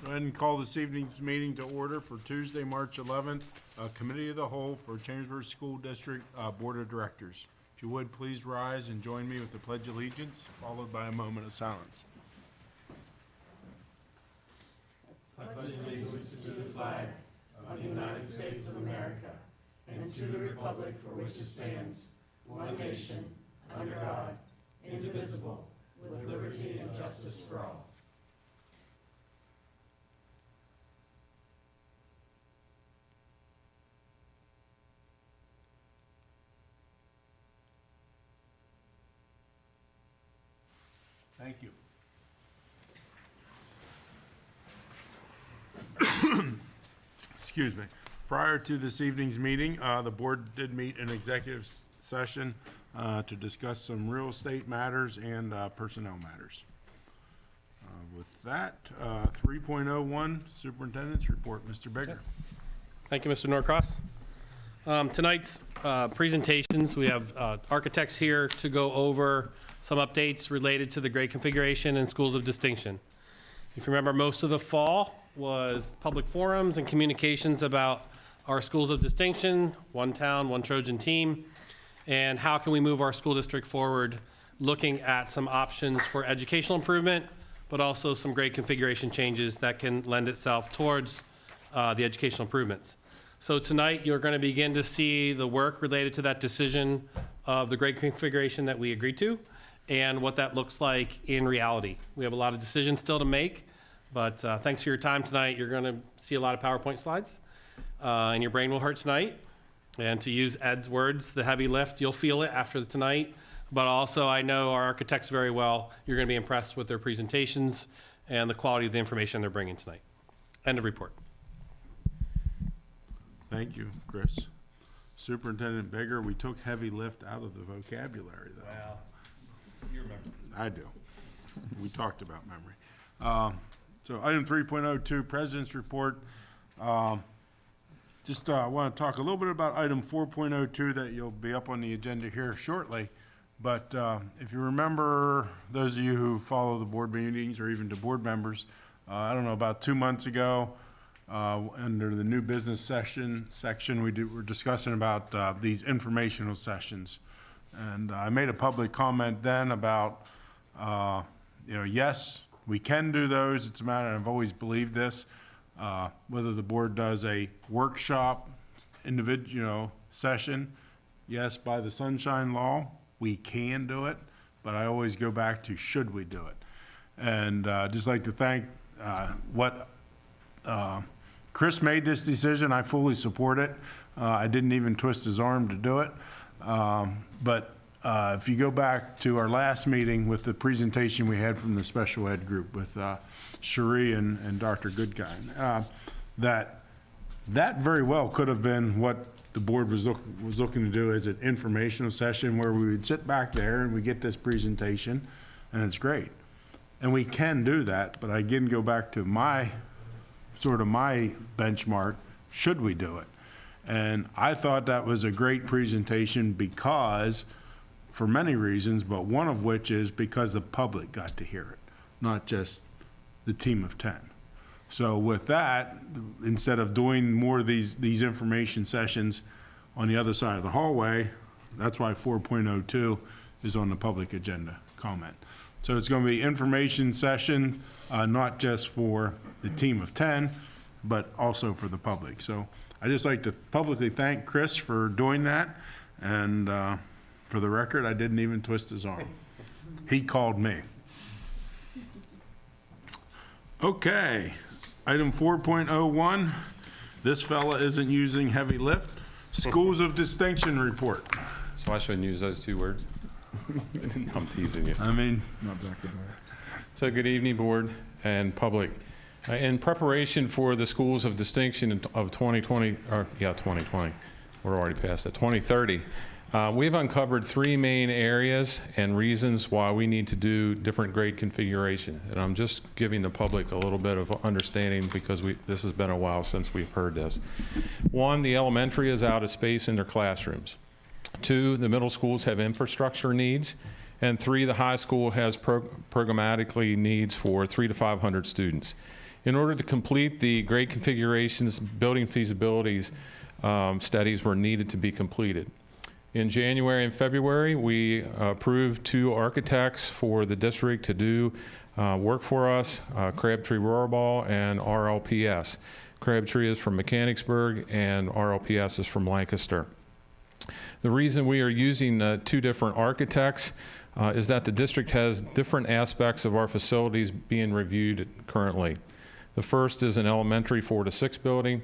Go ahead and call this evening's meeting to order for Tuesday, March 11th, Committee of the Whole for Chambersburg School District Board of Directors. If you would, please rise and join me with the Pledge of Allegiance, followed by a moment of silence. I pledge allegiance to the flag of the United States of America and to the republic for which it stands, one nation, under God, indivisible, with liberty and justice for all. Thank you. Excuse me. Prior to this evening's meeting, the board did meet in executive session to discuss some real estate matters and personnel matters. With that, 3.01 Superintendent's Report, Mr. Bigger. Thank you, Mr. Norcross. Tonight's presentations, we have architects here to go over some updates related to the grade configuration and schools of distinction. If you remember, most of the fall was public forums and communications about our schools of distinction, one town, one Trojan team, and how can we move our school district forward, looking at some options for educational improvement, but also some grade configuration changes that can lend itself towards the educational improvements. So tonight, you're going to begin to see the work related to that decision of the grade configuration that we agreed to and what that looks like in reality. We have a lot of decisions still to make, but thanks for your time tonight. You're going to see a lot of PowerPoint slides, and your brain will hurt tonight. And to use Ed's words, the heavy lift, you'll feel it after tonight. But also, I know our architects very well. You're going to be impressed with their presentations and the quality of the information they're bringing tonight. End of report. Thank you, Chris. Superintendent Bigger, we took heavy lift out of the vocabulary, though. Well, you remember. I do. We talked about memory. So item 3.02, President's Report. Just want to talk a little bit about item 4.02 that you'll be up on the agenda here shortly. But if you remember, those of you who follow the board meetings or even to board members, I don't know, about 2 months ago, under the new business section, we're discussing about these informational sessions. And I made a public comment then about, yes, we can do those. It's a matter, I've always believed this, whether the board does a workshop, individual session, yes, by the Sunshine Law, we can do it, but I always go back to should we do it. And just like to thank Chris made this decision. I fully support it. I didn't even twist his arm to do it. But if you go back to our last meeting with the presentation we had from the special ed group with Cherie and Dr. Goodkind, that very well could have been what the board was looking to do as an informational session where we would sit back there and we get this presentation, and it's great. And we can do that, but I again go back to my benchmark, should we do it? And I thought that was a great presentation because, for many reasons, but one of which is because the public got to hear it, not just the team of 10. So with that, instead of doing more of these information sessions on the other side of the hallway, that's why 4.02 is on the public agenda comment. So it's going to be information session, not just for the team of 10, but also for the public. So I just like to publicly thank Chris for doing that. And for the record, I didn't even twist his arm. He called me. Okay, item 4.01. This fella isn't using heavy lift. Schools of Distinction Report. So I shouldn't use those 2 words? I'm teasing you. I mean, So good evening, board and public. In preparation for the Schools of Distinction of 2020, we're already past that, 2030, we've uncovered 3 main areas and reasons why we need to do different grade configuration. And I'm just giving the public a little bit of understanding because this has been a while since we've heard this. 1, the elementary is out of space in their classrooms. 2, the middle schools have infrastructure needs. And 3, the high school has programmatically needs for 300 to 500 students. In order to complete the grade configurations, building feasibilities studies were needed to be completed. In January and February, we approved 2 architects for the district to do work for us, Crabtree Rohrbal and RLPS. Crabtree is from Mechanicsburg and RLPS is from Lancaster. The reason we are using 2 different architects is that the district has different aspects of our facilities being reviewed currently. The first is an elementary 4 to 6 building,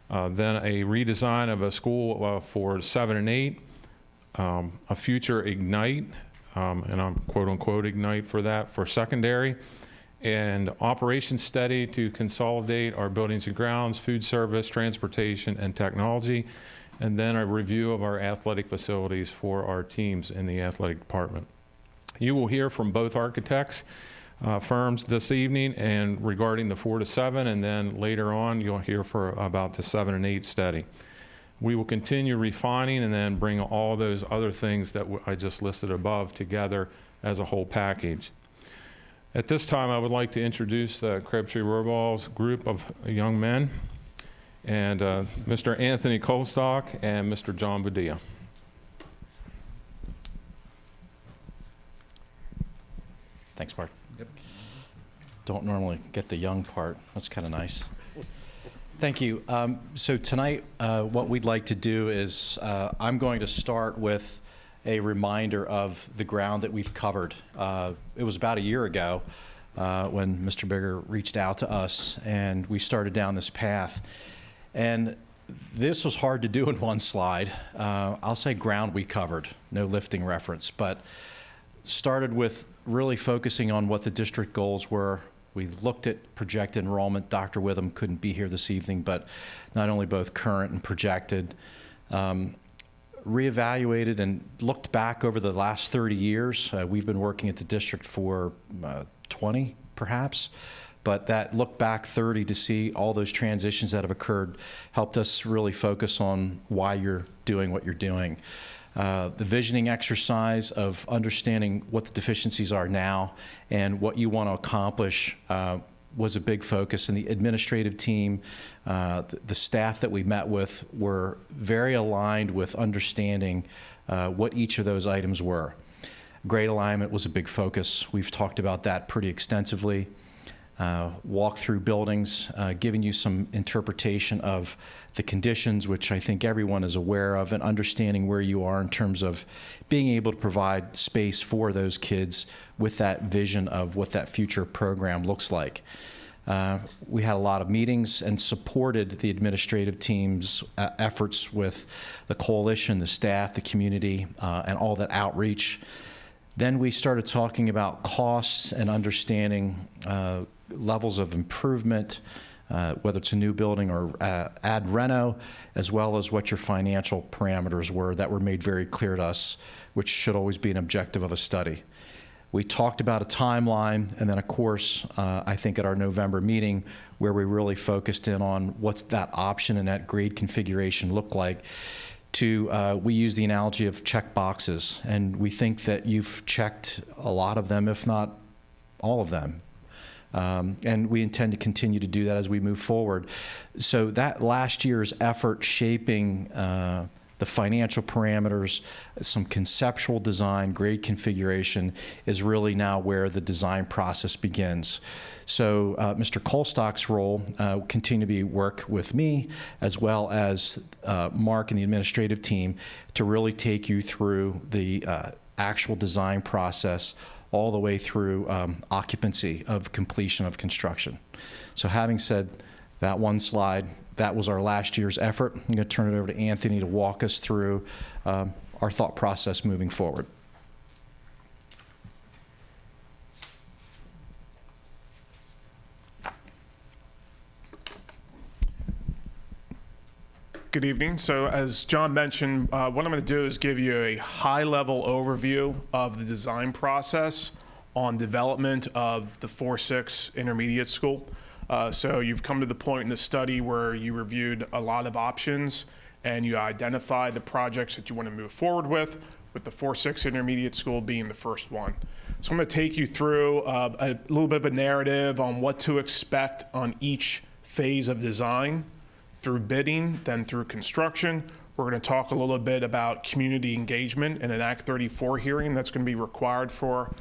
then a redesign of a school for 7 and 8, a future Ignite, and I'm quote unquote Ignite for that, for secondary, and operations study to consolidate our buildings and grounds, food service, transportation, and technology, and then a review of our athletic facilities for our teams in the athletic department. You will hear from both architects firms this evening and regarding the 4 to 7, and then later on you'll hear about the 7 and 8 study. We will continue refining and then bring all those other things that I just listed above together as a whole package. At this time, I would like to introduce the Crabtree Rohrbal's group of young men, and Mr. Anthony Colstock and Mr. John Badilla. Thanks, Mark. Yep. Don't normally get the young part. That's kind of nice. Thank you. So tonight, what we'd like to do is I'm going to start with a reminder of the ground that we've covered. It was about a year ago when Mr. Bigger reached out to us and we started down this path. And this was hard to do in one slide. I'll say ground we covered, no lifting reference, but started with really focusing on what the district goals were. We looked at projected enrollment. Dr. Witham couldn't be here this evening, but not only both current and projected. Reevaluated and looked back over the last 30 years. We've been working at the district for 20, perhaps, but that look back 30 to see all those transitions that have occurred helped us really focus on why you're doing what you're doing. The visioning exercise of understanding what the deficiencies are now and what you want to accomplish was a big focus, and the administrative team, the staff that we met with were very aligned with understanding what each of those items were. Grade alignment was a big focus. We've talked about that pretty extensively. Walk through buildings, giving you some interpretation of the conditions, which I think everyone is aware of, and understanding where you are in terms of being able to provide space for those kids with that vision of what that future program looks like. We had a lot of meetings and supported the administrative team's efforts with the coalition, the staff, the community, and all that outreach. Then we started talking about costs and understanding levels of improvement, whether it's a new building or ad reno, as well as what your financial parameters were that were made very clear to us, which should always be an objective of a study. We talked about a timeline, and then of course, I think at our November meeting, where we really focused in on what's that option and that grade configuration look like. We use the analogy of check boxes, and we think that you've checked a lot of them, if not all of them. And we intend to continue to do that as we move forward. So that last year's effort shaping the financial parameters, some conceptual design, grade configuration is really now where the design process begins. So Mr. Colstock's role will continue to be work with me as well as Mark and the administrative team to really take you through the actual design process all the way through occupancy of completion of construction. So having said that one slide, that was our last year's effort. I'm going to turn it over to Anthony to walk us through our thought process moving forward. Good evening. So as John mentioned, what I'm going to do is give you a high-level overview of the design process on development of the 4-6 intermediate school. So you've come to the point in the study where you reviewed a lot of options and you identified the projects that you want to move forward with the 4-6 intermediate school being the first one. So I'm going to take you through a little bit of a narrative on what to expect on each phase of design, through bidding, then through construction. We're going to talk a little bit about community engagement in an Act 34 hearing that's going to be required for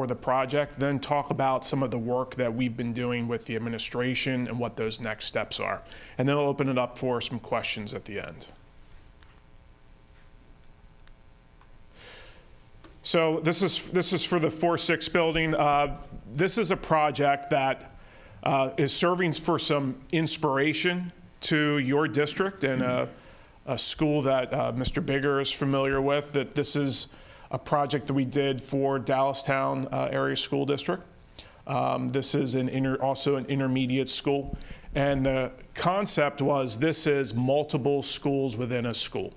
the project, then talk about some of the work that we've been doing with the administration and what those next steps are. And then I'll open it up for some questions at the end. So this is for the 4-6 building. This is a project that is serving for some inspiration to your district and a school that Mr. Bigger is familiar with. That this is a project that we did for Dallastown Area School District. This is also an intermediate school. And the concept was this is multiple schools within a school.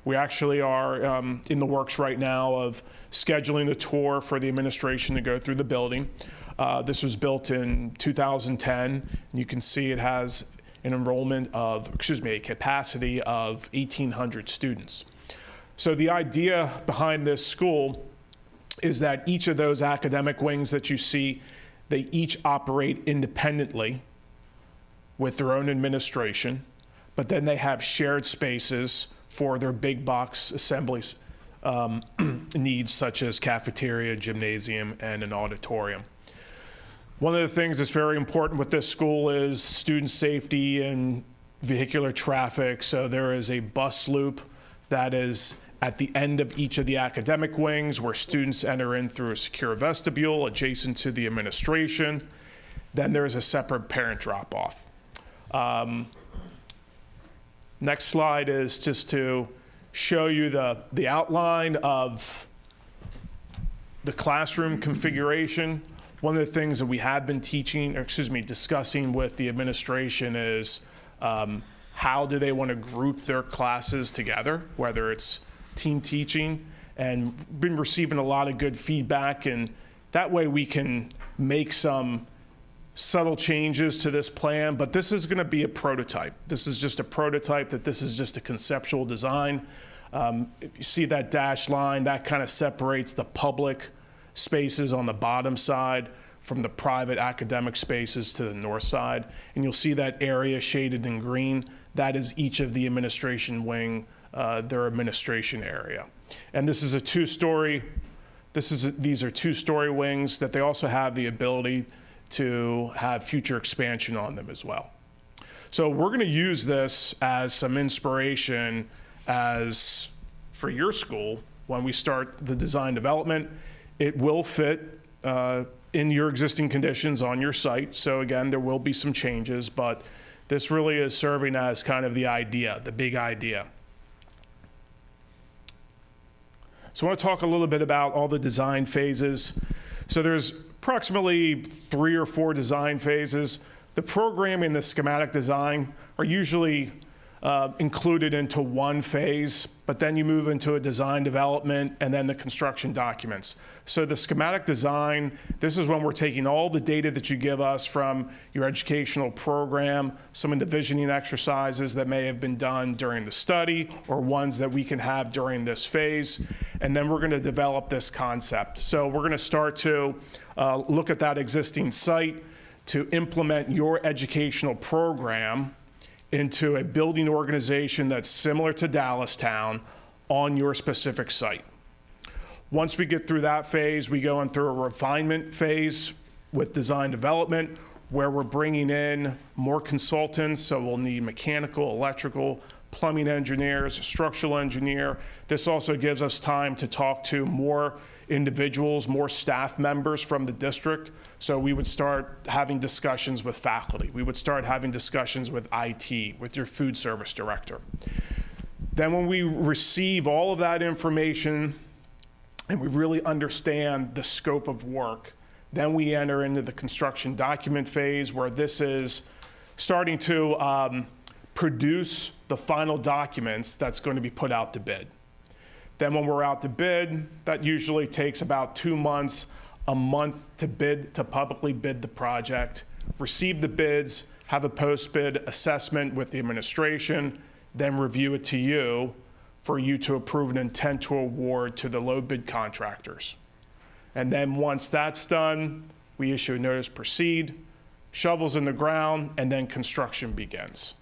We actually are in the works right now of scheduling a tour for the administration to go through the building. This was built in 2010. And you can see it has an a capacity of 1,800 students. So the idea behind this school is that each of those academic wings that you see, they each operate independently with their own administration, but then they have shared spaces for their big box assemblies needs, such as cafeteria, gymnasium, and an auditorium. One of the things that's very important with this school is student safety and vehicular traffic. So there is a bus loop that is at the end of each of the academic wings where students enter in through a secure vestibule adjacent to the administration. Then there's a separate parent drop-off. Next slide is just to show you the outline of the classroom configuration. One of the things that we have been discussing with the administration is how do they want to group their classes together, whether it's team teaching, and been receiving a lot of good feedback, and that way we can make some subtle changes to this plan, but this is going to be a prototype. This is just a prototype, that this is just a conceptual design. If you see that dashed line, that kind of separates the public spaces on the bottom side from the private academic spaces to the north side. And you'll see that area shaded in green. That is each of the administration wing, their administration area. And this is a two-story, these are two-story wings that they also have the ability to have future expansion on them as well. So we're going to use this as some inspiration for your school when we start the design development. It will fit in your existing conditions on your site. So again, there will be some changes, but this really is serving as kind of the idea, the big idea. So I want to talk a little bit about all the design phases. So there's approximately 3 or 4 design phases. The programming and the schematic design are usually included into one phase, but then you move into a design development and then the construction documents. So the schematic design, this is when we're taking all the data that you give us from your educational program, some of the visioning exercises that may have been done during the study or ones that we can have during this phase, and then we're going to develop this concept. So we're going to start to look at that existing site to implement your educational program into a building organization that's similar to Dallastown on your specific site. Once we get through that phase, we go on through a refinement phase with design development, where we're bringing in more consultants. So we'll need mechanical, electrical, plumbing engineers, a structural engineer. This also gives us time to talk to more individuals, more staff members from the district. So we would start having discussions with faculty. We would start having discussions with IT, with your food service director. Then when we receive all of that information and we really understand the scope of work, then we enter into the construction document phase, where this is starting to produce the final documents that's going to be put out to bid. Then when we're out to bid, that usually takes about 2 months, a month to publicly bid the project, receive the bids, have a post-bid assessment with the administration, then review it to you for you to approve an intent to award to the low bid contractors. And then once that's done, we issue a notice to proceed, shovels in the ground, and then construction begins.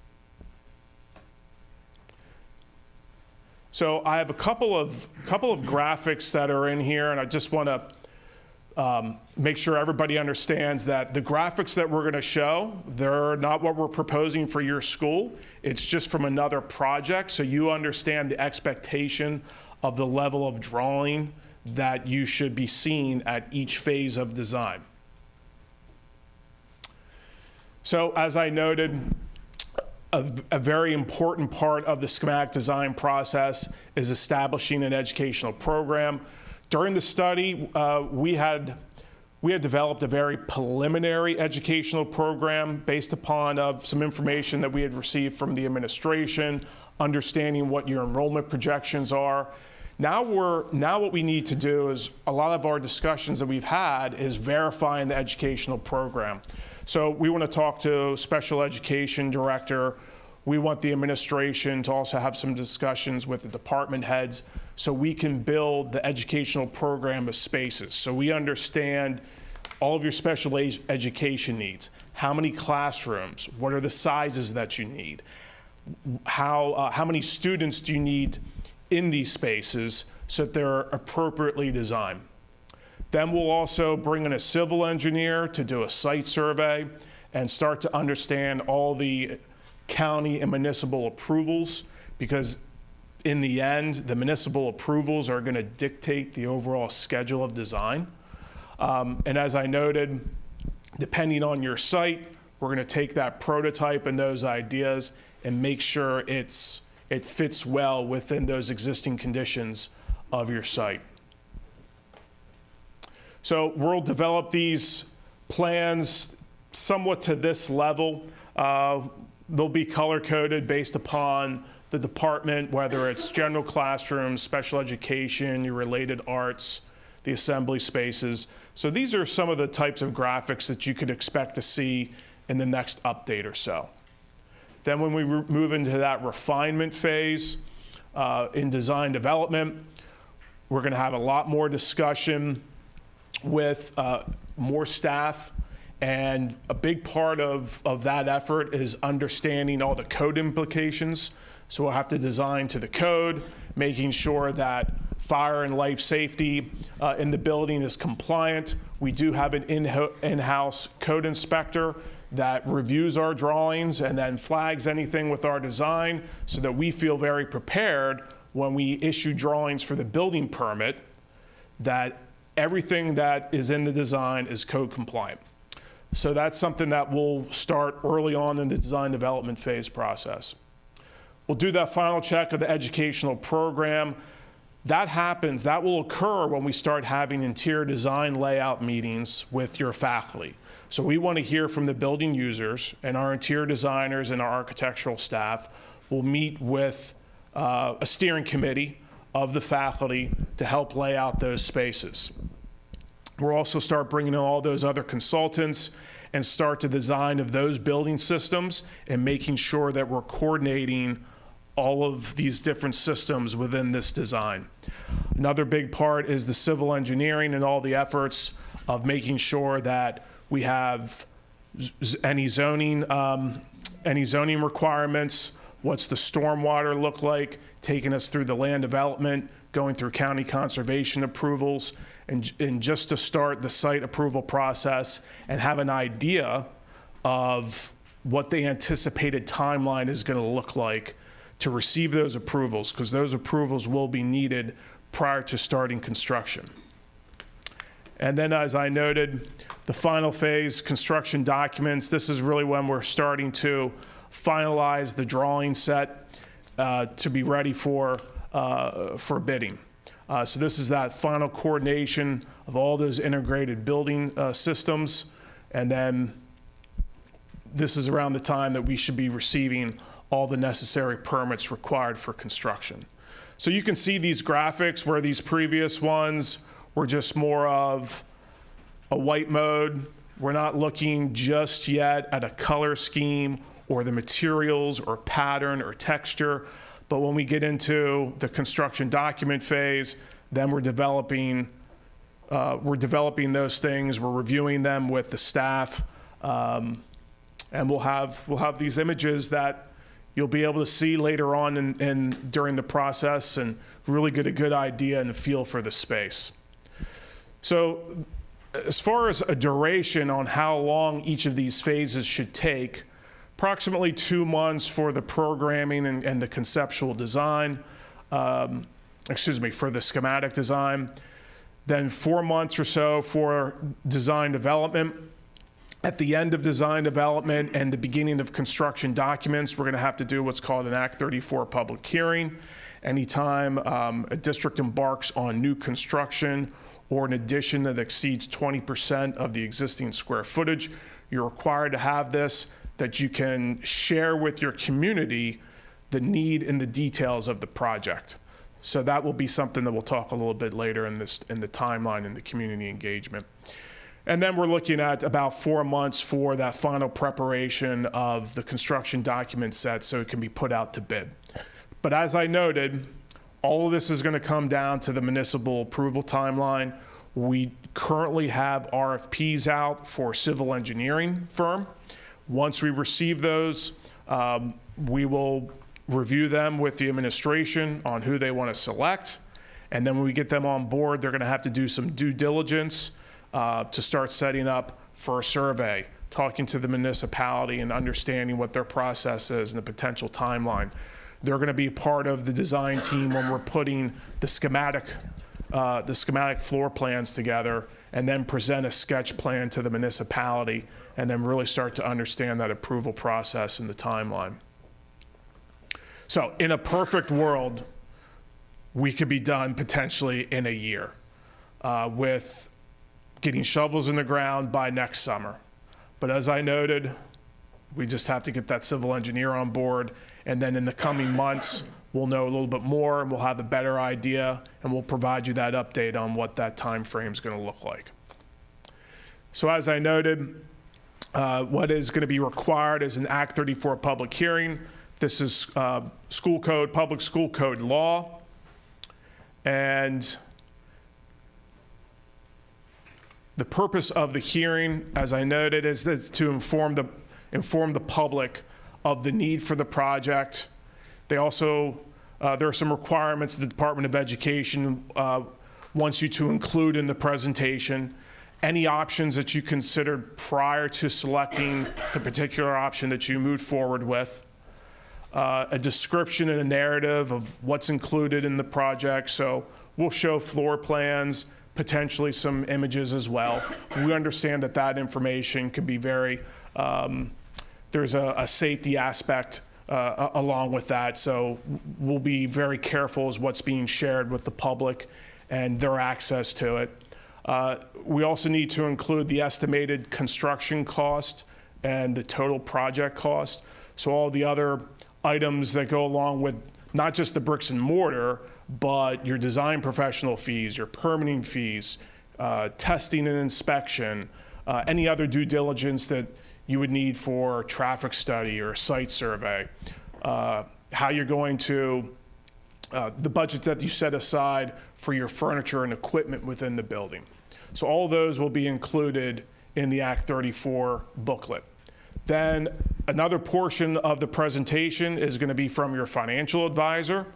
So I have a couple of graphics that are in here, and I just want to make sure everybody understands that the graphics that we're going to show, they're not what we're proposing for your school. It's just from another project, so you understand the expectation of the level of drawing that you should be seeing at each phase of design. So as I noted, a very important part of the schematic design process is establishing an educational program. During the study, we had developed a very preliminary educational program based upon some information that we had received from the administration, understanding what your enrollment projections are. Now what we need to do is, a lot of our discussions that we've had is verifying the educational program. So we want to talk to special education director. We want the administration to also have some discussions with the department heads so we can build the educational program of spaces. So we understand all of your special education needs. How many classrooms? What are the sizes that you need? How many students do you need in these spaces so that they're appropriately designed? Then we'll also bring in a civil engineer to do a site survey and start to understand all the county and municipal approvals, because in the end, the municipal approvals are going to dictate the overall schedule of design. And as I noted, depending on your site, we're going to take that prototype and those ideas and make sure it fits well within those existing conditions of your site. So we'll develop these plans somewhat to this level. They'll be color-coded based upon the department, whether it's general classrooms, special education, your related arts, the assembly spaces. So these are some of the types of graphics that you could expect to see in the next update or so. Then when we move into that refinement phase in design development, we're going to have a lot more discussion with more staff, and a big part of that effort is understanding all the code implications. So we'll have to design to the code, making sure that fire and life safety in the building is compliant. We do have an in-house code inspector that reviews our drawings and then flags anything with our design so that we feel very prepared when we issue drawings for the building permit that everything that is in the design is code compliant. So that's something that will start early on in the design development phase process. We'll do that final check of the educational program. That will occur when we start having interior design layout meetings with your faculty. So we want to hear from the building users, and our interior designers and our architectural staff will meet with a steering committee of the faculty to help lay out those spaces. We'll also start bringing in all those other consultants and start the design of those building systems and making sure that we're coordinating all of these different systems within this design. Another big part is the civil engineering and all the efforts of making sure that we have any zoning requirements, what's the stormwater look like, taking us through the land development, going through county conservation approvals, and just to start the site approval process and have an idea of what the anticipated timeline is going to look like to receive those approvals, because those approvals will be needed prior to starting construction. And then, as I noted, the final phase, construction documents. This is really when we're starting to finalize the drawing set to be ready for bidding. So this is that final coordination of all those integrated building systems. And then this is around the time that we should be receiving all the necessary permits required for construction. So you can see these graphics where these previous ones were just more of a white mode. We're not looking just yet at a color scheme or the materials or pattern or texture. But when we get into the construction document phase, then we're developing we're developing those things, we're reviewing them with the staff, and we'll have these images that you'll be able to see later on during the process and really get a good idea and a feel for the space. So as far as a duration on how long each of these phases should take, approximately 2 months for the programming and the conceptual design, for the schematic design, then 4 months or so for design development. At the end of design development and the beginning of construction documents, we're going to have to do what's called an Act 34 public hearing. Anytime a district embarks on new construction or an addition that exceeds 20% of the existing square footage, you're required to have this, that you can share with your community the need and the details of the project. So that will be something that we'll talk a little bit later in the timeline and the community engagement. And then we're looking at about 4 months for that final preparation of the construction document set so it can be put out to bid. But as I noted, all of this is going to come down to the municipal approval timeline. We currently have RFPs out for a civil engineering firm. Once we receive those, we will review them with the administration on who they want to select. And then when we get them on board, they're going to have to do some due diligence to start setting up for a survey, talking to the municipality and understanding what their process is and the potential timeline. They're going to be part of the design team when we're putting the schematic floor plans together, and then present a sketch plan to the municipality, and then really start to understand that approval process and the timeline. So in a perfect world, we could be done potentially in a year with getting shovels in the ground by next summer. But as I noted, we just have to get that civil engineer on board, and then in the coming months, we'll know a little bit more and we'll have a better idea, and we'll provide you that update on what that time frame is going to look like. So as I noted, what is going to be required is an Act 34 public hearing. This is school code, public school code law. And the purpose of the hearing, as I noted, is to inform the public of the need for the project. They also, there are some requirements the Department of Education wants you to include in the presentation. Any options that you considered prior to selecting the particular option that you moved forward with. A description and a narrative of what's included in the project. So we'll show floor plans, potentially some images as well. We understand that that information could be very, there's a safety aspect along with that. So we'll be very careful as what's being shared with the public and their access to it. We also need to include the estimated construction cost and the total project cost. So all the other items that go along with not just the bricks and mortar, but your design professional fees, your permitting fees, testing and inspection, any other due diligence that you would need for traffic study or site survey, how you're going to, the budget that you set aside for your furniture and equipment within the building. So all those will be included in the Act 34 booklet. Then another portion of the presentation is going to be from your financial advisor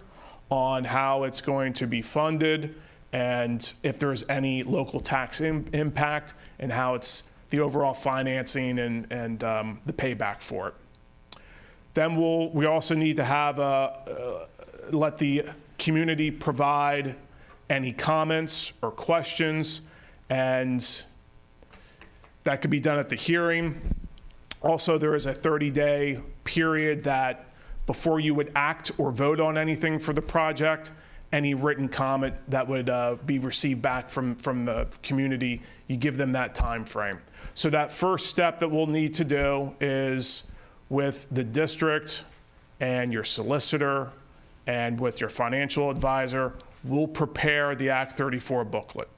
on how it's going to be funded and if there's any local tax impact and how it's the overall financing and the payback for it. Then we also need to have let the community provide any comments or questions, and that could be done at the hearing. Also, there is a 30-day period that before you would act or vote on anything for the project, any written comment that would be received back from the community, you give them that time frame. So that first step that we'll need to do is with the district and your solicitor and with your financial advisor, we'll prepare the Act 34 booklet.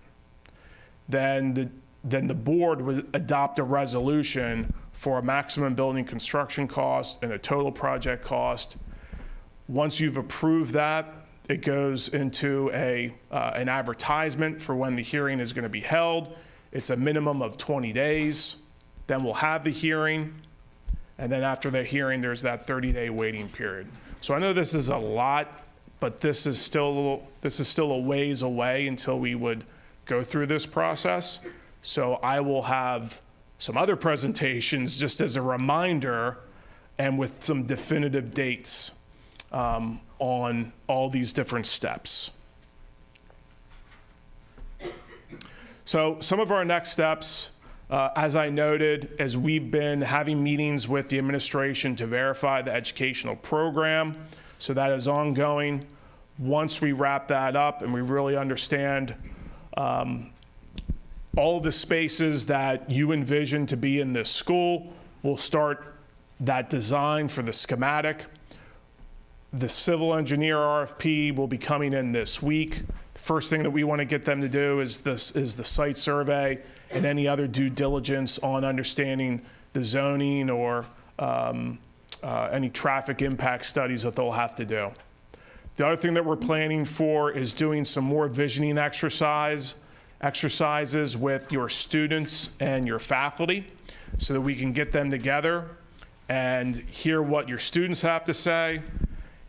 Then the board would adopt a resolution for a maximum building construction cost and a total project cost. Once you've approved that, It goes into an advertisement for when the hearing is going to be held. It's a minimum of 20 days. Then we'll have the hearing. And then after the hearing, there's that 30-day waiting period. So I know this is a lot, but this is still a ways away until we would go through this process. So I will have some other presentations just as a reminder and with some definitive dates on all these different steps. So some of our next steps, as I noted, as we've been having meetings with the administration to verify the educational program. So that is ongoing. Once we wrap that up and we really understand all the spaces that you envision to be in this school, we'll start that design for the schematic. The civil engineer RFP will be coming in this week. The first thing that we want to get them to do is the site survey and any other due diligence on understanding the zoning or any traffic impact studies that they'll have to do. The other thing that we're planning for is doing some more visioning exercises with your students and your faculty so that we can get them together and hear what your students have to say,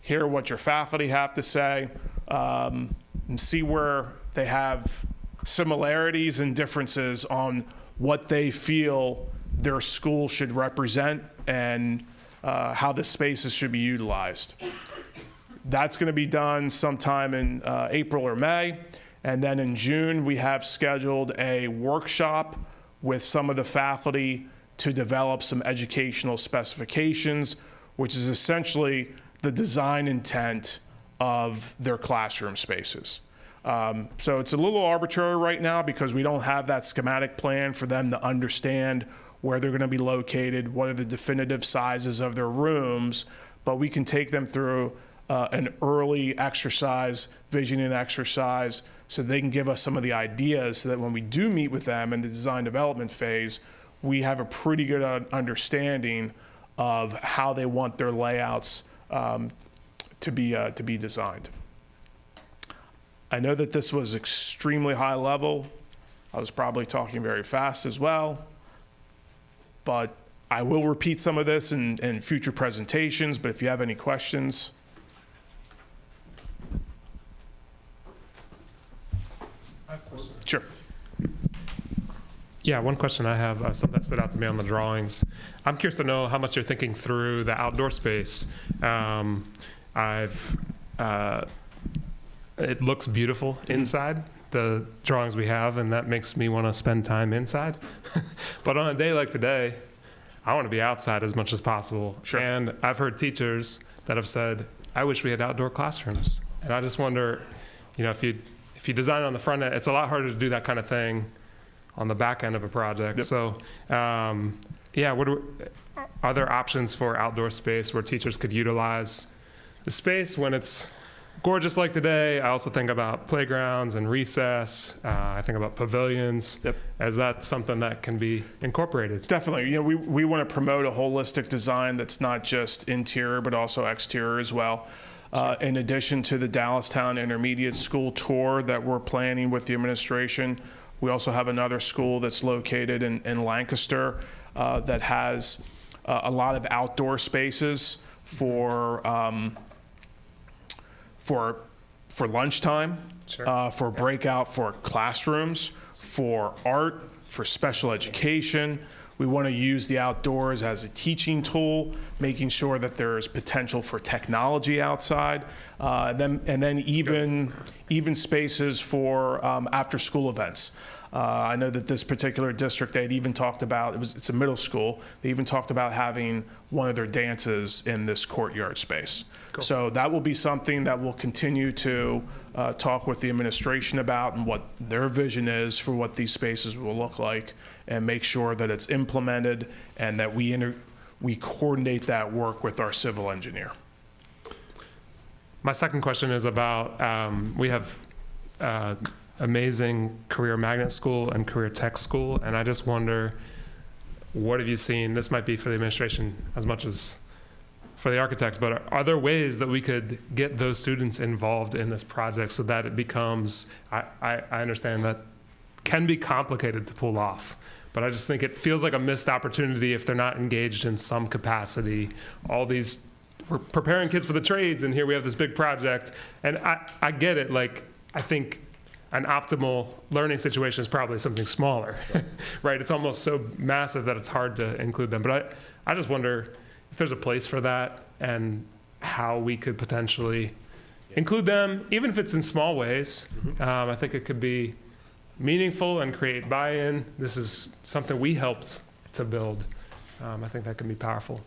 hear what your faculty have to say, and see where they have similarities and differences on what they feel their school should represent and how the spaces should be utilized. That's going to be done sometime in April or May. And then in June, we have scheduled a workshop with some of the faculty to develop some educational specifications, which is essentially the design intent of their classroom spaces. So it's a little arbitrary right now because we don't have that schematic plan for them to understand where they're going to be located, what are the definitive sizes of their rooms, but we can take them through an early exercise, visioning exercise, so they can give us some of the ideas so that when we do meet with them in the design development phase, we have a pretty good understanding of how they want their layouts to be designed. I know that this was extremely high level. I was probably talking very fast as well, but I will repeat some of this in future presentations, but if you have any questions. Sure. Yeah, one question I have, something that stood out to me on the drawings. I'm curious to know how much you're thinking through the outdoor space. It looks beautiful inside, the drawings we have, and that makes me want to spend time inside. But on a day like today, I want to be outside as much as possible. Sure. And I've heard teachers that have said, I wish we had outdoor classrooms. And I just wonder, you know, if you design it on the front end, it's a lot harder to do that kind of thing on the back end of a project. Yep. So, yeah, are there options for outdoor space where teachers could utilize the space when it's gorgeous like today? I also think about playgrounds and recess. I think about pavilions. Yep. Is that something that can be incorporated? Definitely. You know, we want to promote a holistic design that's not just interior, but also exterior as well. In addition to the Dallastown Intermediate School tour that we're planning with the administration, we also have another school that's located in Lancaster that has a lot of outdoor spaces for lunchtime, Sure. for breakout, for classrooms, for art, for special education. We want to use the outdoors as a teaching tool, making sure that there is potential for technology outside, and then even spaces for after-school events. I know that this particular district, they had even talked about, it's a middle school, they even talked about having one of their dances in this courtyard space. Cool. So that will be something that we'll continue to talk with the administration about and what their vision is for what these spaces will look like, and make sure that it's implemented and that we coordinate that work with our civil engineer. My second question is about, we have amazing career magnet school and career tech school, and I just wonder, what have you seen? This might be for the administration as much as for the architects, but are there ways that we could get those students involved in this project so that it becomes, I understand that can be complicated to pull off, but I just think it feels like a missed opportunity if they're not engaged in some capacity. We're preparing kids for the trades, and here we have this big project, and I get it, like, I think an optimal learning situation is probably something smaller, right? It's almost so massive that it's hard to include them, but I just wonder if there's a place for that and how we could potentially include them, even if it's in small ways. I think it could be meaningful and create buy-in. This is something we helped to build. I think that can be powerful.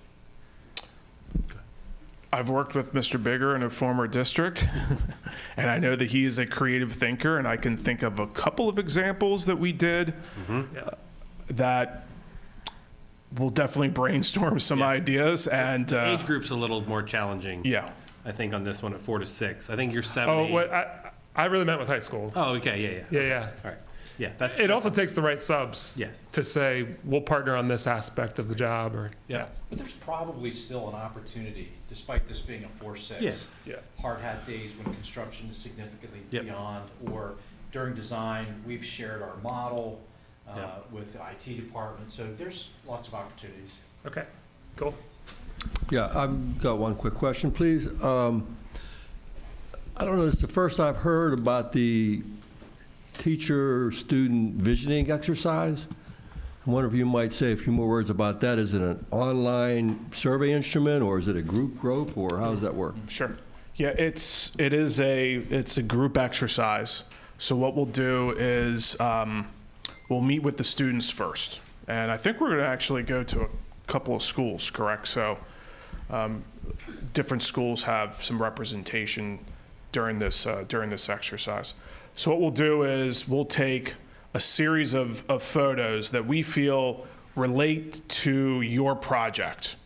I've worked with Mr. Bigger in a former district, and I know that he is a creative thinker, and I can think of a couple of examples that we did that we'll definitely brainstorm some ideas. And The age group's a little more challenging. yeah. I think on this one at 4 to 6. I think you're 7. Oh, 8. what I really meant with high school. Oh, okay, yeah. Yeah. All right. Yeah. It also takes the right subs. Yes. To say we'll partner on this aspect of the job, or Yeah. But there's probably still an opportunity, despite this being a 4-6. Yeah. Hard hat days when construction is significantly Yep. beyond, or during design, we've shared our model with the IT department, so there's lots of opportunities. Okay, cool. Yeah, I've got one quick question, please. I don't know, it's the first I've heard about the teacher-student visioning exercise. I wonder if you might say a few more words about that. Is it an online survey instrument, or is it a group, or how does that work? Sure. Yeah, it's a group exercise. So what we'll do is we'll meet with the students first, and I think we're going to actually go to a couple of schools, correct? So different schools have some representation during this exercise. So what we'll do is we'll take a series of photos that we feel relate to your project,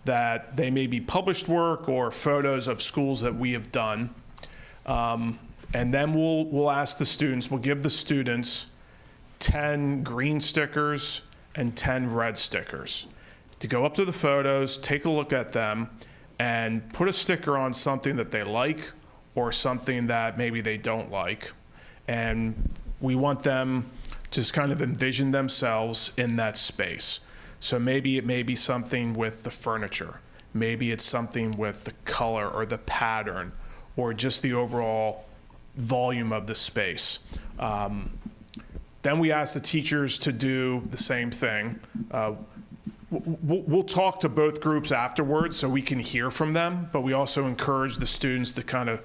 that they may be published work or photos of schools that we have done. And then we'll ask the students, we'll give the students 10 green stickers and 10 red stickers to go up to the photos, take a look at them, and put a sticker on something that they like or something that maybe they don't like. And we want them to just kind of envision themselves in that space. So maybe it may be something with the furniture. Maybe it's something with the color or the pattern or just the overall volume of the space. Then we ask the teachers to do the same thing. We'll talk to both groups afterwards so we can hear from them, but we also encourage the students to kind of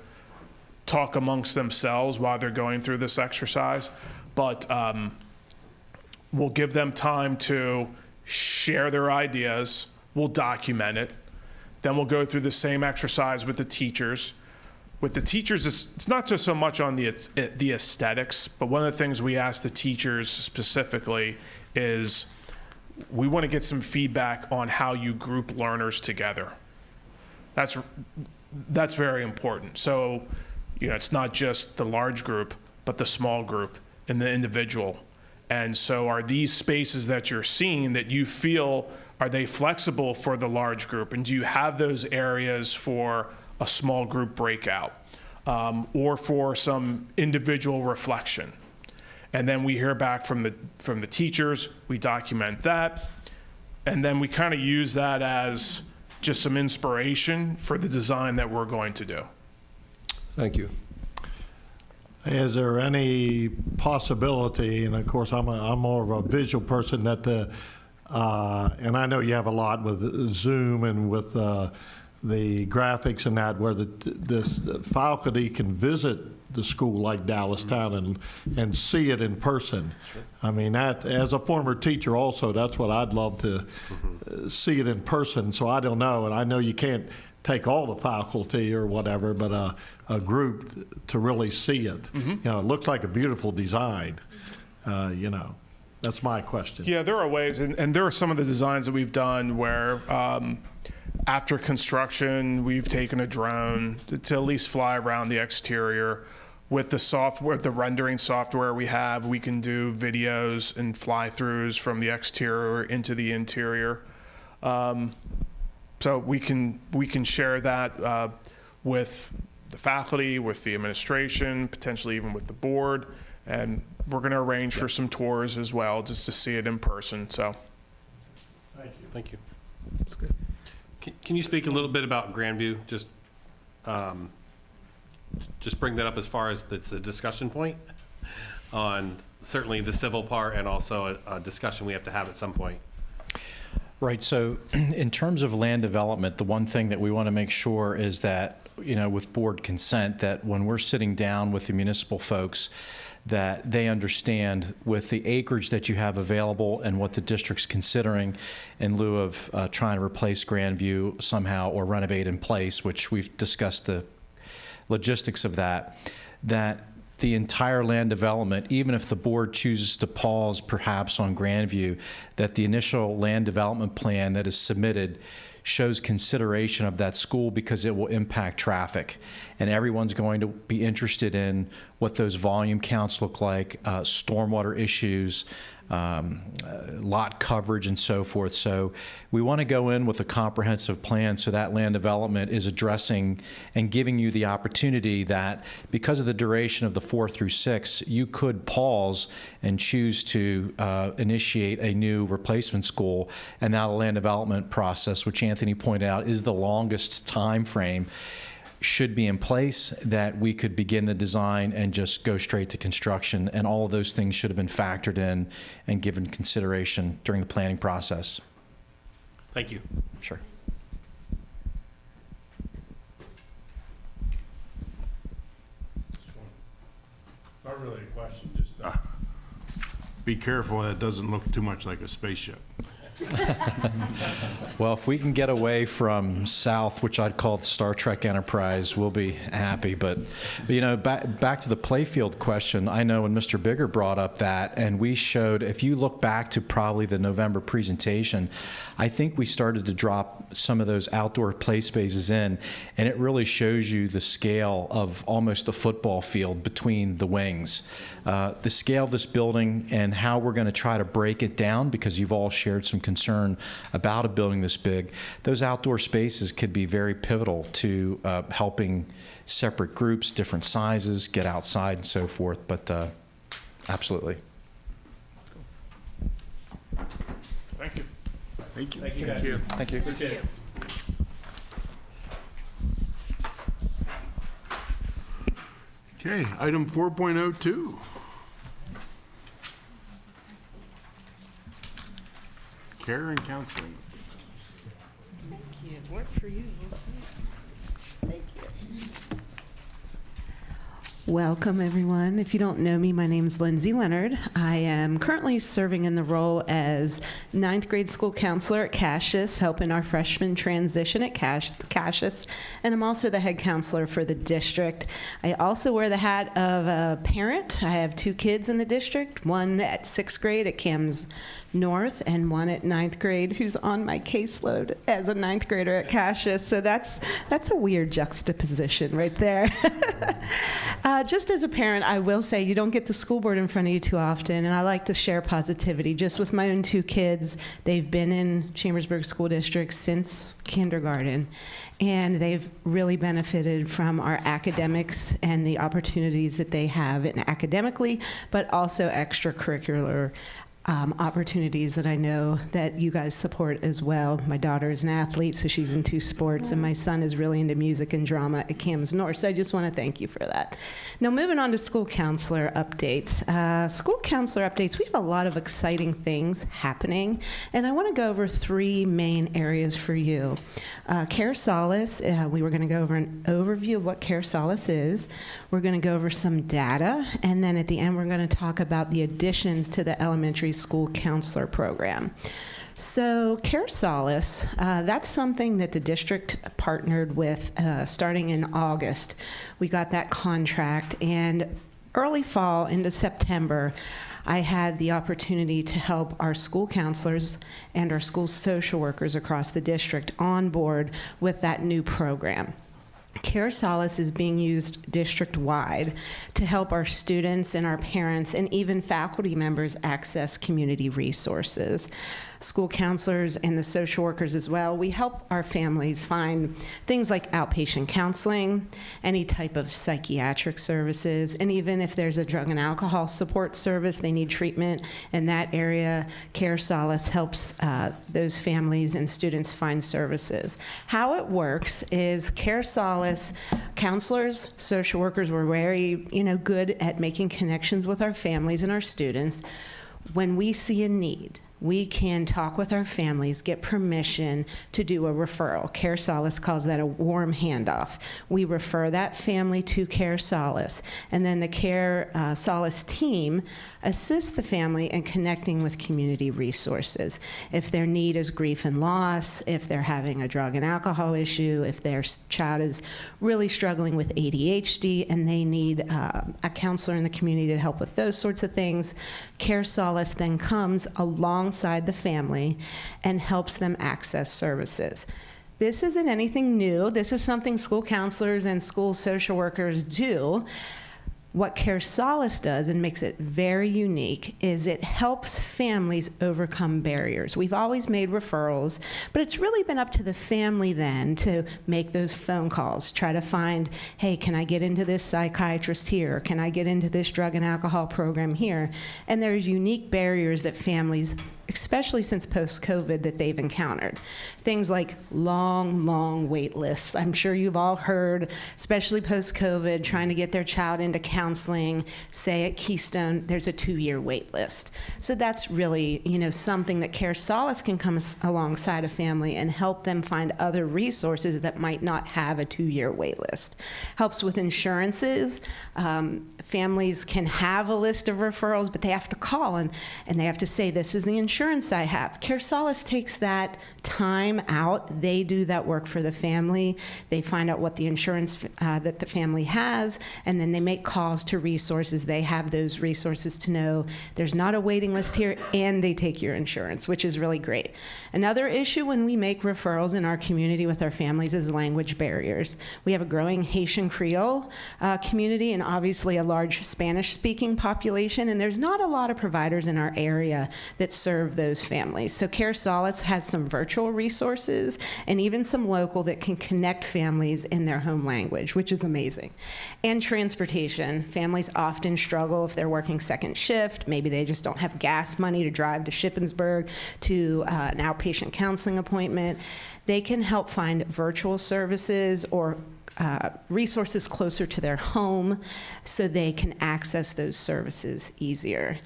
talk amongst themselves while they're going through this exercise. But we'll give them time to share their ideas. We'll document it. Then we'll go through the same exercise with the teachers. With the teachers, it's not just so much on the aesthetics, but one of the things we ask the teachers specifically is we want to get some feedback on how you group learners together. That's very important. So, it's not just the large group, but the small group and the individual. And so are these spaces that you're seeing that you feel, are they flexible for the large group? And do you have those areas for a small group breakout or for some individual reflection? And then we hear back from the teachers, we document that, and then we kind of use that as just some inspiration for the design that we're going to do. Thank you. Is there any possibility, and of course I'm more of a visual person, that and I know you have a lot with Zoom and with the graphics and that, where this faculty can visit the school like Dallastown and see it in person. Sure. I mean, that, as a former teacher also, that's what I'd love to see it in person. So I don't know, and I know you can't take all the faculty or whatever, but a group to really see it. Mm-hmm. It looks like a beautiful design. That's my question. Yeah, there are ways, and there are some of the designs that we've done where after construction, we've taken a drone to at least fly around the exterior. With the software, the rendering software we have, we can do videos and fly-throughs from the exterior into the interior. So we can share that with the faculty, with the administration, potentially even with the board, and we're going to arrange for some tours as well, just to see it in person. So, Thank you. That's good. Can you speak a little bit about Grandview? Just bring that up as far as it's a discussion point on certainly the civil part and also a discussion we have to have at some point. Right, so in terms of land development, the one thing that we want to make sure is that, with board consent, that when we're sitting down with the municipal folks, that they understand with the acreage that you have available and what the district's considering in lieu of trying to replace Grandview somehow or renovate in place, which we've discussed the logistics of that the entire land development, even if the board chooses to pause perhaps on Grandview, that the initial land development plan that is submitted shows consideration of that school because it will impact traffic. And everyone's going to be interested in what those volume counts look like, stormwater issues, lot coverage and so forth. So we want to go in with a comprehensive plan so that land development is addressing and giving you the opportunity that because of the duration of the 4 through 6, you could pause and choose to initiate a new replacement school. And now the land development process, which Anthony pointed out is the longest time frame, should be in place, that we could begin the design and just go straight to construction. And all of those things should have been factored in and given consideration during the planning process. Thank you. Sure. Not really a question, just be careful that it doesn't look too much like a spaceship. Well, if we can get away from South, which I'd call Star Trek Enterprise, we'll be happy. But back to the playfield question, I know when Mr. Bigger brought up that, and we showed, if you look back to probably the November presentation, I think we started to drop some of those outdoor play spaces in, and it really shows you the scale of almost a football field between the wings. The scale of this building and how we're going to try to break it down, because you've all shared some concern about a building this big, those outdoor spaces could be very pivotal to helping separate groups, different sizes, get outside and so forth, but absolutely. thank you. Thank you. Thank you. Thank you. Appreciate it. Okay, item 4.02. Care and counseling. Thank you. Work for you. We'll see. Thank you. Welcome, everyone. If you don't know me, my name is Lindsay Leonard. I am currently serving in the role as 9th grade school counselor at Cassius, helping our freshmen transition at Cassius, and I'm also the head counselor for the district. I also wear the hat of a parent. I have 2 kids in the district, one at 6th grade at Cam's North and one at 9th grade who's on my caseload as a 9th grader at Cassius. So that's a weird juxtaposition right there. Just as a parent, I will say you don't get the school board in front of you too often, and I like to share positivity. Just with my own 2 kids, they've been in Chambersburg School District since kindergarten, and they've really benefited from our academics and the opportunities that they have academically, but also extracurricular opportunities that I know that you guys support as well. My daughter is an athlete, so she's in 2 sports, and my son is really into music and drama at Cam's North, so I just want to thank you for that. Now, moving on to school counselor updates. School counselor updates, we have a lot of exciting things happening, and I want to go over 3 main areas for you. Care Solace, we were going to go over an overview of what Care Solace is. We're going to go over some data, and then at the end, we're going to talk about the additions to the elementary school counselor program. So Care Solace, that's something that the district partnered with starting in August. We got that contract, and early fall into September, I had the opportunity to help our school counselors and our school social workers across the district on board with that new program. Care Solace is being used district-wide to help our students and our parents and even faculty members access community resources. School counselors and the social workers as well, we help our families find things like outpatient counseling, any type of psychiatric services, and even if there's a drug and alcohol support service, they need treatment in that area, Care Solace helps those families and students find services. How it works is Care Solace counselors, social workers were very, good at making connections with our families and our students. When we see a need, we can talk with our families, get permission to do a referral. Care Solace calls that a warm handoff. We refer that family to Care Solace, and then the Care Solace team assists the family in connecting with community resources. If their need is grief and loss, if they're having a drug and alcohol issue, if their child is really struggling with ADHD and they need a counselor in the community to help with those sorts of things, Care Solace then comes alongside the family and helps them access services. This isn't anything new. This is something school counselors and school social workers do. What Care Solace does and makes it very unique is it helps families overcome barriers. We've always made referrals, but it's really been up to the family then to make those phone calls, try to find, hey, can I get into this psychiatrist here? Can I get into this drug and alcohol program here? And there's unique barriers that families, especially since post-COVID, that they've encountered. Things like long wait lists. I'm sure you've all heard, especially post-COVID, trying to get their child into counseling, say at Keystone, there's a 2-year wait list. So that's really, something that Care Solace can come alongside a family and help them find other resources that might not have a 2-year wait list. Helps with insurances. Families can have a list of referrals, but they have to call and they have to say, this is the insurance I have. Care Solace takes that time out. They do that work for the family. They find out what the insurance that the family has, and then they make calls to resources. They have those resources to know there's not a waiting list here, and they take your insurance, which is really great. Another issue when we make referrals in our community with our families is language barriers. We have a growing Haitian Creole community and obviously a large Spanish-speaking population, and there's not a lot of providers in our area that serve those families. So Care Solace has some virtual resources and even some local that can connect families in their home language, which is amazing. And transportation. Families often struggle if they're working second shift. Maybe they just don't have gas money to drive to Shippensburg to an outpatient counseling appointment. They can help find virtual services or resources closer to their home so they can access those services easier.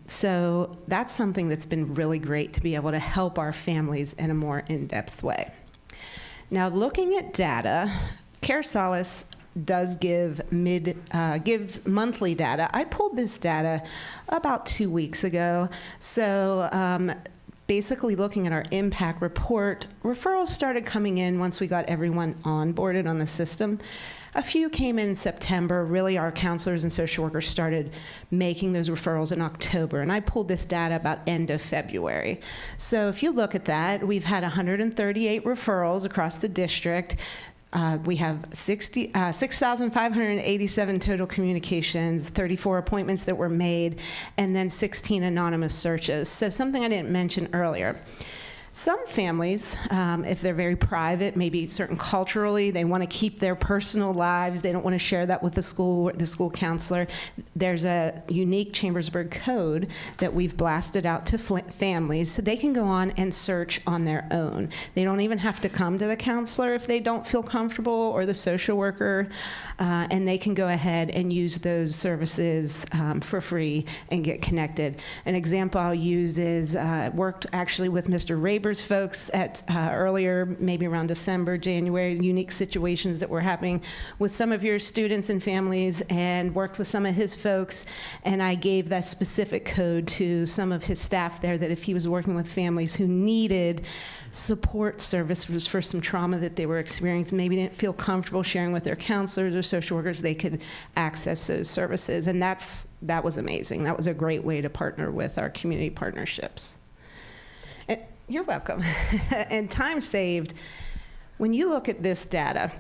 So that's something that's been really great to be able to help our families in a more in-depth way. Now, looking at data, Care Solace does gives monthly data. I pulled this data about 2 weeks ago. So basically looking at our impact report, referrals started coming in once we got everyone onboarded on the system. A few came in September. Really, our counselors and social workers started making those referrals in October, and I pulled this data about end of February. So if you look at that, we've had 138 referrals across the district. We have 6,587 total communications, 34 appointments that were made, and then 16 anonymous searches. So something I didn't mention earlier. Some families, if they're very private, maybe certain culturally, they want to keep their personal lives. They don't want to share that with the school counselor. There's a unique Chambersburg code that we've blasted out to families so they can go on and search on their own. They don't even have to come to the counselor if they don't feel comfortable, or the social worker, and they can go ahead and use those services for free and get connected. An example I'll use is worked actually with Mr. Raber's folks at earlier, maybe around December, January, unique situations that were happening with some of your students and families, and worked with some of his folks, and I gave that specific code to some of his staff there that if he was working with families who needed support services for some trauma that they were experiencing, maybe didn't feel comfortable sharing with their counselors or social workers, they could access those services, and that was amazing. That was a great way to partner with our community partnerships. You're welcome. And time saved. When you look at this data,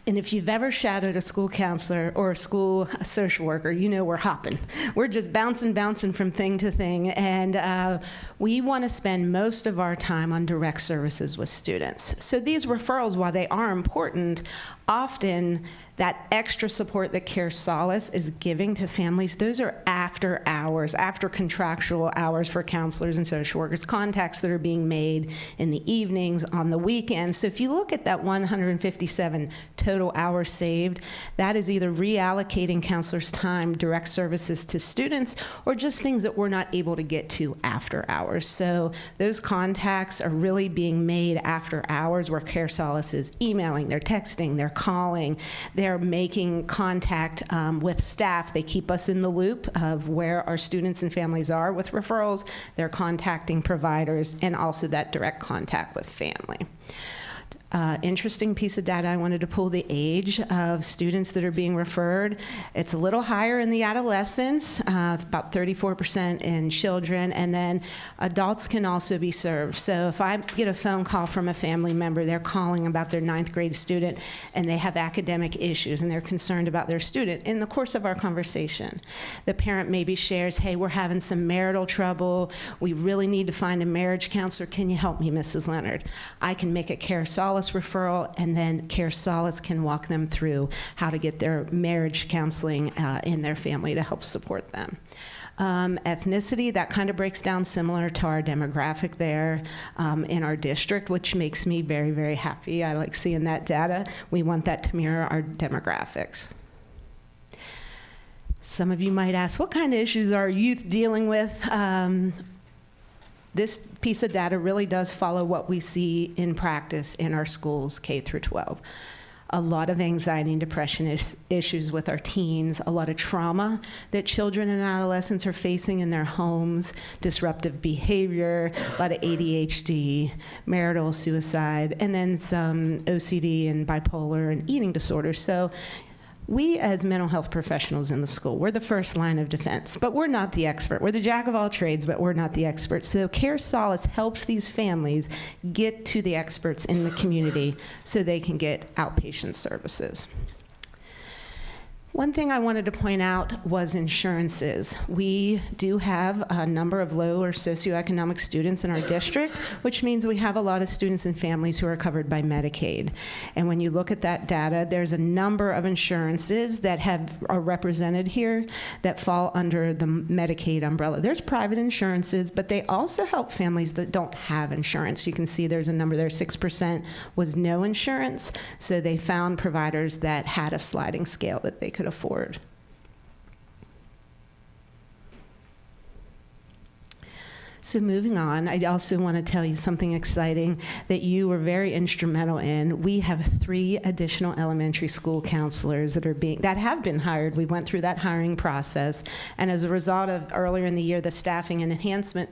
And if you've ever shadowed a school counselor or a school social worker, you know we're hopping. We're just bouncing from thing to thing. And we want to spend most of our time on direct services with students. So these referrals, while they are important, often that extra support that CareSolace is giving to families, those are after hours, after contractual hours for counselors and social workers, contacts that are being made in the evenings, on the weekends. So if you look at that 157 total hours saved, that is either reallocating counselors' time, direct services to students, or just things that we're not able to get to after hours. So those contacts are really being made after hours, where CareSolace is emailing, they're texting, they're calling, they're making contact with staff. They keep us in the loop of where our students and families are with referrals. They're contacting providers, and also that direct contact with family. Interesting piece of data I wanted to pull: the age of students that are being referred. It's a little higher in the adolescents, about 34% in children, and then adults can also be served. So if I get a phone call from a family member, they're calling about their 9th grade student, and they have academic issues, and they're concerned about their student. In the course of our conversation, the parent maybe shares, hey, we're having some marital trouble. We really need to find a marriage counselor. Can you help me, Mrs. Leonard? I can make a CareSolace referral, and then CareSolace can walk them through how to get their marriage counseling in their family to help support them. Ethnicity, that kind of breaks down similar to our demographic there in our district, which makes me very, very happy. I like seeing that data. We want that to mirror our demographics. Some of you might ask, what kind of issues are youth dealing with? This piece of data really does follow what we see in practice in our schools, K through 12. A lot of anxiety and depression issues with our teens, a lot of trauma that children and adolescents are facing in their homes, disruptive behavior, a lot of ADHD, marital suicide, and then some OCD and bipolar and eating disorders. So we, as mental health professionals in the school, we're the first line of defense, but we're not the expert. We're the jack of all trades, but we're not the expert. So CareSolace helps these families get to the experts in the community so they can get outpatient services. One thing I wanted to point out was insurances. We do have a number of low or socioeconomic students in our district, which means we have a lot of students and families who are covered by Medicaid. And when you look at that data, there's a number of insurances that are represented here that fall under the Medicaid umbrella. There's private insurances, but they also help families that don't have insurance. You can see there's a number there, 6% was no insurance, so they found providers that had a sliding scale that they could afford. So moving on, I also want to tell you something exciting that you were very instrumental in. We have 3 additional elementary school counselors that have been hired. We went through that hiring process, and as a result of earlier in the year the staffing and enhancement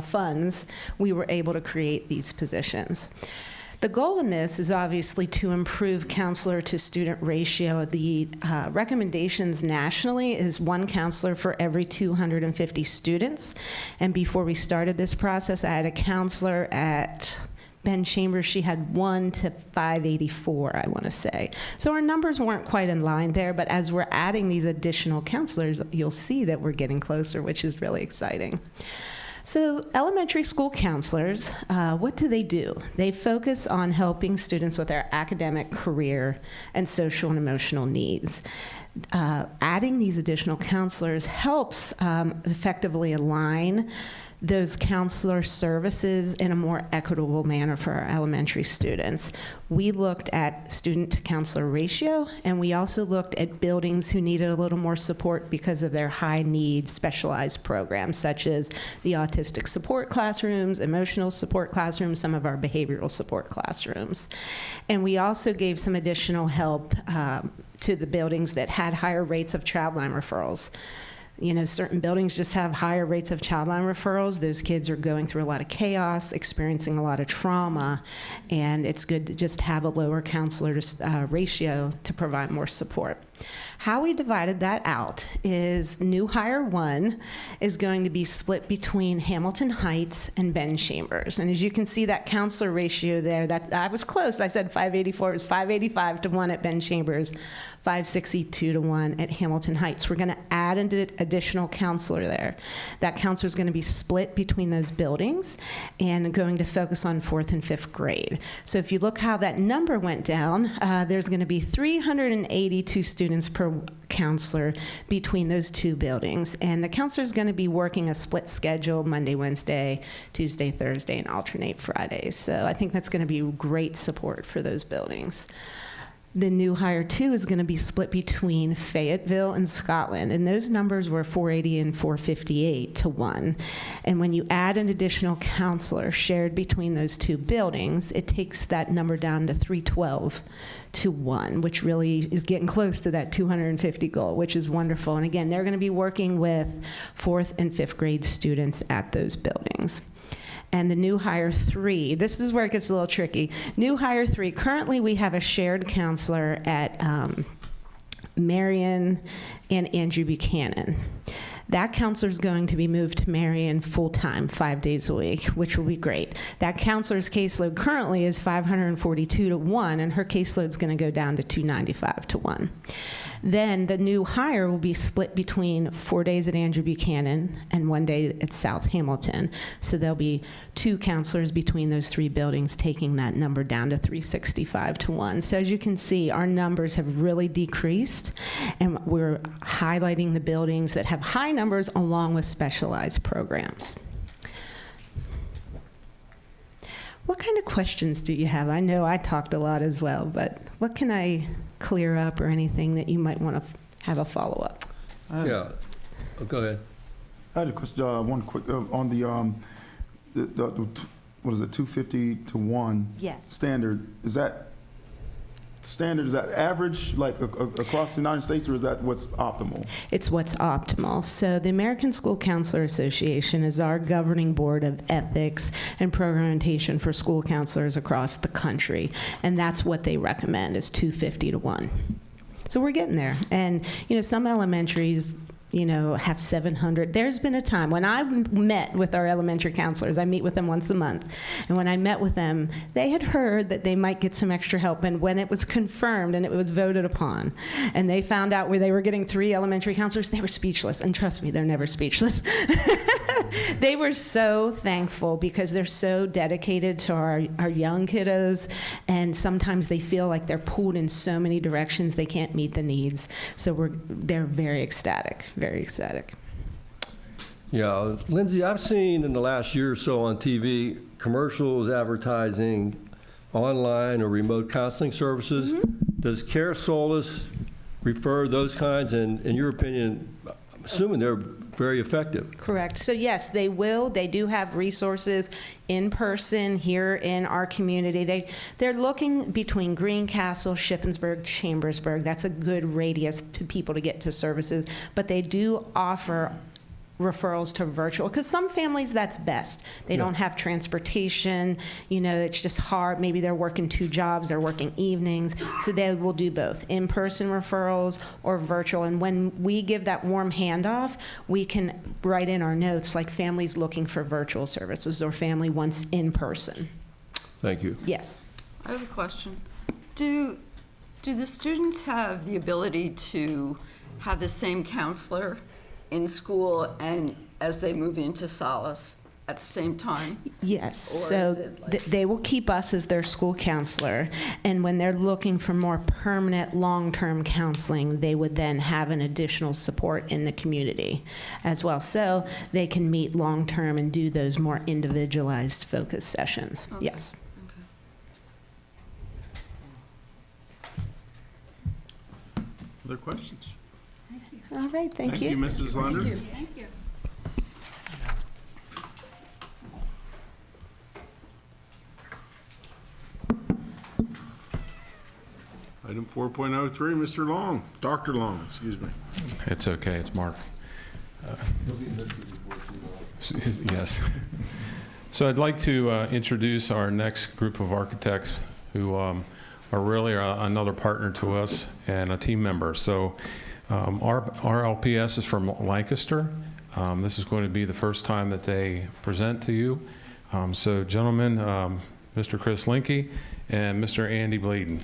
funds, we were able to create these positions. The goal in this is obviously to improve counselor to student ratio. The recommendations nationally is 1 counselor for every 250 students. And before we started this process, I had a counselor at Ben Chambers. She had 1 to 584, I want to say. So our numbers weren't quite in line there, but as we're adding these additional counselors, you'll see that we're getting closer, which is really exciting. So elementary school counselors, what do? They focus on helping students with their academic, career, and social and emotional needs. Adding these additional counselors helps effectively align those counselor services in a more equitable manner for our elementary students. We looked at student to counselor ratio, and we also looked at buildings who needed a little more support because of their high needs specialized programs, such as the autistic support classrooms, emotional support classrooms, some of our behavioral support classrooms. And we also gave some additional help to the buildings that had higher rates of childline referrals. You know, certain buildings just have higher rates of childline referrals. Those kids are going through a lot of chaos, experiencing a lot of trauma, and it's good to just have a lower counselor ratio to provide more support. How we divided that out is new hire 1 is going to be split between Hamilton Heights and Ben Chambers. And as you can see, that counselor ratio there, that I was close. I said 584. It was 585 to 1 at Ben Chambers, 562 to 1 at Hamilton Heights. We're going to add an additional counselor there. That counselor is going to be split between those buildings and going to focus on 4th and 5th grade. So if you look how that number went down, there's going to be 382 students per counselor between those 2 buildings. And the counselor is going to be working a split schedule Monday, Wednesday, Tuesday, Thursday, and alternate Fridays. So I think that's going to be great support for those buildings. The new hire 2 is going to be split between Fayetteville and Scotland, and those numbers were 480 and 458 to 1. And when you add an additional counselor shared between those 2 buildings, it takes that number down to 312 to 1, which really is getting close to that 250 goal, which is wonderful. And again, they're going to be working with 4th and 5th grade students at those buildings. And the new hire 3, this is where it gets a little tricky. New hire 3, currently we have a shared counselor at Marion and Andrew Buchanan. That counselor is going to be moved to Marion full-time, 5 days a week, which will be great. That counselor's caseload currently is 542 to 1, and her caseload is going to go down to 295 to 1. Then the new hire will be split between 4 days at Andrew Buchanan and 1 day at South Hamilton. So there'll be 2 counselors between those 3 buildings, taking that number down to 365 to 1. So as you can see, our numbers have really decreased, and we're highlighting the buildings that have high numbers along with specialized programs. What kind of questions do you have? I know I talked a lot as well, but what can I clear up or anything that you might want to have a follow-up? Yeah. Oh, go ahead. I had a question, one quick, on the what is it, 250 to 1? Yes. Standard, is that average, like, across the United States, or is that what's optimal? It's what's optimal. So the American School Counselor Association is our governing board of ethics and programmation for school counselors across the country, and that's what they recommend is 250 to 1. So we're getting there. And, you know, some elementaries, you know, have 700. There's been a time when I met with our elementary counselors, I meet with them once a month, and when I met with them, they had heard that they might get some extra help, and when it was confirmed and it was voted upon, and they found out where they were getting 3 elementary counselors, they were speechless, and trust me, they're never speechless. They were so thankful because they're so dedicated to our young kiddos, and sometimes they feel like they're pulled in so many directions they can't meet the needs. So they're very ecstatic, very ecstatic. Yeah, Lindsay, I've seen in the last year or so on TV commercials advertising online or remote counseling services. Mm-hmm. Does Care Solace refer those kinds? And in your opinion, I'm assuming they're very effective. Correct. So yes, they will. They do have resources in person here in our community. They're looking between Greencastle, Shippensburg, Chambersburg. That's a good radius to people to get to services. But they do offer referrals to virtual, because some families that's best. They don't have transportation, you know, it's just hard. Maybe they're working 2 jobs, they're working evenings, so they will do both in-person referrals or virtual. And when we give that warm handoff, we can write in our notes like families looking for virtual services or family wants in-person. Thank you. Yes. I have a question. Do the students have the ability to have the same counselor in school and as they move into Solace at the same time? Yes. Or So is it like- they will keep us as their school counselor, and when they're looking for more permanent, long-term counseling, they would then have an additional support in the community as well. So they can meet long-term and do those more individualized focus sessions. Okay. Yes. Other questions? All right. Thank you. Thank you, Mrs. Leonard. Thank you. Item 4.03, Mr. Long, Dr. Long, excuse me. It's okay, it's Mark. Yes. So I'd like to introduce our next group of architects who really another partner to us and a team member. So our RLPS is from Lancaster. This is going to be the first time that they present to you. So gentlemen, Mr. Chris Linke and Mr. Andy Bladen.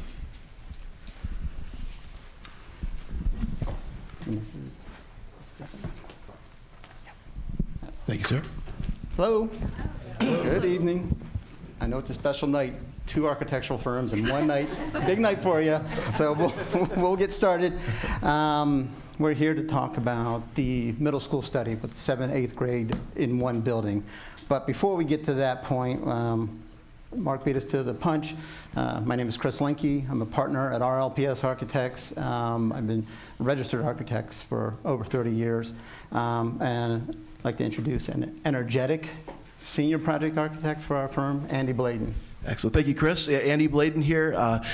Thank you, sir. Hello. Good evening. I know it's a special night, 2 architectural firms in one night. Big night for you. So we'll get started. We're here to talk about the middle school study with 7th, 8th grade in one building. But before we get to that point, Mark beat us to the punch. My name is Chris Linke. I'm a partner at RLPS Architects. I've been a registered architect for over 30 years. And I'd like to introduce an energetic senior project architect for our firm, Andy Bladen. Excellent. Thank you, Chris. Andy Bladen here. I've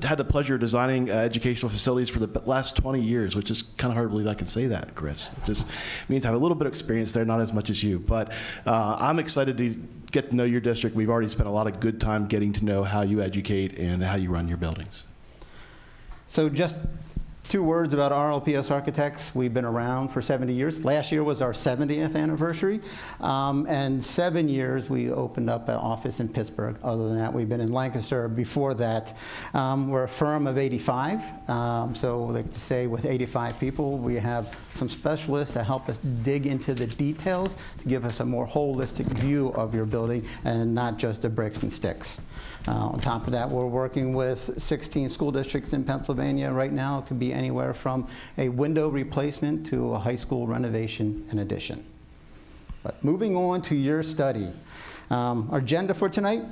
had the pleasure of designing educational facilities for the last 20 years, which is kind of hard to believe I can say that, Chris. It just means I have a little bit of experience there, not as much as you. But I'm excited to get to know your district. We've already spent a lot of good time getting to know how you educate and how you run your buildings. So just 2 words about RLPS Architects. We've been around for 70 years. Last year was our 70th anniversary. And 7 years we opened up an office in Pittsburgh. Other than that, we've been in Lancaster before that. We're a firm of 85. So I like to say with 85 people, we have some specialists that help us dig into the details to give us a more holistic view of your building and not just the bricks and sticks. On top of that, we're working with 16 school districts in Pennsylvania right now. It could be anywhere from a window replacement to a high school renovation and addition. But moving on to your study. Our agenda for tonight,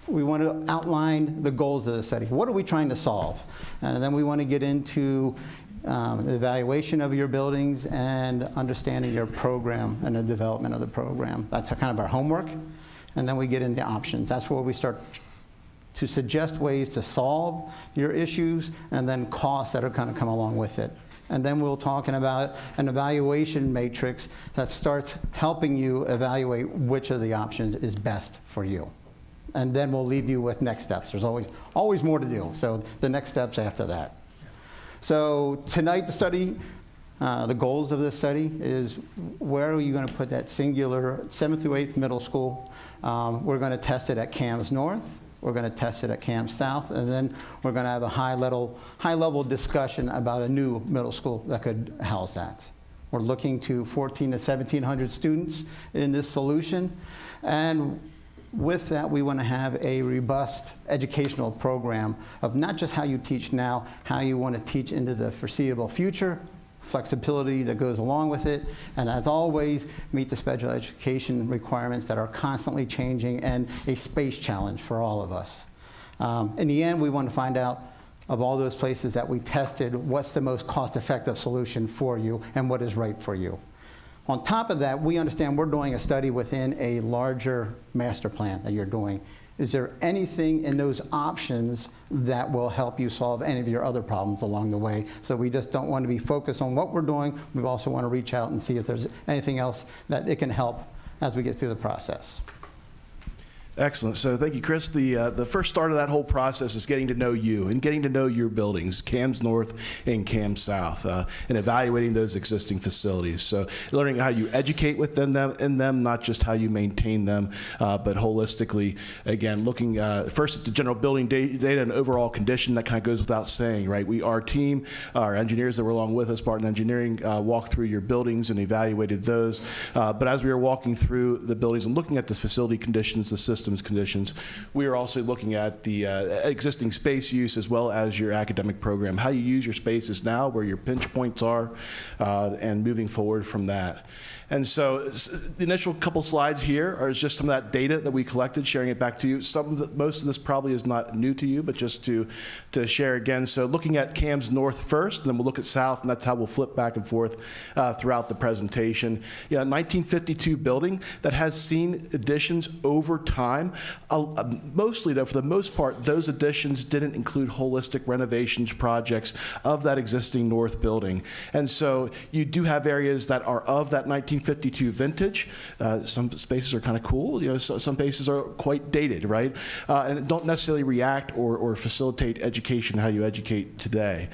we want to outline the goals of the study. What are we trying to solve? And then we want to get into the evaluation of your buildings and understanding your program and the development of the program. That's kind of our homework. And then we get into options. That's where we start to suggest ways to solve your issues and then costs that are going to come along with it. And then we'll talk about an evaluation matrix that starts helping you evaluate which of the options is best for you. And then we'll leave you with next steps. There's always more to do. So the next steps after that. So tonight the study, the goals of this study is where are you going to put that singular 7th through 8th middle school. We're going to test it at CAMS North. We're going to test it at CAMS South. And then we're going to have a high-level discussion about a new middle school that could house that. We're looking to 1,400 to 1,700 students in this solution. And with that, we want to have a robust educational program of not just how you teach now, how you want to teach into the foreseeable future, flexibility that goes along with it, and as always, meet the special education requirements that are constantly changing and a space challenge for all of us. In the end, we want to find out of all those places that we tested, what's the most cost-effective solution for you and what is right for you. On top of that, we understand we're doing a study within a larger master plan that you're doing. Is there anything in those options that will help you solve any of your other problems along the way? So we just don't want to be focused on what we're doing. We also want to reach out and see if there's anything else that it can help as we get through the process. Excellent. So thank you, Chris. The first start of that whole process is getting to know you and getting to know your buildings, CAMS North and CAMS South, and evaluating those existing facilities. So learning how you educate within them, not just how you maintain them, but holistically, again, looking first at the general building data and overall condition. That kind of goes without saying, right? Our team, our engineers that were along with us, Spartan Engineering, walked through your buildings and evaluated those. But as we were walking through the buildings and looking at the facility conditions, the system conditions, we are also looking at the existing space use as well as your academic program, how you use your spaces now, where your pinch points are, and moving forward from that. And so the initial couple slides here are just some of that data that we collected, sharing it back to you. Most of this probably is not new to you, but just to share again. So looking at CAMS North first, and then we'll look at South, and that's how we'll flip back and forth throughout the presentation. Yeah, 1952 building that has seen additions over time. time. Mostly, though, for the most part, those additions didn't include holistic renovations projects of that existing north building. And so you do have areas that are of that 1952 vintage. Some spaces are kind of cool. Some spaces are quite dated, right? And don't necessarily react or facilitate education how you educate today.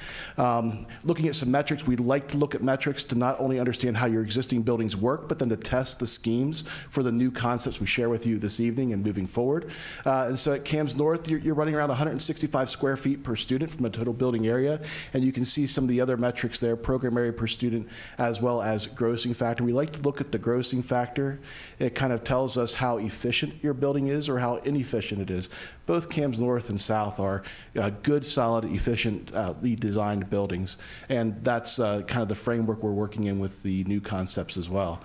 Looking at some metrics, we like to look at metrics to not only understand how your existing buildings work, but then to test the schemes for the new concepts we share with you this evening and moving forward. And so at CAMS North, you're running around 165 square feet per student from a total building area, and you can see some of the other metrics there, program area per student, as well as grossing factor. We like to look at the grossing factor. It kind of tells us how efficient your building is or how inefficient it is. Both CAMS North and South are good, solid, efficiently designed buildings, and that's kind of the framework we're working in with the new concepts as well.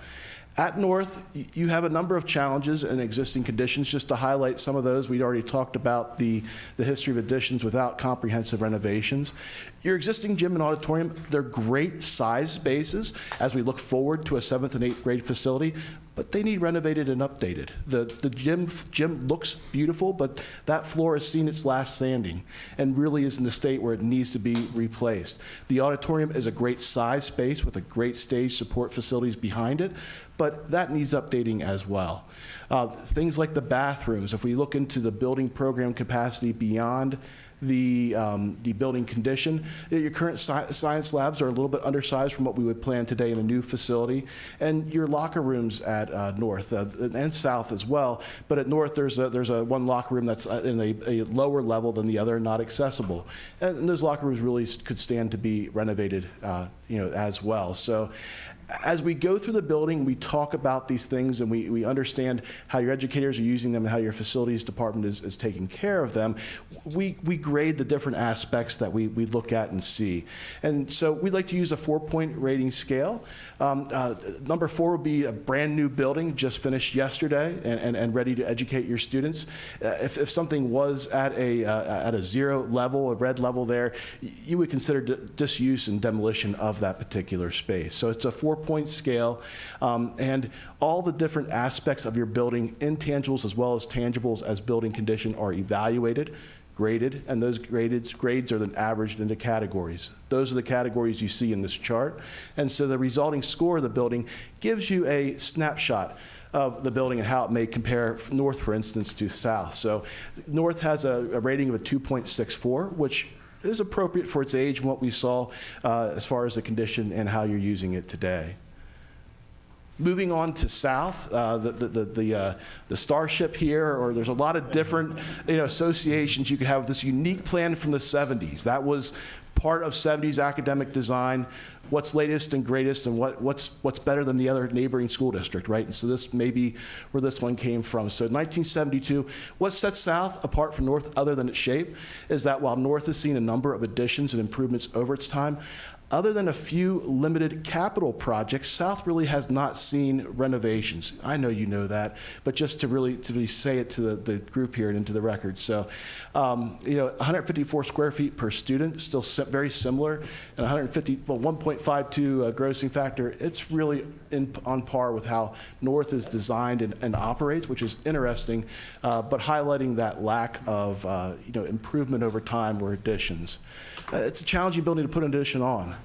At North, you have a number of challenges and existing conditions. Just to highlight some of those, we'd already talked about the history of additions without comprehensive renovations. Your existing gym and auditorium, they're great size spaces as we look forward to a 7th and 8th grade facility, but they need renovated and updated. The gym looks beautiful, but that floor has seen its last sanding and really is in the state where it needs to be replaced. The auditorium is a great size space with a great stage support facilities behind it, but that needs updating as well. Things like the bathrooms, if we look into the building program capacity beyond the building condition, your current science labs are a little bit undersized from what we would plan today in a new facility, and your locker rooms at North and South as well. But at North, there's a one locker room that's in a lower level than the other, not accessible, and those locker rooms really could stand to be renovated, as well. So, as we go through the building, we talk about these things and we understand how your educators are using them and how your facilities department is taking care of them. We grade the different aspects that we look at and see. And so we like to use a 4-point rating scale. Number 4 would be a brand new building just finished yesterday and ready to educate your students. If something was at a 0 level, a red level there, you would consider disuse and demolition of that particular space. So it's a 4-point scale, and all the different aspects of your building, intangibles as well as tangibles as building condition, are evaluated, graded, and those grades are then averaged into categories. Those are the categories you see in this chart. And so the resulting score of the building gives you a snapshot of the building and how it may compare North, for instance, to South. So North has a rating of a 2.64, which is appropriate for its age and what we saw as far as the condition and how you're using it today. Moving on to South, the Starship here, or there's a lot of different associations you could have with this unique plan from the 70s. That was part of 70s academic design. What's latest and greatest, and what's better than the other neighboring school district, right? And so this may be where this one came from. So 1972, what sets South apart from North, other than its shape, is that while North has seen a number of additions and improvements over its time, other than a few limited capital projects, South really has not seen renovations. I know you know that, but just to really say it to the group here and into the record. So, 154 square feet per student, still very similar, and 1.52 grossing factor. It's really on par with how North is designed and operates, which is interesting, but highlighting that lack of improvement over time or additions. It's a challenging building to put an addition on.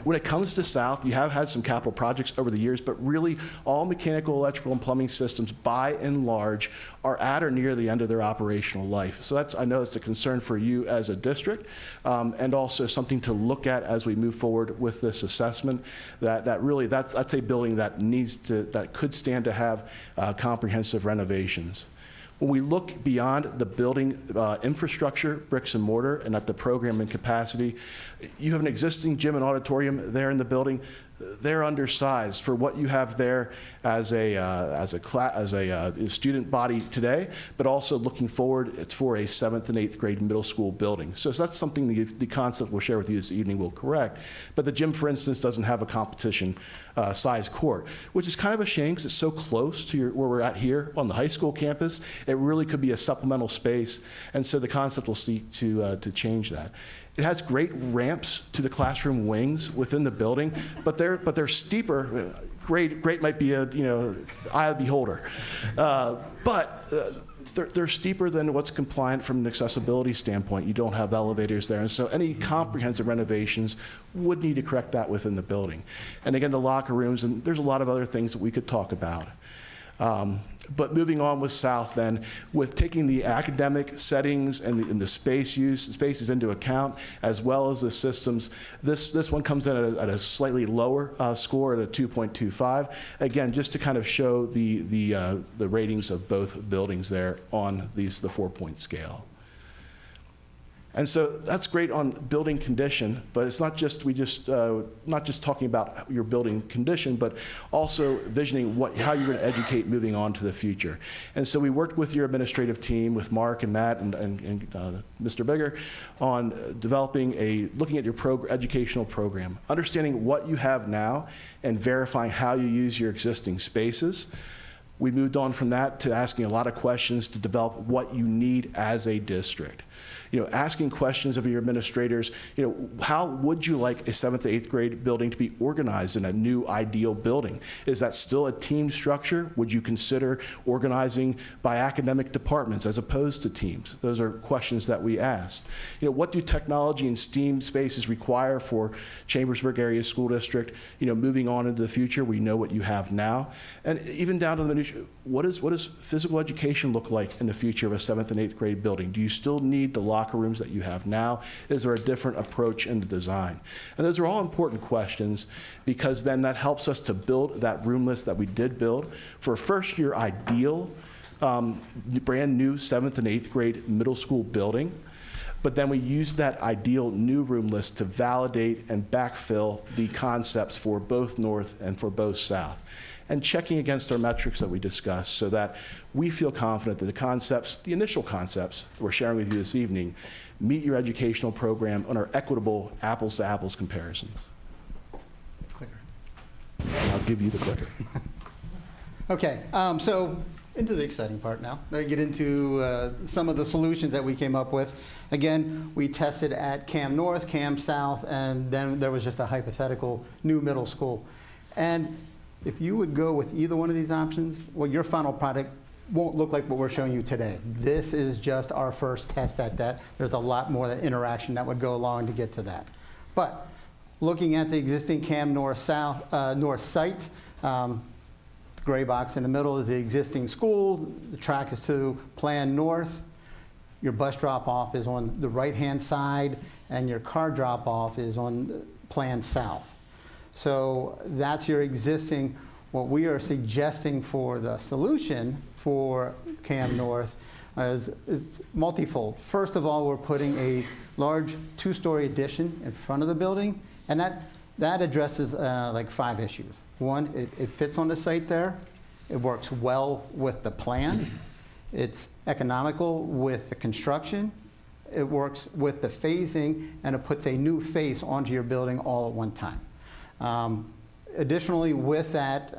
When it comes to South, you have had some capital projects over the years, but really all mechanical, electrical, and plumbing systems, by and large, are at or near the end of their operational life. So I know it's a concern for you as a district, and also something to look at as we move forward with this assessment. That's a building that could stand to have comprehensive renovations. When we look beyond the building infrastructure, bricks and mortar, and at the program and capacity, you have an existing gym and auditorium there in the building. They're undersized for what you have there as a student body today, but also looking forward, it's for a 7th and 8th grade middle school building. So that's something the concept we'll share with you this evening will correct. But the gym, for instance, doesn't have a competition size court, which is kind of a shame because it's so close to where we're at here on the high school campus. It really could be a supplemental space, and so the concept will seek to change that. It has great ramps to the classroom wings within the building, but they're steeper. great might be a, eye of the beholder. But they're steeper than what's compliant from an accessibility standpoint. You don't have elevators there, and so any comprehensive renovations would need to correct that within the building. And again, the locker rooms, and there's a lot of other things that we could talk about. But moving on with South then, with taking the academic settings and the spaces into account, as well as the systems, this one comes in at a slightly lower score at a 2.25. Again, just to kind of show the ratings of both buildings there on the 4-point scale. And so that's great on building condition, but it's not just not just talking about your building condition, but also visioning how you're going to educate moving on to the future. And so we worked with your administrative team, with Mark and Matt and Mr. Bigger, on looking at your educational program, understanding what you have now, and verifying how you use your existing spaces. We moved on from that to asking a lot of questions to develop what you need as a district. Asking questions of your administrators, how would you like a 7th to 8th grade building to be organized in a new ideal building? Is that still a team structure? Would you consider organizing by academic departments as opposed to teams? Those are questions that we asked. What do technology and STEAM spaces require for Chambersburg Area School District? Moving on into the future, we know what you have now. And even down to the new, what does physical education look like in the future of a 7th and 8th grade building? Do you still need the locker rooms that you have now? Is there a different approach in the design? And those are all important questions, because then that helps us to build that room list that we did build for a first-year ideal, brand new 7th and 8th grade middle school building. But then we use that ideal new room list to validate and backfill the concepts for both North and for both South, and checking against our metrics that we discussed, so that we feel confident that the initial concepts that we're sharing with you this evening, meet your educational program on our equitable apples-to-apples comparisons. Clicker. And I'll give you the clicker. Okay, so into the exciting part now. Let me get into some of the solutions that we came up with. Again, we tested at Cam North, Cam South, and then there was just a hypothetical new middle school. And if you would go with either one of these options, well, your final product won't look like what we're showing you today. This is just our first test at that. There's a lot more interaction that would go along to get to that. But looking at the existing Cam North site, the gray box in the middle is the existing school. The track is to Plan North. Your bus drop-off is on the right-hand side, and your car drop-off is on Plan South. So that's your existing. What we are suggesting for the solution for Cam North is multifold. First of all, we're putting a large 2-story addition in front of the building, and that addresses like 5 issues. One, it fits on the site there. It works well with the plan. It's economical with the construction. It works with the phasing, and it puts a new face onto your building all at one time. Additionally, with that,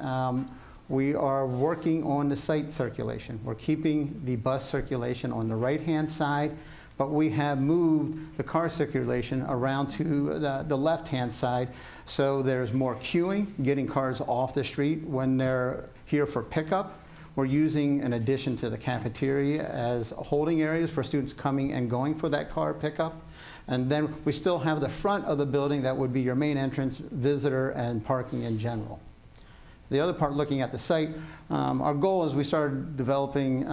we are working on the site circulation. We're keeping the bus circulation on the right-hand side, but we have moved the car circulation around to the left-hand side, so there's more queuing, getting cars off the street when they're here for pickup. We're using, in addition to the cafeteria, as holding areas for students coming and going for that car pickup. And then we still have the front of the building that would be your main entrance, visitor, and parking in general. The other part, looking at the site, our goal is we started developing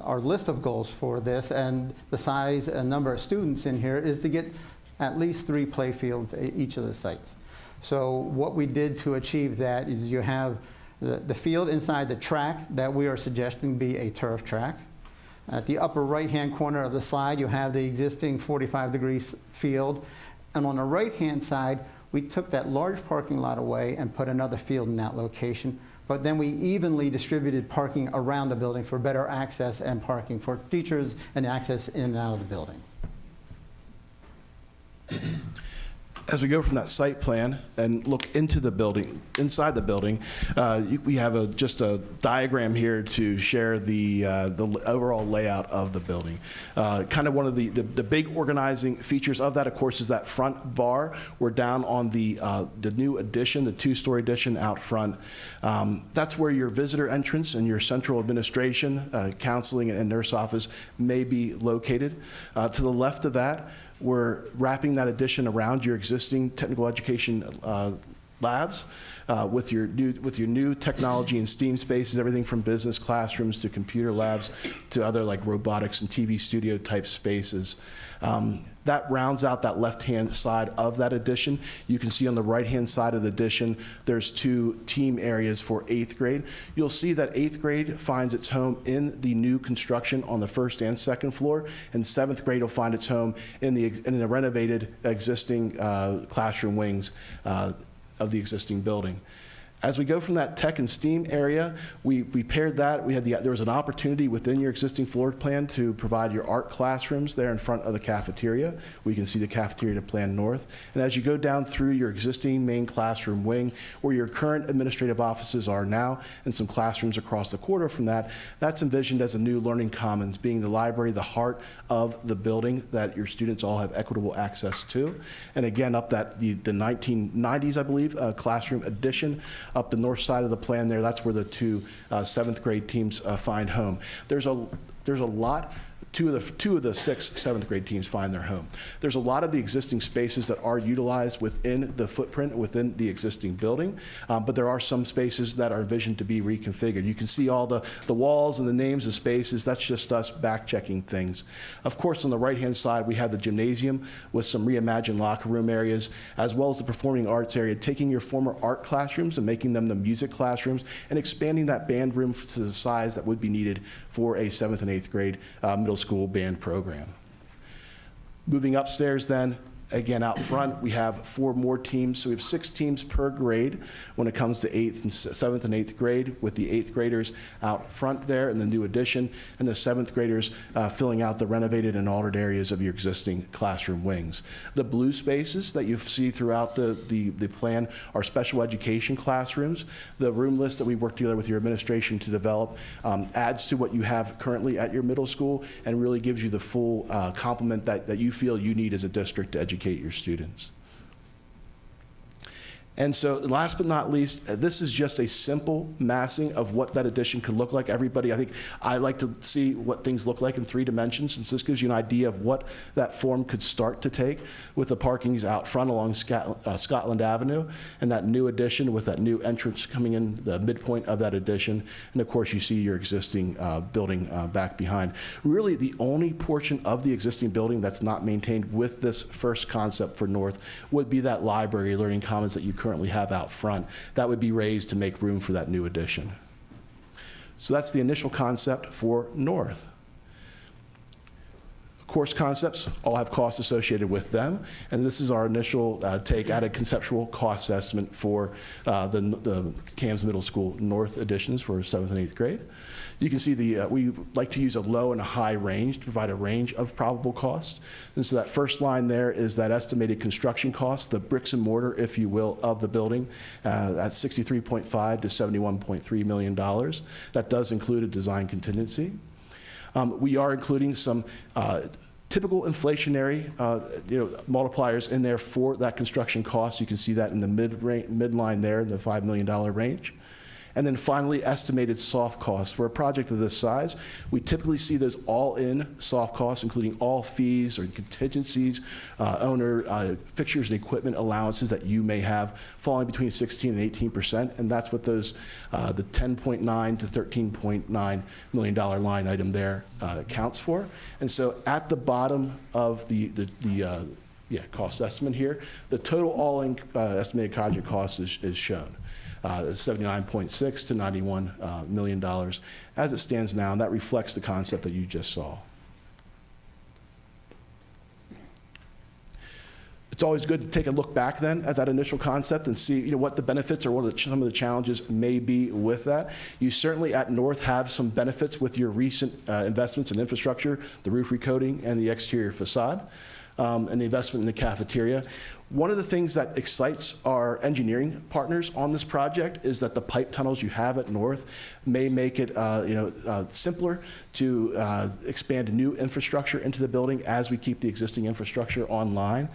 our list of goals for this, and the size and number of students in here is to get at least 3 play fields at each of the sites. So what we did to achieve that is you have the field inside the track that we are suggesting be a turf track. At the upper right-hand corner of the slide, you have the existing 45-degree field. And on the right-hand side, we took that large parking lot away and put another field in that location. But then we evenly distributed parking around the building for better access and parking for teachers and access in and out of the building. As we go from that site plan and look into the building, inside the building, we have just a diagram here to share the overall layout of the building. Kind of one of the big organizing features of that, of course, is that front bar. We're down on the new addition, the two-story addition out front. That's where your visitor entrance and your central administration, counseling and nurse office may be located. To the left of that, we're wrapping that addition around your existing technical education labs with your new technology and STEAM spaces, everything from business classrooms to computer labs to other like robotics and TV studio type spaces. That rounds out that left-hand side of that addition. You can see on the right-hand side of the addition, there's two team areas for 8th grade. You'll see that 8th grade finds its home in the new construction on the 1st and 2nd floor, and 7th grade will find its home in the renovated existing classroom wings of the existing building. As we go from that tech and STEAM area, we paired that. There was an opportunity within your existing floor plan to provide your art classrooms there in front of the cafeteria. We can see the cafeteria to plan north. And as you go down through your existing main classroom wing, where your current administrative offices are now, and some classrooms across the corridor from that, that's envisioned as a new learning commons, being the library, the heart of the building that your students all have equitable access to. And again, up the 1990s, I believe, classroom addition. Up the north side of the plan there, that's where the two 7th grade teams find home. There's a lot. Two of the 6 7th grade teams find their home. There's a lot of the existing spaces that are utilized within the footprint, within the existing building, but there are some spaces that are envisioned to be reconfigured. You can see all the walls and the names of spaces. That's just us back-checking things. Of course, on the right-hand side, we have the gymnasium with some reimagined locker room areas, as well as the performing arts area, taking your former art classrooms and making them the music classrooms, and expanding that band room to the size that would be needed for a 7th and 8th grade middle school band program. Moving upstairs then, again out front, we have 4 more teams. So we have 6 teams per grade when it comes to 7th and 8th grade, with the 8th graders out front there in the new addition, and the 7th graders filling out the renovated and altered areas of your existing classroom wings. The blue spaces that you see throughout the plan are special education classrooms. The room list that we worked together with your administration to develop adds to what you have currently at your middle school and really gives you the full complement that you feel you need as a district to educate your students. And so last but not least, this is just a simple massing of what that addition could look like. Everybody, I like to see what things look like in 3 dimensions, since this gives you an idea of what that form could start to take, with the parkings out front along Scotland Avenue, and that new addition with that new entrance coming in the midpoint of that addition. And of course, you see your existing building back behind. Really, the only portion of the existing building that's not maintained with this first concept for North would be that library learning commons that you currently have out front. That would be raised to make room for that new addition. So that's the initial concept for North. Course concepts all have costs associated with them, and this is our initial take at a conceptual cost estimate for the Cams Middle School North additions for 7th and 8th grade. You can see we like to use a low and a high range to provide a range of probable costs. And so that first line there is that estimated construction cost, the bricks and mortar, if you will, of the building, at $63.5 to $71.3 million. That does include a design contingency. We are including some typical inflationary multipliers in there for that construction cost. You can see that in the midline there in the $5 million range. And then finally, estimated soft costs. For a project of this size, we typically see those all-in soft costs, including all fees or contingencies, owner fixtures and equipment allowances that you may have, falling between 16 and 18%. And that's what those, the $10.9 to $13.9 million line item there accounts for. And so at the bottom of the cost estimate here, the total all-in estimated project cost is shown. $79.6 to $91 million as it stands now, and that reflects the concept that you just saw. It's always good to take a look back then at that initial concept and see what the benefits or what some of the challenges may be with that. You certainly at North have some benefits with your recent investments in infrastructure, the roof recoating and the exterior facade, and the investment in the cafeteria. One of the things that excites our engineering partners on this project is that the pipe tunnels you have at North may make it simpler to expand new infrastructure into the building as we keep the existing infrastructure online.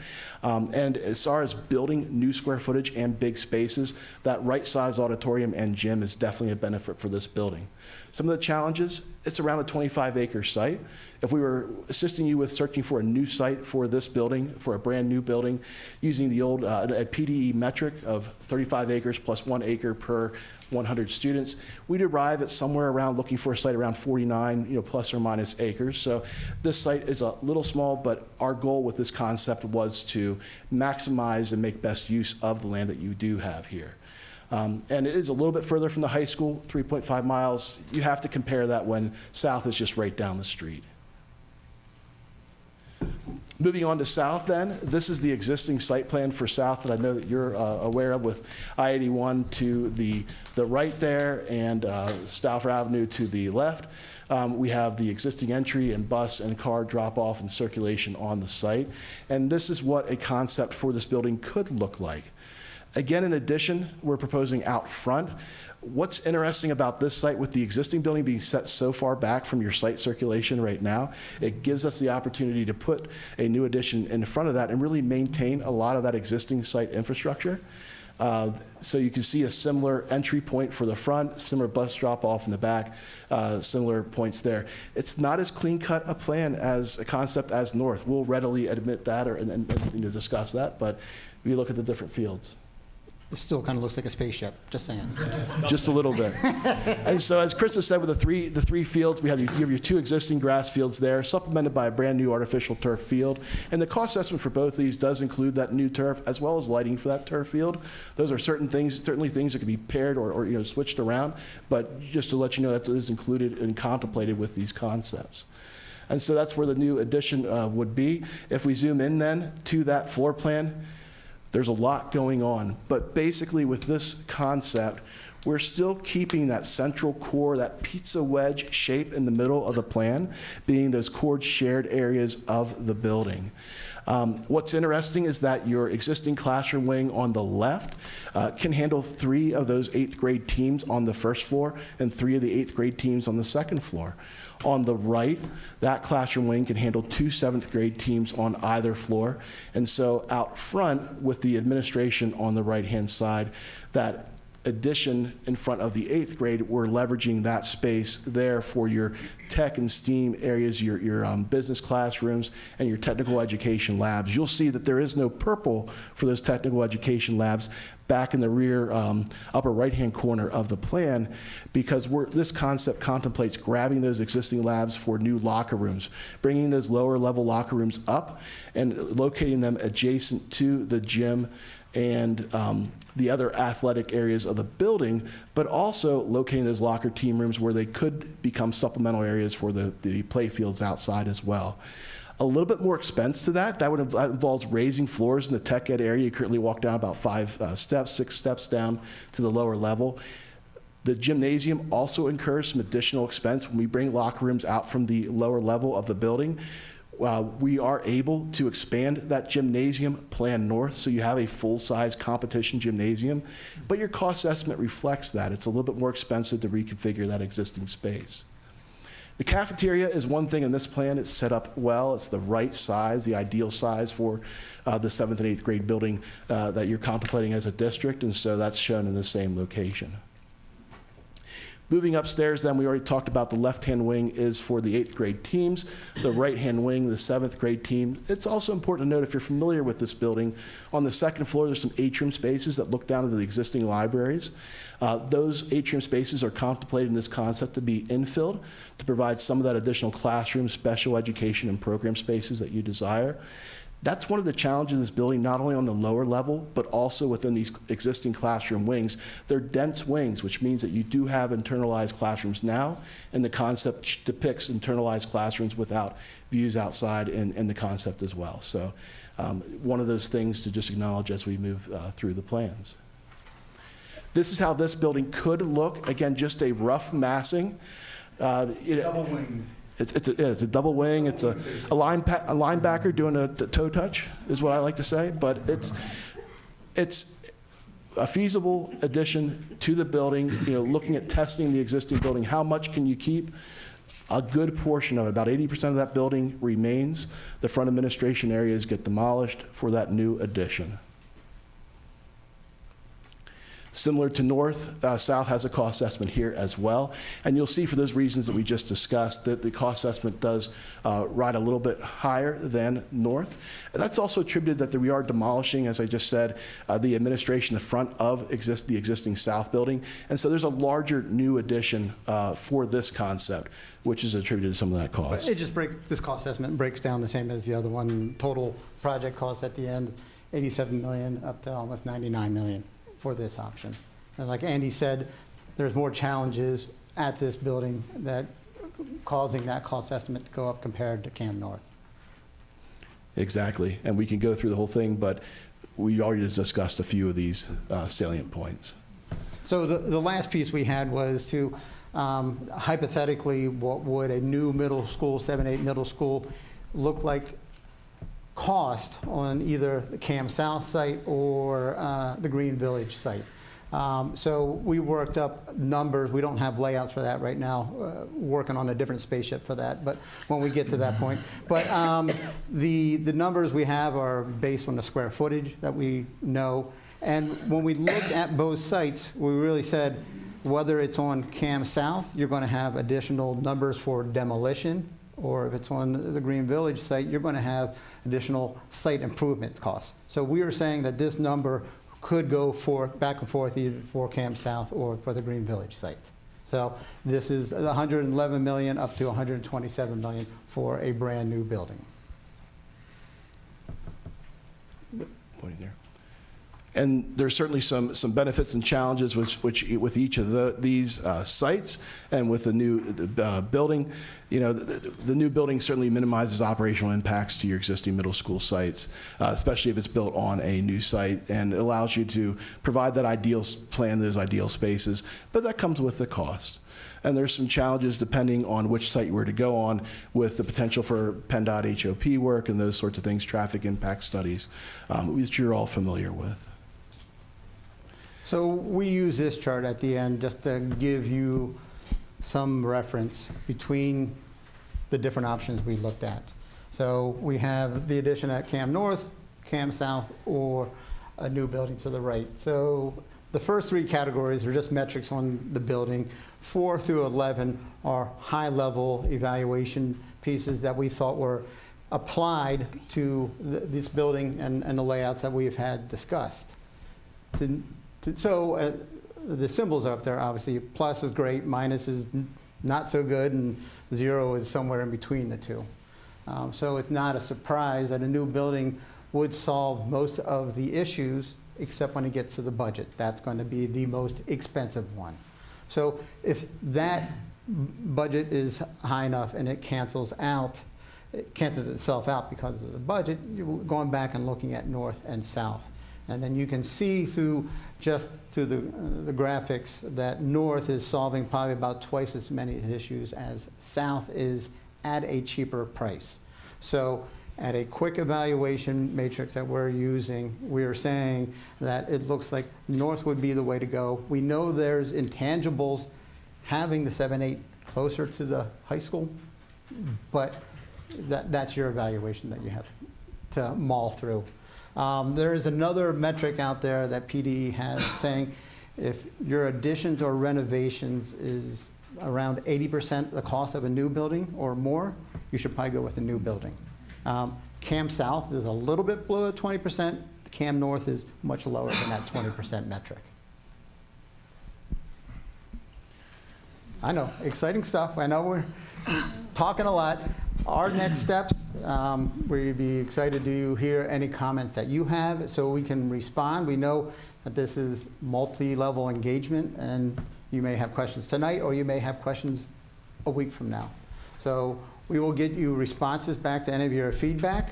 And as far as building new square footage and big spaces, that right-size auditorium and gym is definitely a benefit for this building. Some of the challenges, it's around a 25-acre site. If we were assisting you with searching for a new site for this building, for a brand new building, using the old a PDE metric of 35 acres plus 1 acre per 100 students, we'd arrive at somewhere around looking for a site around 49, plus or minus acres. So this site is a little small, but our goal with this concept was to maximize and make best use of the land that you do have here. And it is a little bit further from the high school, 3.5 miles. You have to compare that when South is just right down the street. Moving on to South then, this is the existing site plan for South that I know that you're aware of, with I-81 to the right there and Stauffer Avenue to the left. We have the existing entry and bus and car drop-off and circulation on the site. And this is what a concept for this building could look like. Again, in addition, we're proposing out front. What's interesting about this site, with the existing building being set so far back from your site circulation right now, it gives us the opportunity to put a new addition in front of that and really maintain a lot of that existing site infrastructure. So you can see a similar entry point for the front, similar bus drop off in the back, similar points there. It's not as clean cut a plan as a concept as North. We'll readily admit that and discuss that, but we look at the different fields. It still kind of looks like a spaceship, just saying. Just a little bit. And so, as Chris has said, with the three fields, you have your 2 existing grass fields there, supplemented by a brand new artificial turf field. And the cost estimate for both of these does include that new turf as well as lighting for that turf field. Those are certainly things that can be paired or switched around. But just to let you know, that is included and contemplated with these concepts. And so that's where the new addition would be. If we zoom in then to that floor plan, there's a lot going on, but basically with this concept, we're still keeping that central core, that pizza wedge shape in the middle of the plan, being those core shared areas of the building. What's interesting is that your existing classroom wing on the left can handle 3 of those 8th grade teams on the first floor and 3 of the 8th grade teams on the second floor. On the right, that classroom wing can handle 2 7th grade teams on either floor. And so out front with the administration on the right-hand side, that addition in front of the 8th grade, we're leveraging that space there for your tech and STEAM areas, your business classrooms, and your technical education labs. You'll see that there is no purple for those technical education labs back in the rear upper right-hand corner of the plan, because this concept contemplates grabbing those existing labs for new locker rooms, bringing those lower level locker rooms up and locating them adjacent to the gym and the other athletic areas of the building, but also locating those locker team rooms where they could become supplemental areas for the play fields outside as well. A little bit more expense to that. That involves raising floors in the tech ed area. You currently walk down about 6 steps down to the lower level. The gymnasium also incurs some additional expense when we bring locker rooms out from the lower level of the building. We are able to expand that gymnasium plan north, so you have a full-size competition gymnasium, but your cost estimate reflects that. It's a little bit more expensive to reconfigure that existing space. The cafeteria is one thing in this plan. It's set up well. It's the right size, the ideal size for the 7th and 8th grade building that you're contemplating as a district, and so that's shown in the same location. Moving upstairs then, we already talked about the left-hand wing is for the 8th grade teams, the right-hand wing, the 7th grade team. It's also important to note, if you're familiar with this building, on the second floor there's some atrium spaces that look down into the existing libraries. Those atrium spaces are contemplated in this concept to be infilled to provide some of that additional classroom, special education, and program spaces that you desire. That's one of the challenges of this building, not only on the lower level, but also within these existing classroom wings. They're dense wings, which means that you do have internalized classrooms now, and the concept depicts internalized classrooms without views outside in the concept as well. So one of those things to just acknowledge as we move through the plans. This is how this building could look. Again, just a rough massing. Double wing. It's a double wing. It's a linebacker doing a toe touch is what I like to say. But it's a feasible addition to the building. You know, looking at testing the existing building, how much can you keep? A good portion of it, about 80% of that building remains. The front administration areas get demolished for that new addition. Similar to North, South has a cost estimate here as well. And you'll see for those reasons that we just discussed that the cost estimate does ride a little bit higher than North. And that's also attributed that we are demolishing, as I just said, the administration, the front of the existing South building. And so there's a larger new addition for this concept, which is attributed to some of that cost. It just this cost estimate breaks down the same as the other one. Total project cost at the end, $87 million up to almost $99 million. For this option. And like Andy said, there's more challenges at this building that causing that cost estimate to go up compared to Cam North. Exactly, and we can go through the whole thing, but we already discussed a few of these salient points. So the last piece we had was to hypothetically, what would a new middle school, 7-8 middle school look like cost on either the Cam South site or the Green Village site. So we worked up numbers. We don't have layouts for that right now, working on a different spaceship for that, but when we get to that point. But the numbers we have are based on the square footage that we know. And when we looked at both sites, we really said, whether it's on Cam South, you're going to have additional numbers for demolition, or if it's on the Green Village site, you're going to have additional site improvement costs. So we are saying that this number could go back and forth either for Cam South or for the Green Village site. So this is $111 million up to $127 million for a brand new building. Pointing there. And there's certainly some benefits and challenges with each of these sites, and with the new building. You know, the new building certainly minimizes operational impacts to your existing middle school sites, especially if it's built on a new site, and it allows you to provide that plan those ideal spaces, but that comes with the cost. And there's some challenges depending on which site you were to go on, with the potential for PennDOT HOP work and those sorts of things, traffic impact studies, which you're all familiar with. So we use this chart at the end just to give you some reference between the different options we looked at. So we have the addition at Cam North, Cam South, or a new building to the right. So the first three categories are just metrics on the building. 4 through 11 are high-level evaluation pieces that we thought were applied to this building and the layouts that we've had discussed. So the symbols are up there, obviously. Plus is great, minus is not so good, and 0 is somewhere in between the two. So it's not a surprise that a new building would solve most of the issues, except when it gets to the budget. That's going to be the most expensive one. So if that budget is high enough and it cancels itself out because of the budget, you're going back and looking at North and South. And then you can see through the graphics that North is solving probably about twice as many issues as South is at a cheaper price. So at a quick evaluation matrix that we're using, we are saying that it looks like North would be the way to go. We know there's intangibles having the 7-8 closer to the high school, but that's your evaluation that you have to mull through. There is another metric out there that PDE has saying if your additions or renovations is around 80% the cost of a new building or more, you should probably go with a new building. Cam South is a little bit below 20%. Cam North is much lower than that 20% metric. I know, exciting stuff. I know we're talking a lot. Our next steps, we'd be excited to hear any comments that you have so we can respond. We know that this is multi-level engagement, and you may have questions tonight or you may have questions a week from now. So we will get you responses back to any of your feedback.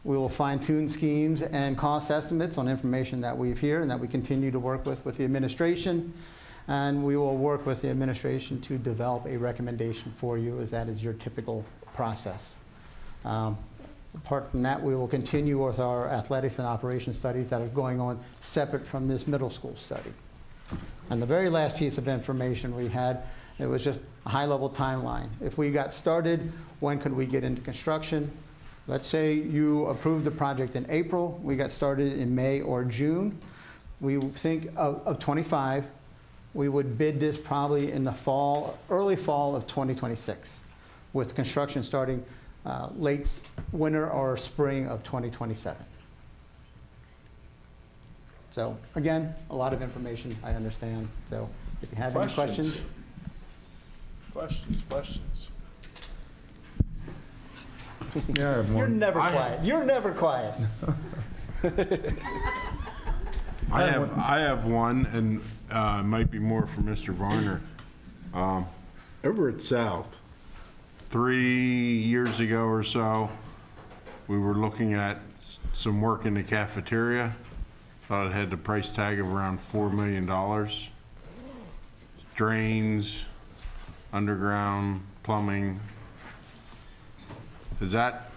We will fine-tune schemes and cost estimates on information that we've here and that we continue to work with the administration. and we will work with the administration to develop a recommendation for you, as that is your typical process. Apart from that, we will continue with our athletics and operations studies that are going on separate from this middle school study. And the very last piece of information we had, it was just a high-level timeline. If we got started, when could we get into construction? Let's say you approved the project in April, we got started in May or June. We think of 25, we would bid this probably in the fall, early fall of 2026, with construction starting late winter or spring of 2027. So again, a lot of information, I understand. So if you have any questions. Questions? Yeah, I have You're one. never quiet. You're never quiet. I have one, and it might be more for Mr. Varner. Over at South, 3 years ago or so, we were looking at some work in the cafeteria. Thought it had the price tag of around $4 million. Drains, underground plumbing. Has that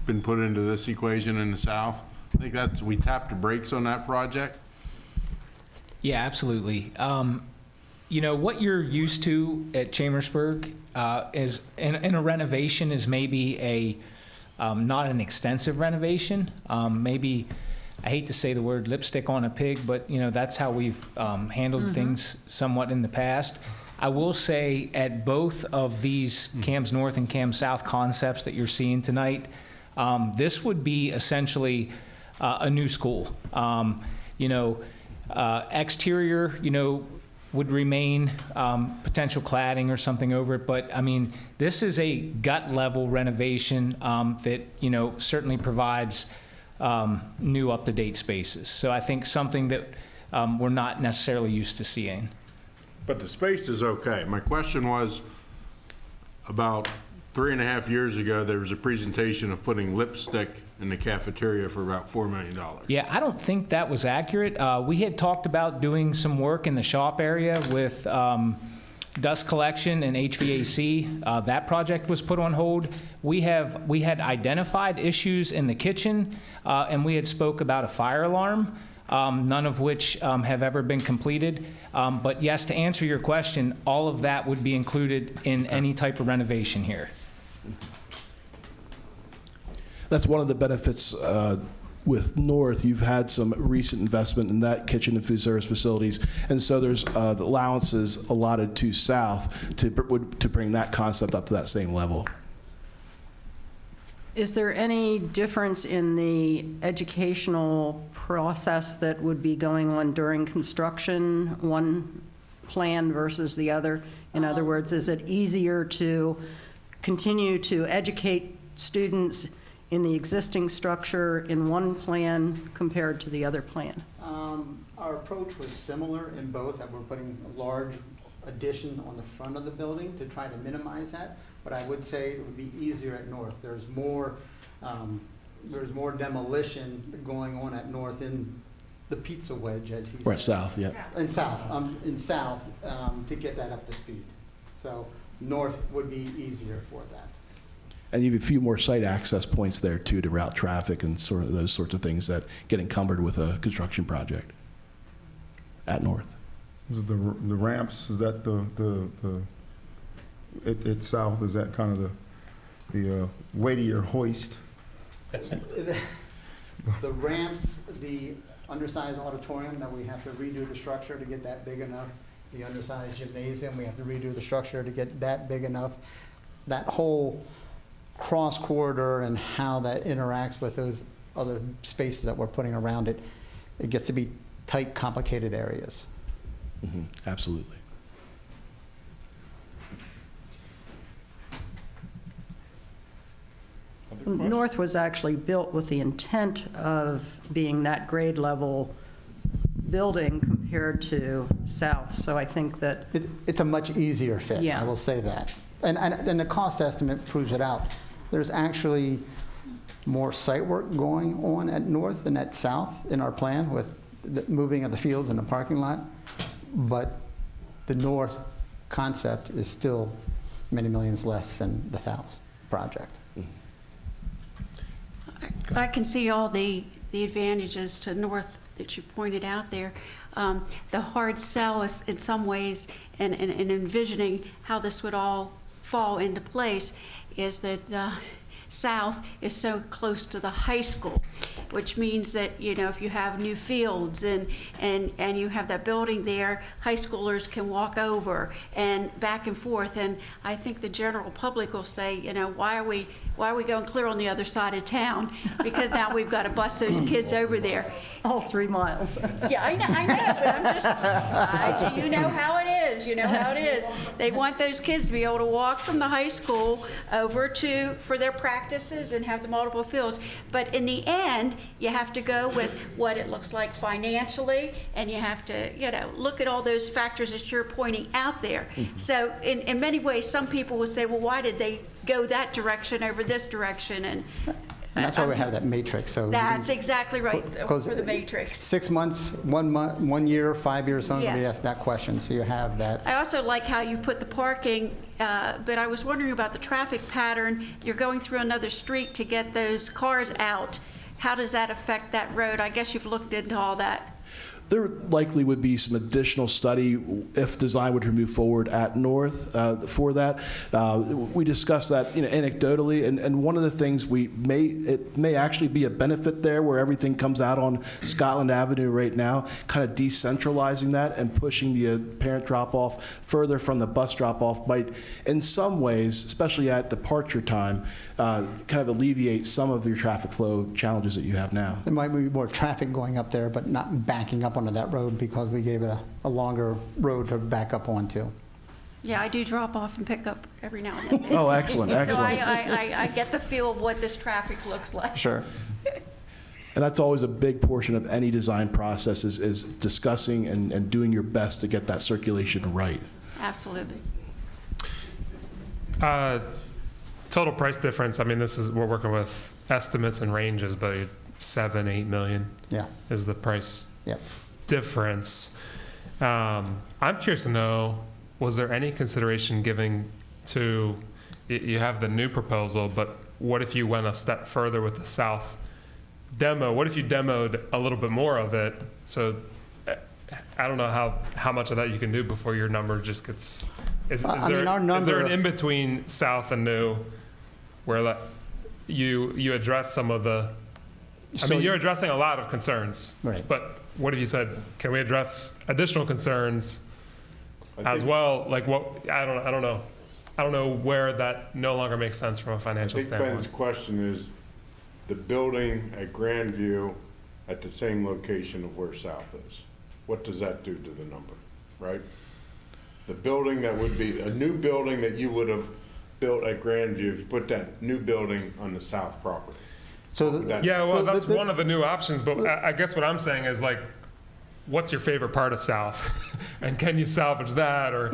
been put into this equation in the South? I think we tapped the brakes on that project. Yeah, absolutely. You know, what you're used to at Chambersburg is in a renovation is maybe a not an extensive renovation. Maybe, I hate to say the word lipstick on a pig, but you know, that's how we've handled things somewhat in the past. I will say at both of these CAMS North and CAMS South concepts that you're seeing tonight, this would be essentially a new school. You know, exterior, you know, would remain potential cladding or something over it, but I mean, this is a gut level renovation that, you know, certainly provides new up-to-date spaces. So I think something that we're not necessarily used to seeing. But the space is okay. My question was, about 3.5 years ago, there was a presentation of putting lipstick in the cafeteria for about $4 million. Yeah, I don't think that was accurate. We had talked about doing some work in the shop area with dust collection and HVAC. That project was put on hold. We had identified issues in the kitchen, and we had spoke about a fire alarm, none of which have ever been completed. But yes, to answer your question, all of that would be included in any type of renovation here. That's one of the benefits with North. You've had some recent investment in that kitchen and food service facilities, and so there's allowances allotted to South to bring that concept up to that same level. Is there any difference in the educational process that would be going on during construction, one plan versus the other? In other words, is it easier to continue to educate students in the existing structure in one plan compared to the other plan? Our approach was similar in both, that we're putting a large addition on the front of the building to try to minimize that, but I would say it would be easier at North. There's more demolition going on at North in the pizza wedge, as he said. Or at South, yeah. In South, to get that up to speed. So North would be easier for that. And you have a few more site access points there too to route traffic and sort of those sorts of things that get encumbered with a construction project at North. Is it the ramps, is that at South, is that kind of the weightier hoist? The ramps, the undersized auditorium that we have to redo the structure to get that big enough, the undersized gymnasium, we have to redo the structure to get that big enough. That whole cross corridor and how that interacts with those other spaces that we're putting around it, it gets to be tight, complicated areas. Mm-hmm. Absolutely. North was actually built with the intent of being that grade level building compared to South, so I think that... It's a much easier fit, Yeah. I will say that. And the cost estimate proves it out. There's actually more site work going on at North than at South in our plan with the moving of the fields and the parking lot. but the north concept is still many millions less than the south project. I can see all the advantages to north that you pointed out there. The hard sell is in some ways, and envisioning how this would all fall into place, is that the south is so close to the high school, which means that, you know, if you have new fields and you have that building there, high schoolers can walk over and back and forth. And I think the general public will say, you know, why are we going clear on the other side of town? Because now we've got to bus those kids over there. All 3 miles. Yeah, I know, but I'm just, you know how it is, you know how it is. They want those kids to be able to walk from the high school over for their practices and have the multiple fields. But in the end, you have to go with what it looks like financially, and you have to, you know, look at all those factors that you're pointing out there. So in many ways, some people will say, well, why did they go that direction over this direction? And that's why we have that matrix. So that's exactly right, because for the matrix. 6 months, 1 month, 1 year, 5 years, someone will be Yeah. asked that question. So you have that. I also like how you put the parking, but I was wondering about the traffic pattern. You're going through another street to get those cars out. How does that affect that road? I guess you've looked into all that. There likely would be some additional study if design were to move forward at North for that. We discussed that, you know, anecdotally, and one of the things it may actually be a benefit there where everything comes out on Scotland Avenue right now, kind of decentralizing that and pushing the parent drop-off further from the bus drop-off might, in some ways, especially at departure time, kind of alleviate some of your traffic flow challenges that you have now. There might be more traffic going up there, but not backing up onto that road because we gave it a longer road to back up onto. Yeah, I do drop off and pick up every now and then. Oh, excellent, So excellent. I get the feel of what this traffic looks like. Sure. And that's always a big portion of any design process is discussing and doing your best to get that circulation right. Absolutely. Total price difference, I mean, we're working with estimates and ranges, but 7-8 million Yeah. is the price Yep. difference. I'm curious to know, was there any consideration given to, you have the new proposal, but what if you went a step further with the south demo? What if you demoed a little bit more of it? So I don't know how much of that you can do before your number just gets, is there an in-between south and new where you address some of the, I mean, you're addressing a lot of concerns, Right. but what if you said, can we address additional concerns as well? Like what, I don't know. I don't know where that no longer makes sense from a financial I think Ben's standpoint. question is the building at Grandview at the same location of where South is. What does that do to the number, right? The building that would be, a new building that you would have built at Grandview, if you put that new building on the south property. So Yeah, well, that's one of the new options, but I guess what I'm saying is like, what's your favorite part of South? And can you salvage that? Or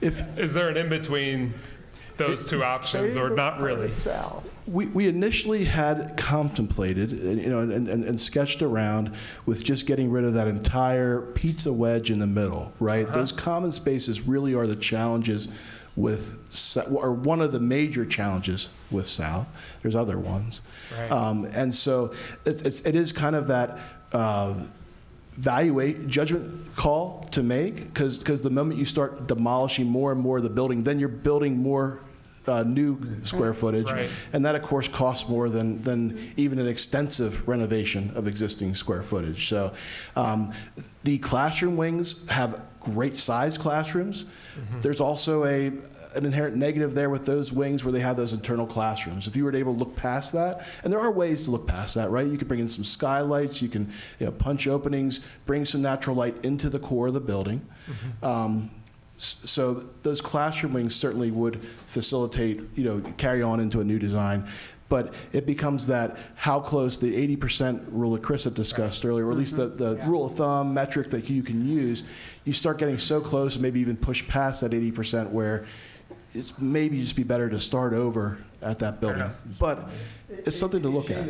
is there an in-between those two options or not really? We initially had contemplated, you know, and sketched around with just getting rid of that entire pizza wedge in the middle, right? Those common spaces really are the challenges with, or one of the major challenges with South. There's other ones. Right. And so it is kind of that judgment call to make, because the moment you start demolishing more and more of the building, then you're building more new square footage. Right. And that, of course, costs more than even an extensive renovation of existing square footage. So the classroom wings have great size classrooms. There's also an inherent negative there with those wings where they have those internal classrooms. If you were able to look past that, and there are ways to look past that, right? You could bring in some skylights, you can punch openings, bring some natural light into the core of the building. So those classroom wings certainly would facilitate, carry on into a new design. But it becomes that how close the 80% rule that Chris had discussed earlier, or at least the rule of thumb metric that you can use, you start getting so close and maybe even push past that 80% where it's maybe just be better to start over at that building. But it's something to look at.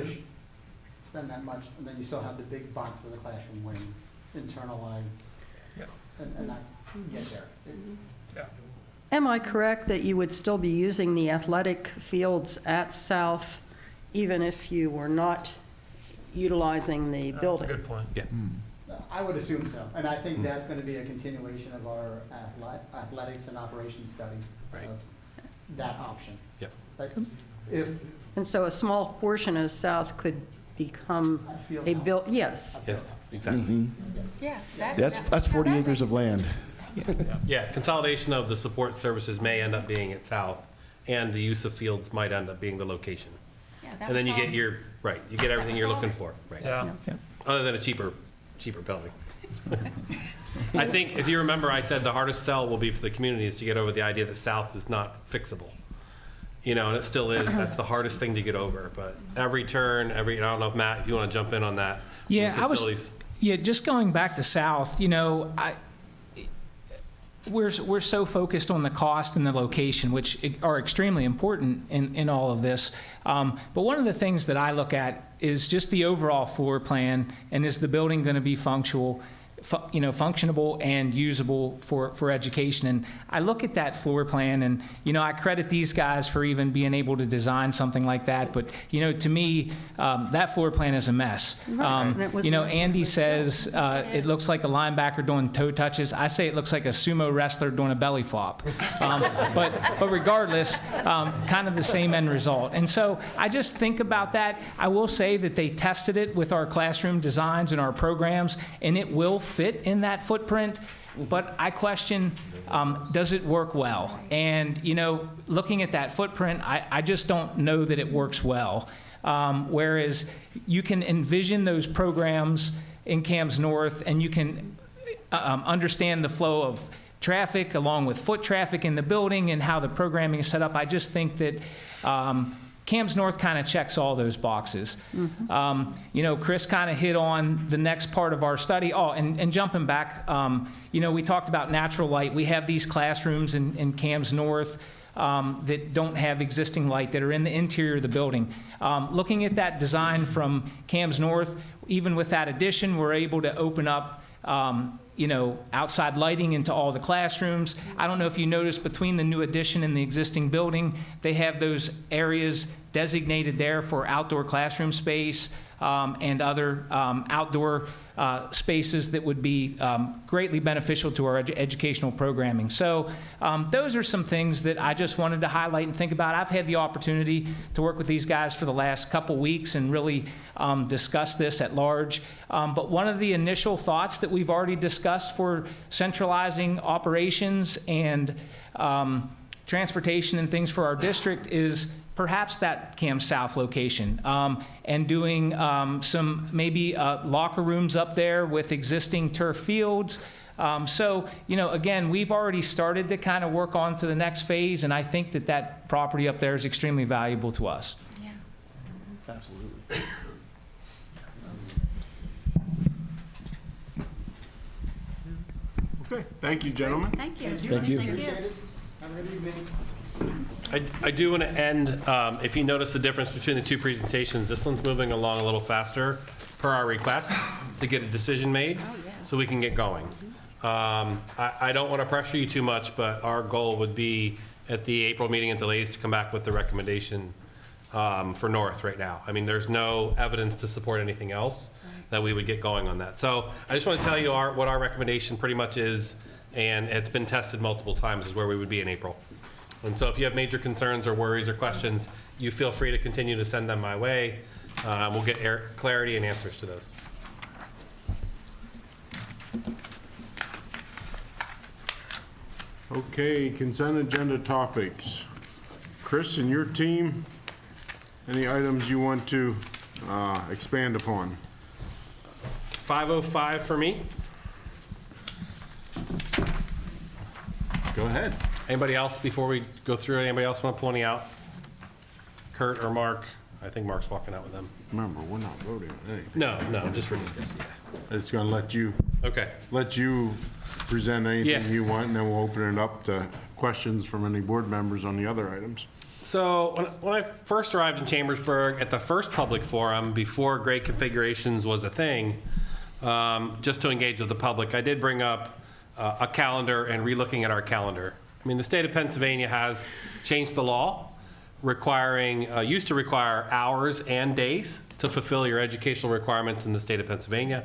Spend that much, and then you still have the big box of the classroom wings internalized. and not get there. Am I correct that you would still be using the athletic fields at South even if you were not utilizing the building? Good point. Yeah. I would assume so, and I think that's going to be a continuation of our athletics and operations study of that option. Yep. But if And so a small portion of South could become a build, yes. Yes, exactly. Yeah. That's 40 acres of land. Yeah, consolidation of the support services may end up being at South, and the use of fields might end up being the location. And then you get your, right, you get everything you're looking for, right? Yeah. Other than a cheaper building. I think, if you remember, I said the hardest sell will be for the community is to get over the idea that South is not fixable. You know, and it still is. That's the hardest thing to get over. But every turn, I don't know if Matt, if you want to jump in on that. Yeah, Facilities. just going back to South, you know, we're so focused on the cost and the location, which are extremely important in all of this. But one of the things that I look at is just the overall floor plan, and is the building going to be functionable and usable for education. And I look at that floor plan, and I credit these guys for even being able to design something like that. But to me, that floor plan is a mess. Andy says it looks like a linebacker doing toe touches. I say it looks like a sumo wrestler doing a belly flop. But regardless, kind of the same end result. And so I just think about that. I will say that they tested it with our classroom designs and our programs, and it will fit in that footprint, but I question, does it work well? And, looking at that footprint, I just don't know that it works well. Whereas you can envision those programs in Camps North, and you can understand the flow of traffic along with foot traffic in the building and how the programming is set up. I just think that Camps North kind of checks all those boxes. Chris kind of hit on the next part of our study. Oh, and jumping back, we talked about natural light. We have these classrooms in Camps North that don't have existing light, that are in the interior of the building. Looking at that design from Camps North, even with that addition, we're able to open up outside lighting into all the classrooms. I don't know if you noticed, between the new addition and the existing building, they have those areas designated there for outdoor classroom space and other outdoor spaces that would be greatly beneficial to our educational programming. So those are some things that I just wanted to highlight and think about. I've had the opportunity to work with these guys for the last couple weeks and really discuss this at large. But one of the initial thoughts that we've already discussed for centralizing operations and transportation and things for our district is perhaps that Camp South location, and doing some maybe locker rooms up there with existing turf fields. So, again, we've already started to kind of work on to the next phase, and I think that property up there is extremely valuable to us. Yeah. Absolutely. Okay, thank you, gentlemen. Thank you. Thank you. appreciate it. Have a good evening. I do want to end, if you notice the difference between the two presentations, this one's moving along a little faster per our request to get a decision made so we can get going. I don't want to pressure you too much, but our goal would be at the April meeting at the latest to come back with the recommendation for North right now. I mean, there's no evidence to support anything else that we would get going on that. So I just want to tell you what our recommendation pretty much is, and it's been tested multiple times, is where we would be in April. And so if you have major concerns or worries or questions, you feel free to continue to send them my way. We'll get clarity and answers to those. Okay, consent agenda topics. Chris and your team, any items you want to expand upon? 505 for me. Go ahead. Anybody else before we go through it? Anybody else want to pull any out? Kurt or Mark? I think Mark's walking out with them. Remember, we're not voting on anything. No, just for discussion. It's gonna let you Okay. present anything Yeah. you want, and then we'll open it up to questions from any board members on the other items. So when I first arrived in Chambersburg at the first public forum, before grade configurations was a thing, just to engage with the public, I did bring up a calendar and relooking at our calendar. I mean, the state of Pennsylvania has changed the law requiring, used to require hours and days to fulfill your educational requirements in the state of Pennsylvania.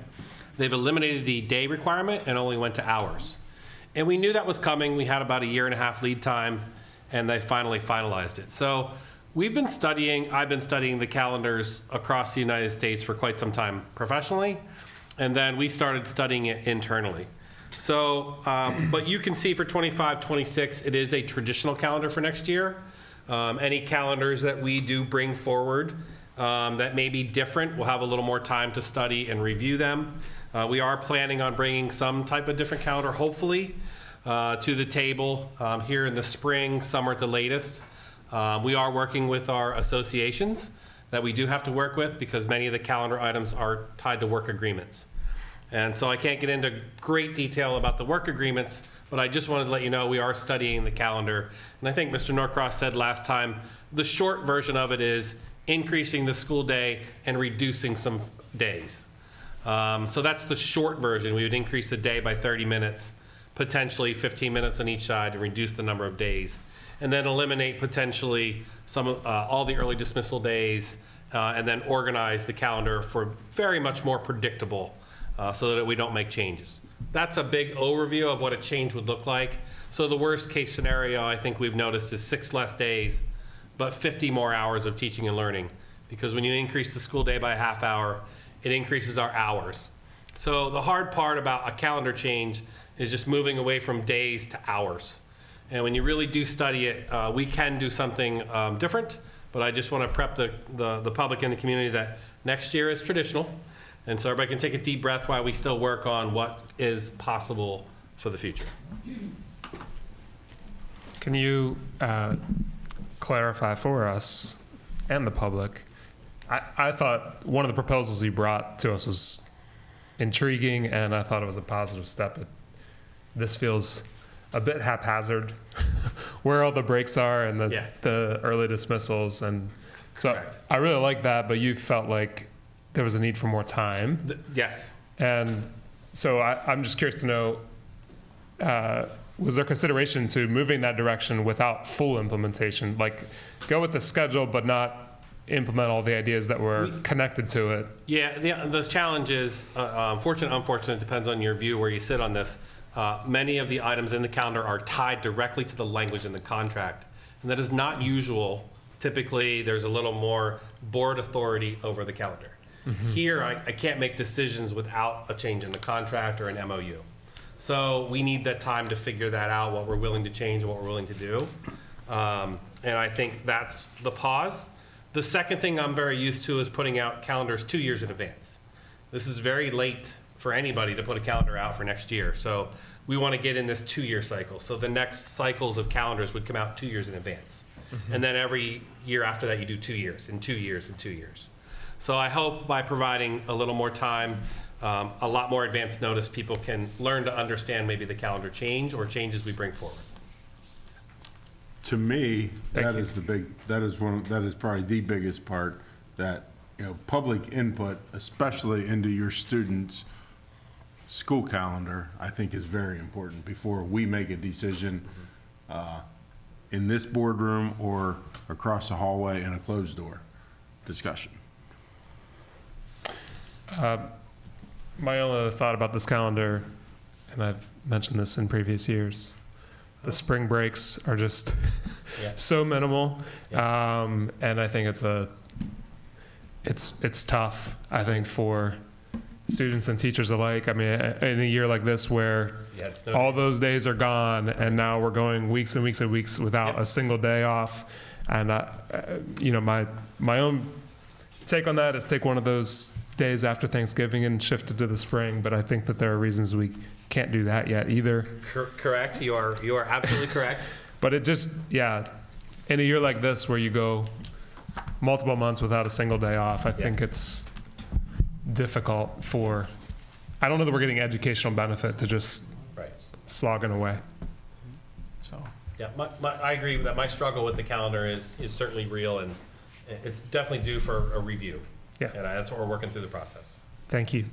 They've eliminated the day requirement and only went to hours. And we knew that was coming. We had about a 1.5 year lead time, and they finally finalized it. So I've been studying the calendars across the United States for quite some time professionally, and then we started studying it internally. So, but you can see for 25, 26, it is a traditional calendar for next year. Any calendars that we do bring forward that may be different, we'll have a little more time to study and review them. We are planning on bringing some type of different calendar, hopefully, to the table here in the spring, summer at the latest. We are working with our associations that we do have to work with because many of the calendar items are tied to work agreements. And so I can't get into great detail about the work agreements, but I just wanted to let you know we are studying the calendar. And I think Mr. Norcross said last time, the short version of it is increasing the school day and reducing some days. So that's the short version. We would increase the day by 30 minutes, potentially 15 minutes on each side, and reduce the number of days. And then eliminate potentially some all the early dismissal days, and then organize the calendar for very much more predictable so that we don't make changes. That's a big overview of what a change would look like. So the worst case scenario I think we've noticed is 6 less days, but 50 more hours of teaching and learning. Because when you increase the school day by a half hour, it increases our hours. So the hard part about a calendar change is just moving away from days to hours. And when you really do study it, we can do something different, but I just want to prep the public and the community that next year is traditional. And so everybody can take a deep breath while we still work on what is possible for the future. Can you clarify for us and the public? I thought one of the proposals you brought to us was intriguing, and I thought it was a positive step. This feels a bit haphazard, where all the breaks are and the early dismissals. And so correct. I really like that, but you felt like there was a need for more time. Yes. And so I'm just curious to know, was there consideration to moving that direction without full implementation? Like go with the schedule, but not implement all the ideas that were connected to it? Yeah, the challenge is, fortunate, unfortunate, depends on your view where you sit on this. Many of the items in the calendar are tied directly to the language in the contract, and that is not usual. Typically, there's a little more board authority over the calendar. Mm-hmm. Here, I can't make decisions without a change in the contract or an MOU. So we need that time to figure that out, what we're willing to change and what we're willing to do. And I think that's the pause. The second thing I'm very used to is putting out calendars 2 years in advance. This is very late for anybody to put a calendar out for next year. So we want to get in this 2-year cycle. So the next cycles of calendars would come out 2 years in advance. Mm-hmm. And then every year after that, you do 2 years, and 2 years, and 2 years. So I hope by providing a little more time, a lot more advance notice, people can learn to understand maybe the calendar change or changes we bring forward. To me, that is probably the biggest part, that, you know, public input, especially into your students' school calendar, I think is very important before we make a decision in this boardroom or across the hallway in a closed door discussion. My only other thought about this calendar, and I've mentioned this in previous years, the spring breaks are just so minimal, and I think it's tough. I think for students and teachers alike. I mean, in a year like this where all those days are gone, and now we're going weeks and weeks and weeks without a single day off, and you know, my own take on that is take one of those days after Thanksgiving and shift it to the spring. But I think that there are reasons we can't do that yet either. Correct. You are absolutely correct. But it just, in a year like this where you go multiple months without a single day off, I think it's difficult for, I don't know that we're getting educational benefit to just slogging away. So. Yeah, I agree with that. My struggle with the calendar is certainly real, and it's definitely due for a review. Yeah. And that's what we're working through the process. Thank you.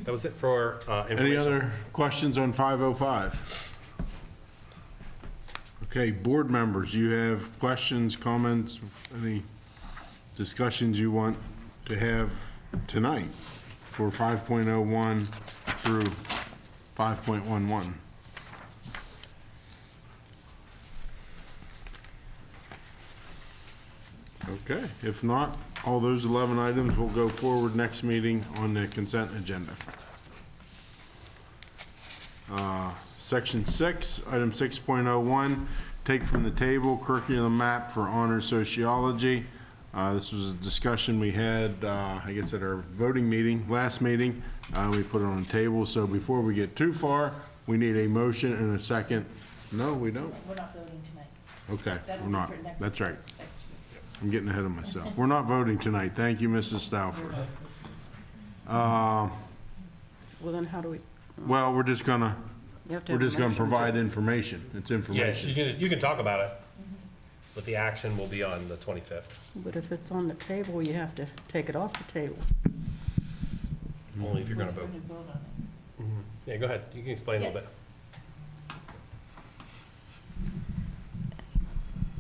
That was it for information. Any other questions on 505? Okay, board members, you have questions, comments, any discussions you want to have tonight for 5.01 through 5.11? Okay, if not, all those 11 items will go forward next meeting on the consent agenda. Section 6, item 6.01, take from the table curriculum map for honors sociology. This was a discussion we had, I guess, at our voting meeting, last meeting. We put it on the table, so before we get too far, we need a motion and a second. No, we don't? We're not voting tonight. Okay, That'll we're be not. for next- That's right. next week. I'm getting ahead of myself. We're not voting tonight. Thank you, Mrs. Stauffer. Well, then how do we, Well, we're just gonna, you have to we're have a just gonna motion to- provide information. It's Yes, information. you can talk about it, but the action will be on the 25th. But if it's on the table, you have to take it off the table. Only if you're going to vote. Yeah, go ahead. You can explain a little bit.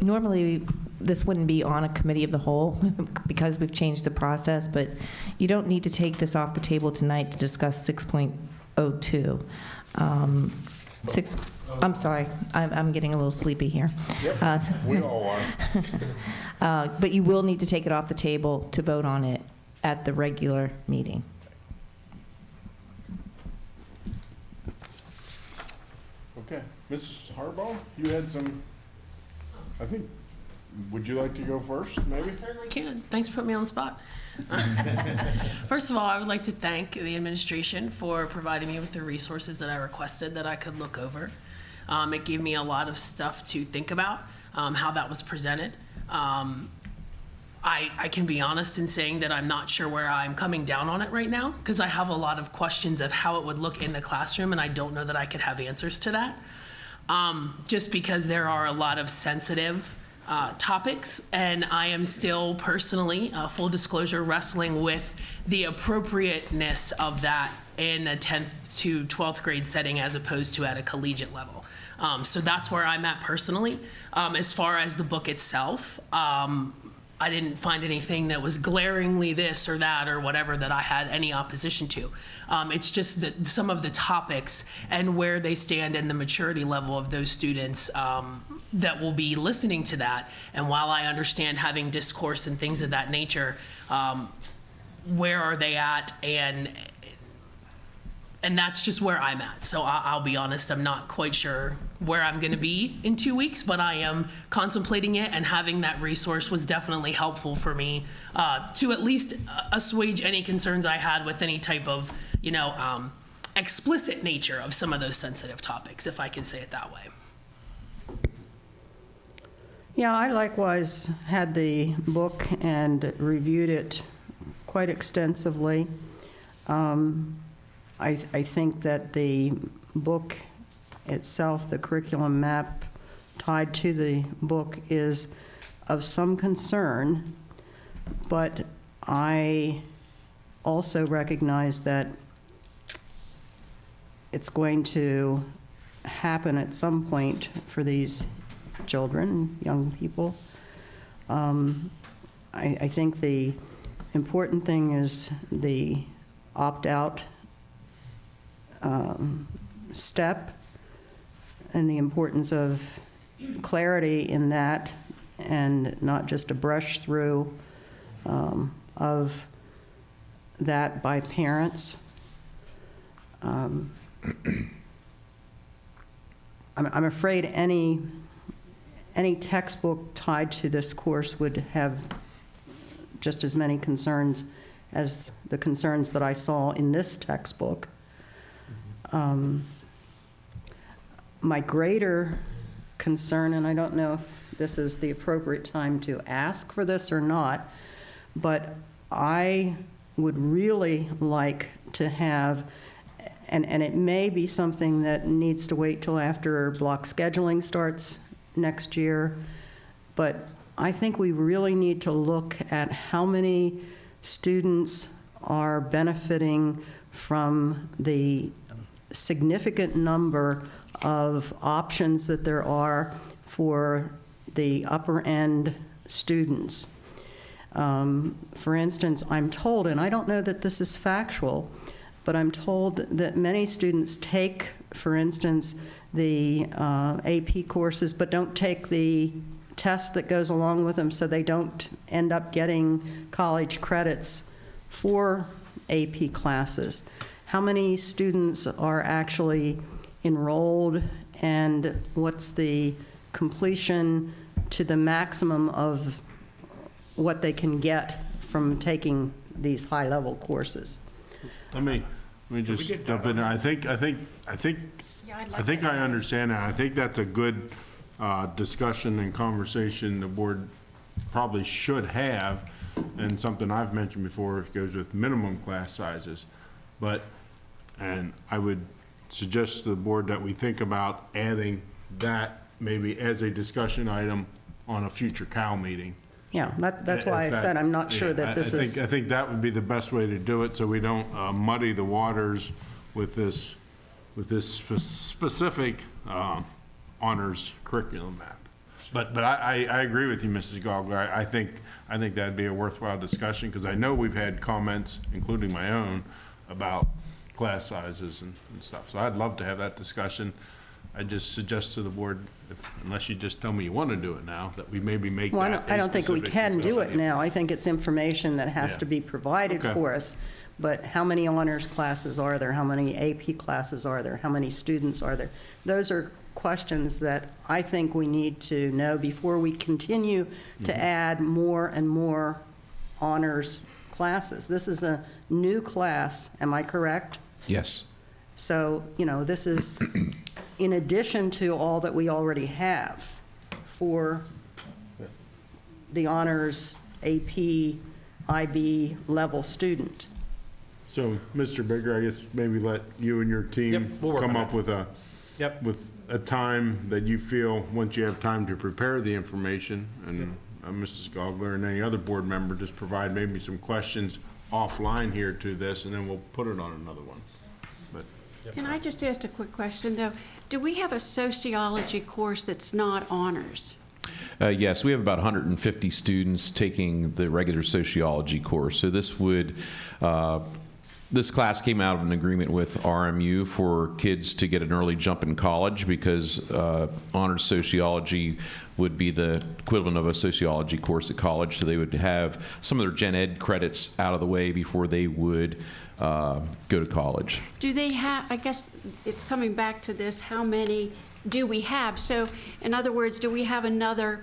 Normally, this wouldn't be on a committee of the whole because we've changed the process, but you don't need to take this off the table tonight to discuss 6.02. I'm sorry, I'm getting a little sleepy here. We all are. But you will need to take it off the table to vote on it at the regular meeting. Okay. Mrs. Harbaugh, you had some, I think, would you like to go first, maybe? I certainly can. Thanks for putting me on the spot. First of all, I would like to thank the administration for providing me with the resources that I requested that I could look over. It gave me a lot of stuff to think about, how that was presented. I can be honest in saying that I'm not sure where I'm coming down on it right now because I have a lot of questions of how it would look in the classroom and I don't know that I could have answers to that. Just because there are a lot of sensitive topics, and I am still personally, full disclosure, wrestling with the appropriateness of that in a 10th to 12th grade setting as opposed to at a collegiate level. So that's where I'm at personally. As far as the book itself, I didn't find anything that was glaringly this or that or whatever that I had any opposition to. It's just that some of the topics and where they stand in the maturity level of those students that will be listening to that. And while I understand having discourse and things of that nature, where are they at? And that's just where I'm at. So I'll be honest, I'm not quite sure where I'm gonna be in 2 weeks, but I am contemplating it, and having that resource was definitely helpful for me to at least assuage any concerns I had with any type of, explicit nature of some of those sensitive topics, if I can say it that way. Yeah, I likewise had the book and reviewed it quite extensively. I think that the book itself, the curriculum map tied to the book, is of some concern, but I also recognize that it's going to happen at some point for these children, young people. I think the important thing is the opt-out step and the importance of clarity in that, and not just a brush through of that by parents. I'm afraid any textbook tied to this course would have just as many concerns as the concerns that I saw in this textbook. My greater concern, and I don't know if this is the appropriate time to ask for this or not, but I would really like to have, and it may be something that needs to wait till after block scheduling starts next year, but I think we really need to look at how many students are benefiting from the significant number of options that there are for the upper end students. For instance, I'm told, and I don't know that this is factual, but I'm told that many students take, for instance, the AP courses, but don't take the test that goes along with them, so they don't end up getting college credits for AP classes. How many students are actually enrolled, and what's the completion to the maximum of what they can get from taking these high-level courses? Let me just jump in there. I think I understand that. I think that's a good discussion and conversation the board probably should have, and something I've mentioned before goes with minimum class sizes. And I would suggest to the board that we think about adding that maybe as a discussion item on a future CAL meeting. Yeah, that's why I said I'm not sure that this is... I think that would be the best way to do it, so we don't muddy the waters with this specific honors curriculum map. But I agree with you, Mrs. Gogler. I think that'd be a worthwhile discussion, because I know we've had comments, including my own, about class sizes and stuff. So I'd love to have that discussion. I just suggest to the board, unless you just tell me you want to do it now, that we maybe make Well, that I don't think we can do it discussion. now. I think it's information that has to be provided Okay. for us. But how many honors classes are there? How many AP classes are there? How many students are there? Those are questions that I think we need to know before we continue to add more and more honors classes. This is a new class, am I correct? Yes. So, this is in addition to all that we already have for the honors AP, IB level student. So, Mr. Bigger, I guess maybe let you and your team Yep, we'll work come on up it. with a time that you feel, once you have time to prepare the information, and Mrs. Gogler and any other board member, just provide maybe some questions offline here to this, and then we'll put it on another one. But Can I just ask a quick question, though? Do we have a sociology course that's not honors? Yes, we have about 150 students taking the regular sociology course. So this would, this class came out of an agreement with RMU for kids to get an early jump in college, because honors sociology would be the equivalent of a sociology course at college. So they would have some of their gen ed credits out of the way before they would go to college. Do they have, I guess it's coming back to this, how many do we have? So, in other words, do we have enough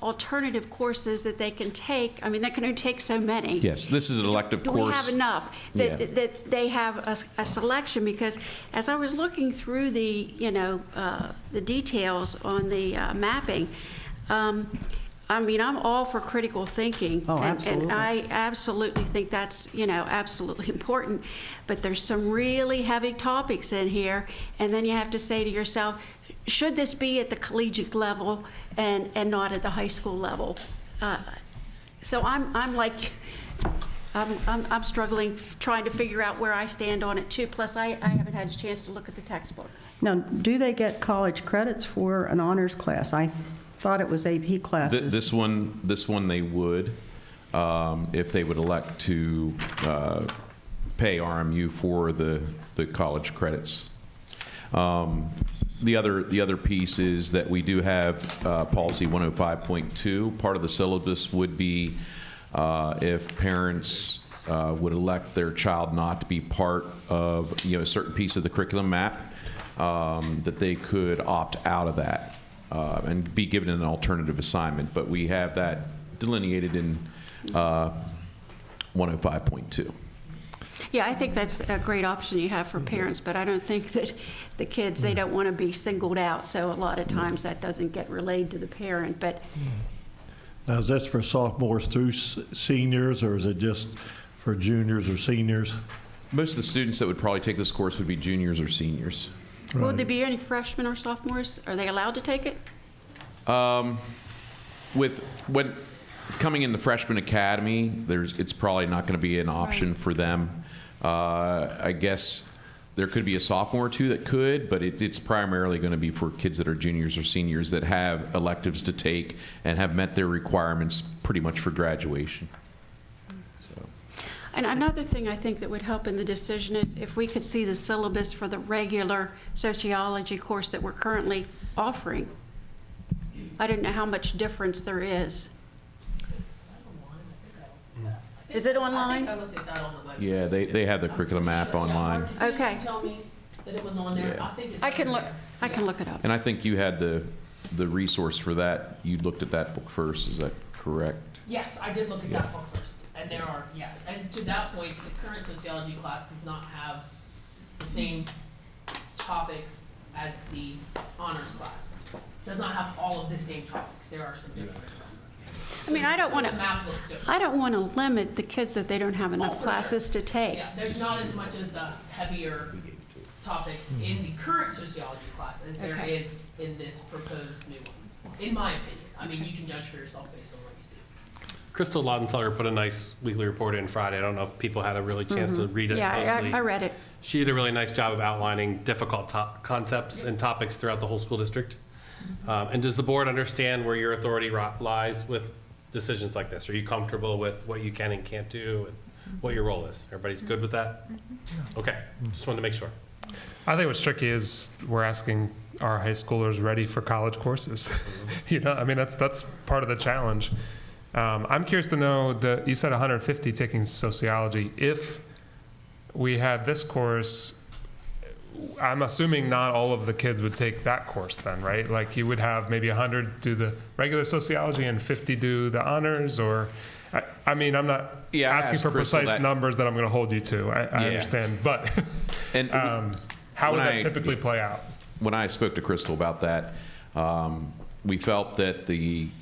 alternative courses that they can take? I mean, they can only take so many. Yes, this is an elective Do course. we have enough that they have a selection? Because as I was looking through the details on the mapping, I mean, I'm all for critical thinking. Oh, absolutely. And I absolutely think that's, absolutely important. But there's some really heavy topics in here. And then you have to say to yourself, should this be at the collegiate level and not at the high school level? So I'm struggling trying to figure out where I stand on it too. Plus, I haven't had a chance to look at the textbook. Now, do they get college credits for an honors class? I thought it was AP classes. This one they would, if they would elect to pay RMU for the college credits. The other piece is that we do have policy 105.2. Part of the syllabus would be if parents would elect their child not to be part of a certain piece of the curriculum map, that they could opt out of that and be given an alternative assignment. But we have that delineated in 105.2. Yeah, I think that's a great option you have for parents, but I don't think that the kids, they don't want to be singled out, so a lot of times that doesn't get relayed to the parent, but. Now, is this for sophomores through seniors, or is it just for juniors or seniors? Most of the students that would probably take this course would be juniors or seniors. Will there be any freshmen or sophomores? Are they allowed to take it? When coming into freshman academy, it's probably not going to be an option for them. I guess there could be a sophomore or two that could, but it's primarily going to be for kids that are juniors or seniors that have electives to take and have met their requirements pretty much for graduation. And another thing I think that would help in the decision is if we could see the syllabus for the regular sociology course that we're currently offering. I didn't know how much difference there is. Is it online? I think I looked at that on the website. Yeah, they have the curriculum map online. Okay. Tell me that it was on there. Yeah. I think it's I can on look. there. I can look it up. And I think you had the resource for that. You looked at that book first, is that correct? Yes, I did look at that book first. And there are, yes. And to that point, the current sociology class does not have the same topics as the honors class. Does not have all of the same topics. There are some different ones. I mean, I don't So want the to. map looks different. I don't want to limit the kids that they don't have enough Oh, for classes to take. Yeah, there's not as much of the heavier topics in the current sociology class as there Okay. is in this proposed new one, in my opinion. I mean, you can judge for yourself based on what you see. Crystal Laudenseller put a nice weekly report in Friday. I don't know if people had a really chance to read it Yeah, closely. I read it. She did a really nice job of outlining difficult concepts and topics throughout the whole school district. And does the board understand where your authority lies with decisions like this? Are you comfortable with what you can and can't do and what your role is? Everybody's good with that? Okay, just wanted to make sure. I think what's tricky is we're asking our high schoolers ready for college courses. You know, I mean, that's part of the challenge. I'm curious to know that you said 150 taking sociology. If we had this course, I'm assuming not all of the kids would take that course then, right? Like you would have maybe 100 do the regular sociology and 50 do the honors, or I mean, I'm not asking for precise numbers that I'm going to hold you to. I understand, but and how would that typically play out? When I spoke to Crystal about that, we felt that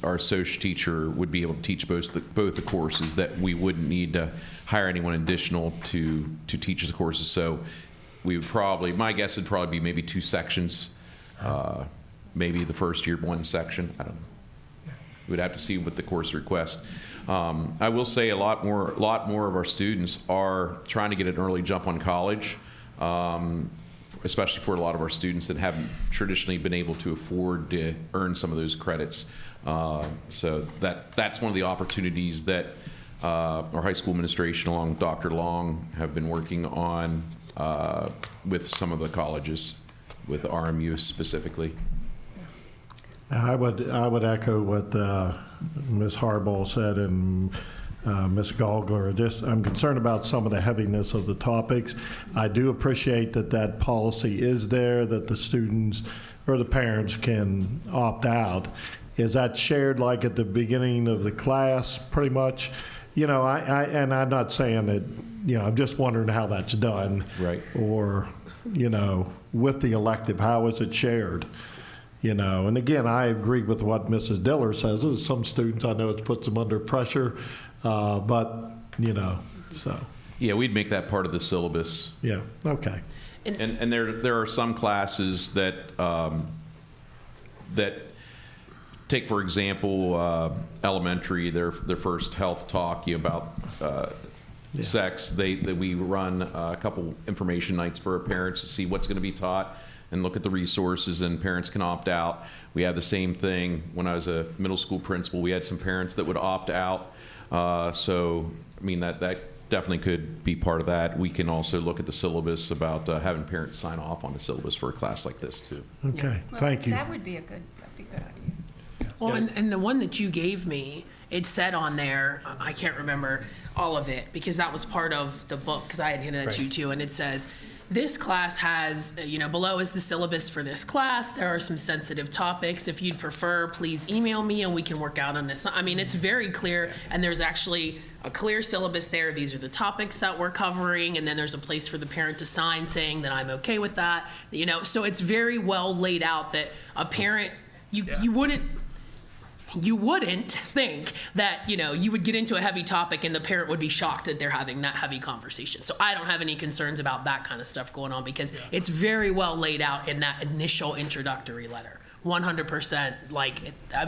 our social teacher would be able to teach both the courses, that we wouldn't need to hire anyone additional to teach the courses. So we would probably, my guess would probably be maybe 2 sections, maybe the first year 1 section. I don't know. We'd have to see what the course request. I will say a lot more of our students are trying to get an early jump on college. Especially for a lot of our students that haven't traditionally been able to afford to earn some of those credits. So that's one of the opportunities that our high school administration, along with Dr. Long, have been working on with some of the colleges, with RMU specifically. I would echo what Ms. Harbaugh said and Ms. Gallagher. I'm concerned about some of the heaviness of the topics. I do appreciate that policy is there, that the students or the parents can opt out. Is that shared like at the beginning of the class, pretty much? You know, and I'm not saying that, you know, I'm just wondering how that's done. Right. Or, you know, with the elective, how is it shared? You know, and again, I agree with what Mrs. Diller says. There's some students, I know it puts them under pressure, but, you know, so. Yeah, we'd make that part of the syllabus. Yeah, okay. And there are some classes that that take, for example, elementary, their first health talk about sex. We run a couple information nights for our parents to see what's going to be taught and look at the resources, and parents can opt out. We have the same thing when I was a middle school principal. We had some parents that would opt out. So, I mean, that definitely could be part of that. We can also look at the syllabus about having parents sign off on the syllabus for a class like this, too. Okay, thank you. That would be a good idea. Well, and the one that you gave me, it said on there, I can't remember all of it because that was part of the book because I had handed it to you too, and it says, this class has, you know, below is the syllabus for this class. There are some sensitive topics. If you'd prefer, please email me and we can work out on this. I mean, it's very clear, and there's actually a clear syllabus there. These are the topics that we're covering, and then there's a place for the parent to sign saying that I'm okay with that. You know, so it's very well laid out that a parent, you wouldn't think that, you know, you would get into a heavy topic and the parent would be shocked that they're having that heavy conversation. So I don't have any concerns about that kind of stuff going on because it's very well laid out in that initial introductory letter 100%,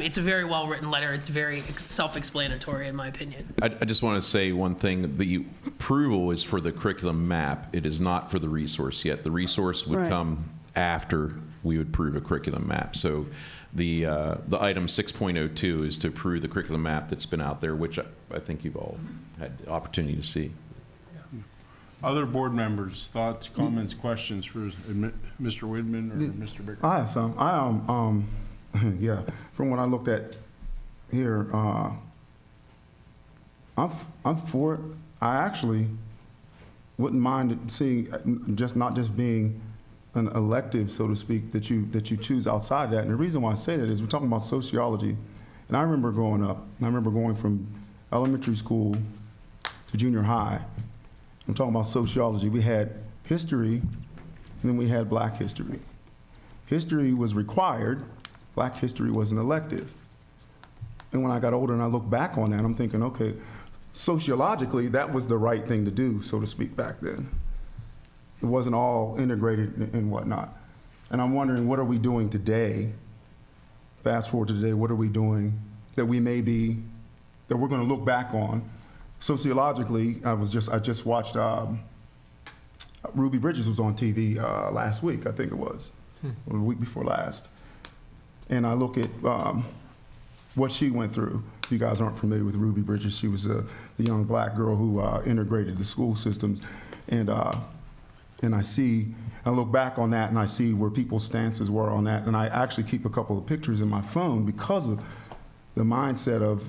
it's a very well-written letter. It's very self-explanatory, in my opinion. I just want to say one thing. The approval is for the curriculum map. It is not for the resource yet. The resource would Right. come after we would approve a curriculum map. So the item 6.02 is to approve the curriculum map that's been out there, which I think you've all had the opportunity to see. Other board members, thoughts, comments, questions for Mr. Widman or Mr. Bicker? I have some. Yeah, from what I looked at here, I'm for it. I actually wouldn't mind seeing not just being an elective, so to speak, that you choose outside that. And the reason why I say that is we're talking about sociology. And I remember growing up, I remember going from elementary school to junior high. I'm talking about sociology. We had history, and then we had black history. History was required, black history was an elective. And when I got older and I look back on that, I'm thinking, okay, sociologically, that was the right thing to do, so to speak, back then. It wasn't all integrated and whatnot. And I'm wondering, what are we doing today? Fast forward to today, what are we doing that we're going to look back on? Sociologically, I just watched Ruby Bridges was on TV last week, I think it was, or the week before last. And I look at what she went through. If you guys aren't familiar with Ruby Bridges, she was the young black girl who integrated the school systems. And I look back on that and I see where people's stances were on that. And I actually keep a couple of pictures in my phone because of the mindset of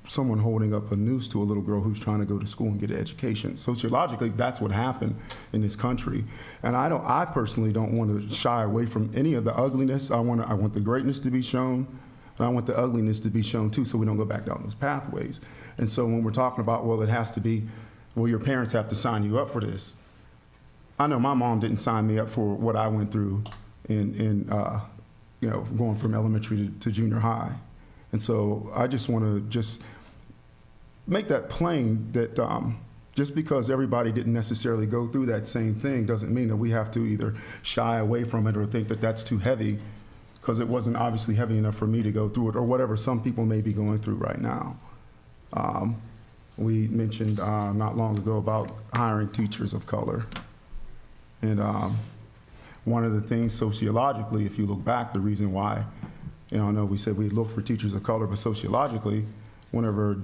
someone holding up a noose to a little girl who's trying to go to school and get an education. Sociologically, that's what happened in this country. And I personally don't want to shy away from any of the ugliness. I want the greatness to be shown, and I want the ugliness to be shown too, so we don't go back down those pathways. And so when we're talking about, well, it has to be, well, your parents have to sign you up for this. I know my mom didn't sign me up for what I went through in going from elementary to junior high. And so I just want to make that plain that just because everybody didn't necessarily go through that same thing doesn't mean that we have to either shy away from it or think that that's too heavy, because it wasn't obviously heavy enough for me to go through it, or whatever some people may be going through right now. We mentioned not long ago about hiring teachers of color. And one of the things sociologically, if you look back, the reason why, I know we said we look for teachers of color, but sociologically, whenever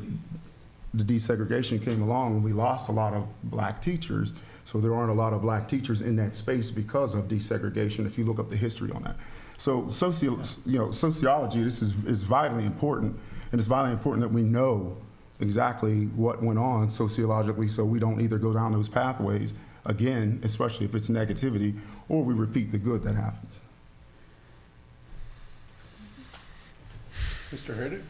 the desegregation came along, we lost a lot of black teachers. So there aren't a lot of black teachers in that space because of desegregation, if you look up the history on that. So sociology, this is vitally important, and it's vitally important that we know exactly what went on sociologically so we don't either go down those pathways again, especially if it's negativity, or we repeat the good that happens. Mr. Herdick?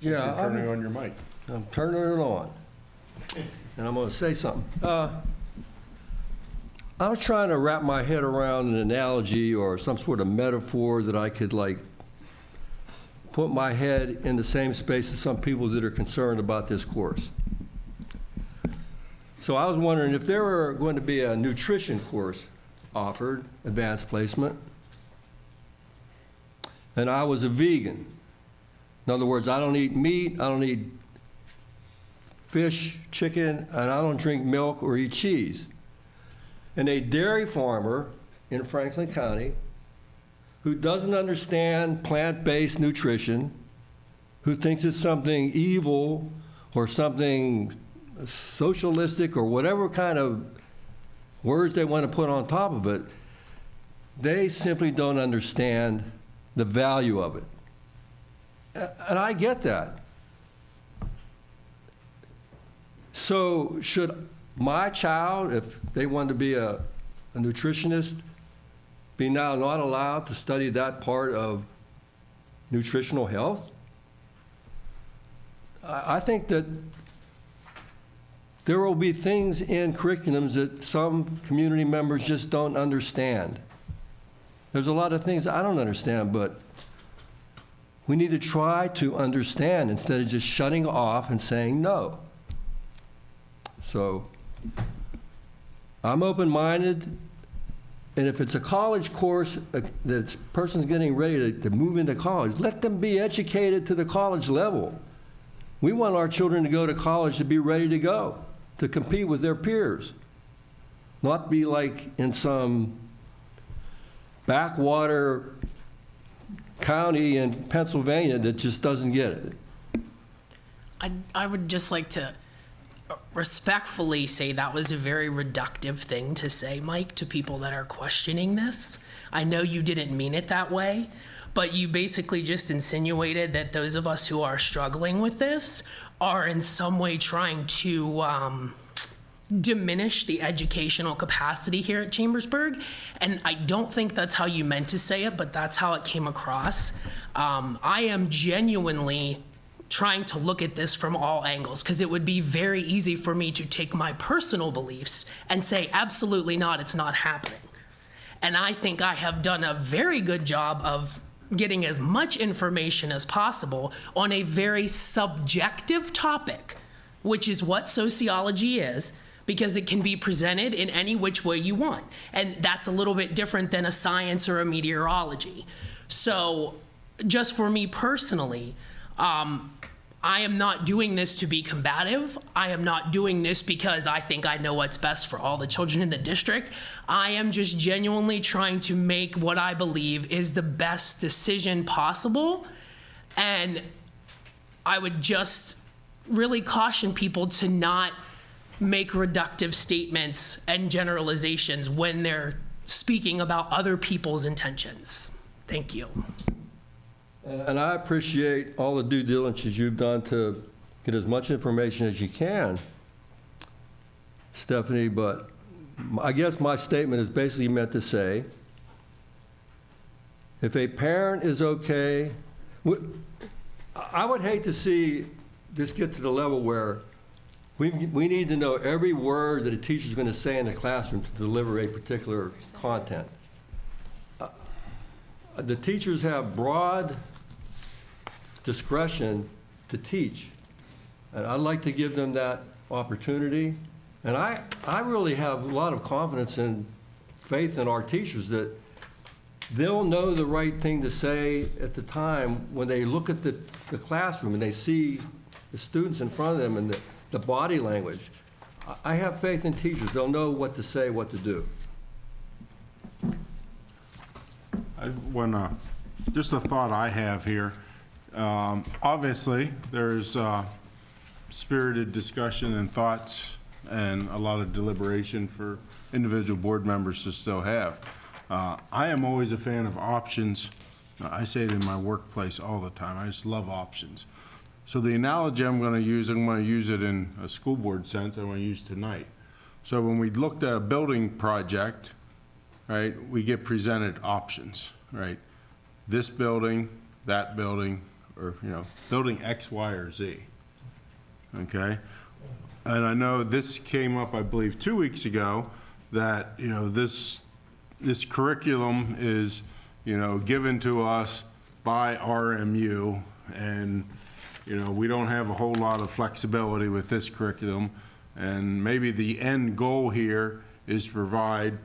Yeah, You're turning on your mic. I'm turning it on, and I'm going to say something. I was trying to wrap my head around an analogy or some sort of metaphor that I could put my head in the same space as some people that are concerned about this course. So I was wondering if there were going to be a nutrition course offered, advanced placement, and I was a vegan. In other words, I don't eat meat, I don't eat fish, chicken, and I don't drink milk or eat cheese. And a dairy farmer in Franklin County who doesn't understand plant-based nutrition, who thinks it's something evil or something socialistic or whatever kind of words they want to put on top of it, they simply don't understand the value of it. And I get that. So should my child, if they want to be a nutritionist, be now not allowed to study that part of nutritional health? I think that there will be things in curriculums that some community members just don't understand. There's a lot of things I don't understand, but we need to try to understand instead of just shutting off and saying no. So I'm open-minded, And if it's a college course that person's getting ready to move into college, let them be educated to the college level. We want our children to go to college to be ready to go, to compete with their peers, not be like in some backwater county in Pennsylvania that just doesn't get it. I would just like to respectfully say that was a very reductive thing to say, Mike, to people that are questioning this. I know you didn't mean it that way, but you basically just insinuated that those of us who are struggling with this are in some way trying to diminish the educational capacity here at Chambersburg. And I don't think that's how you meant to say it, but that's how it came across. I am genuinely trying to look at this from all angles, because it would be very easy for me to take my personal beliefs and say, absolutely not, it's not happening. And I think I have done a very good job of getting as much information as possible on a very subjective topic, which is what sociology is, because it can be presented in any which way you want. And that's a little bit different than a science or a meteorology. So just for me personally, I am not doing this to be combative. I am not doing this because I think I know what's best for all the children in the district. I am just genuinely trying to make what I believe is the best decision possible. And I would just really caution people to not make reductive statements and generalizations when they're speaking about other people's intentions. Thank you. And I appreciate all the due diligence you've done to get as much information as you can, Stephanie, but I guess my statement is basically meant to say, if a parent is okay, I would hate to see this get to the level where we need to know every word that a teacher's going to say in the classroom to deliver a particular content. The teachers have broad discretion to teach, and I'd like to give them that opportunity. And I really have a lot of confidence and faith in our teachers that they'll know the right thing to say at the time when they look at the classroom and they see the students in front of them and the body language. I have faith in teachers. They'll know what to say, what to do. Just a thought I have here. Obviously, there's spirited discussion and thoughts and a lot of deliberation for individual board members to still have. I am always a fan of options. I say it in my workplace all the time. I just love options. So the analogy I'm going to use it in a school board sense. I want to use tonight. So when we looked at a building project, right, we get presented options, right? This building, that building, or, you know, building X, Y, or Z, okay? And I know this came up, I believe, 2 weeks ago, that, you know, this curriculum is, you know, given to us by RMU, and, you know, we don't have a whole lot of flexibility with this curriculum, and maybe the end goal here is to provide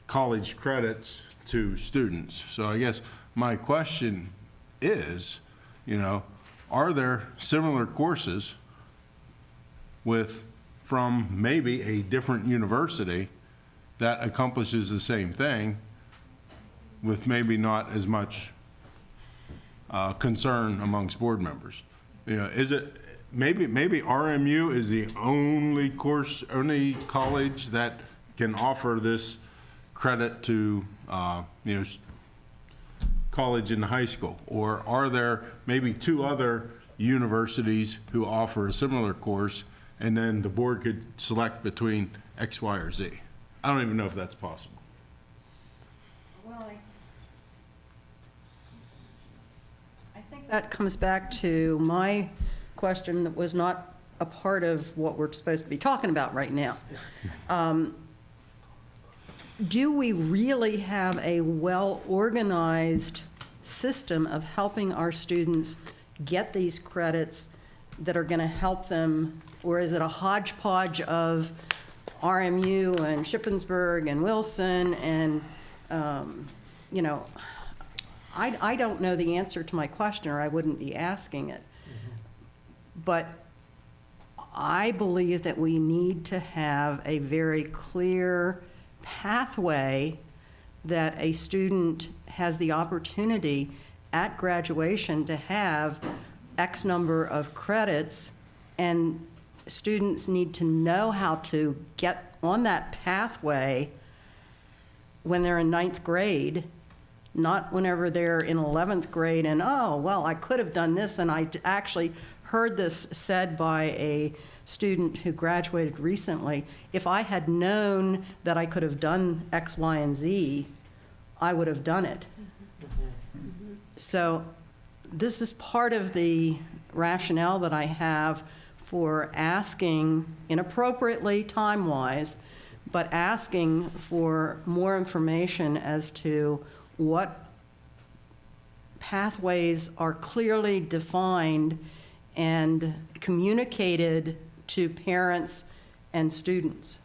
college credits to students. So I guess my question is, you know, are there similar courses from maybe a different university that accomplishes the same thing with maybe not as much concern amongst board members? You know, is it maybe RMU is the only college that can offer this credit to you know, college and high school, or are there maybe two other universities who offer a similar course, and then the board could select between X, Y, or Z? I don't even know if that's possible. Well, I think that comes back to my question that was not a part of what we're supposed to be talking about right now. Do we really have a well-organized system of helping our students get these credits that are going to help them, or is it a hodgepodge of RMU and Shippensburg and Wilson and you know, I don't know the answer to my question, or I wouldn't be asking it. But I believe that we need to have a very clear pathway that a student has the opportunity at graduation to have X number of credits, and students need to know how to get on that pathway when they're in 9th grade, not whenever they're in 11th grade and, oh, well, I could have done this. And I actually heard this said by a student who graduated recently. If I had known that I could have done X, Y, and Z, I would have done it. So this is part of the rationale that I have for asking, inappropriately time-wise, but asking for more information as to what pathways are clearly defined and communicated to parents and students.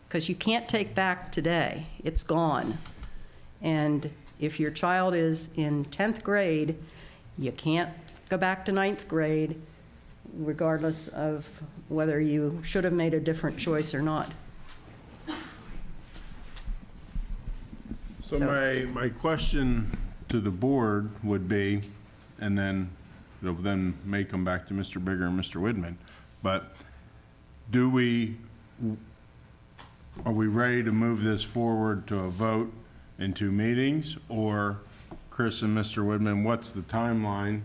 Because you can't take back today. It's gone. And if your child is in 10th grade, you can't go back to 9th grade, regardless of whether you should have made a different choice or not. So my question to the board would be, and then it'll then may come back to Mr. Bigger and Mr. Widman, but are we ready to move this forward to a vote in 2 meetings? Or, Chris and Mr. Widman, what's the timeline?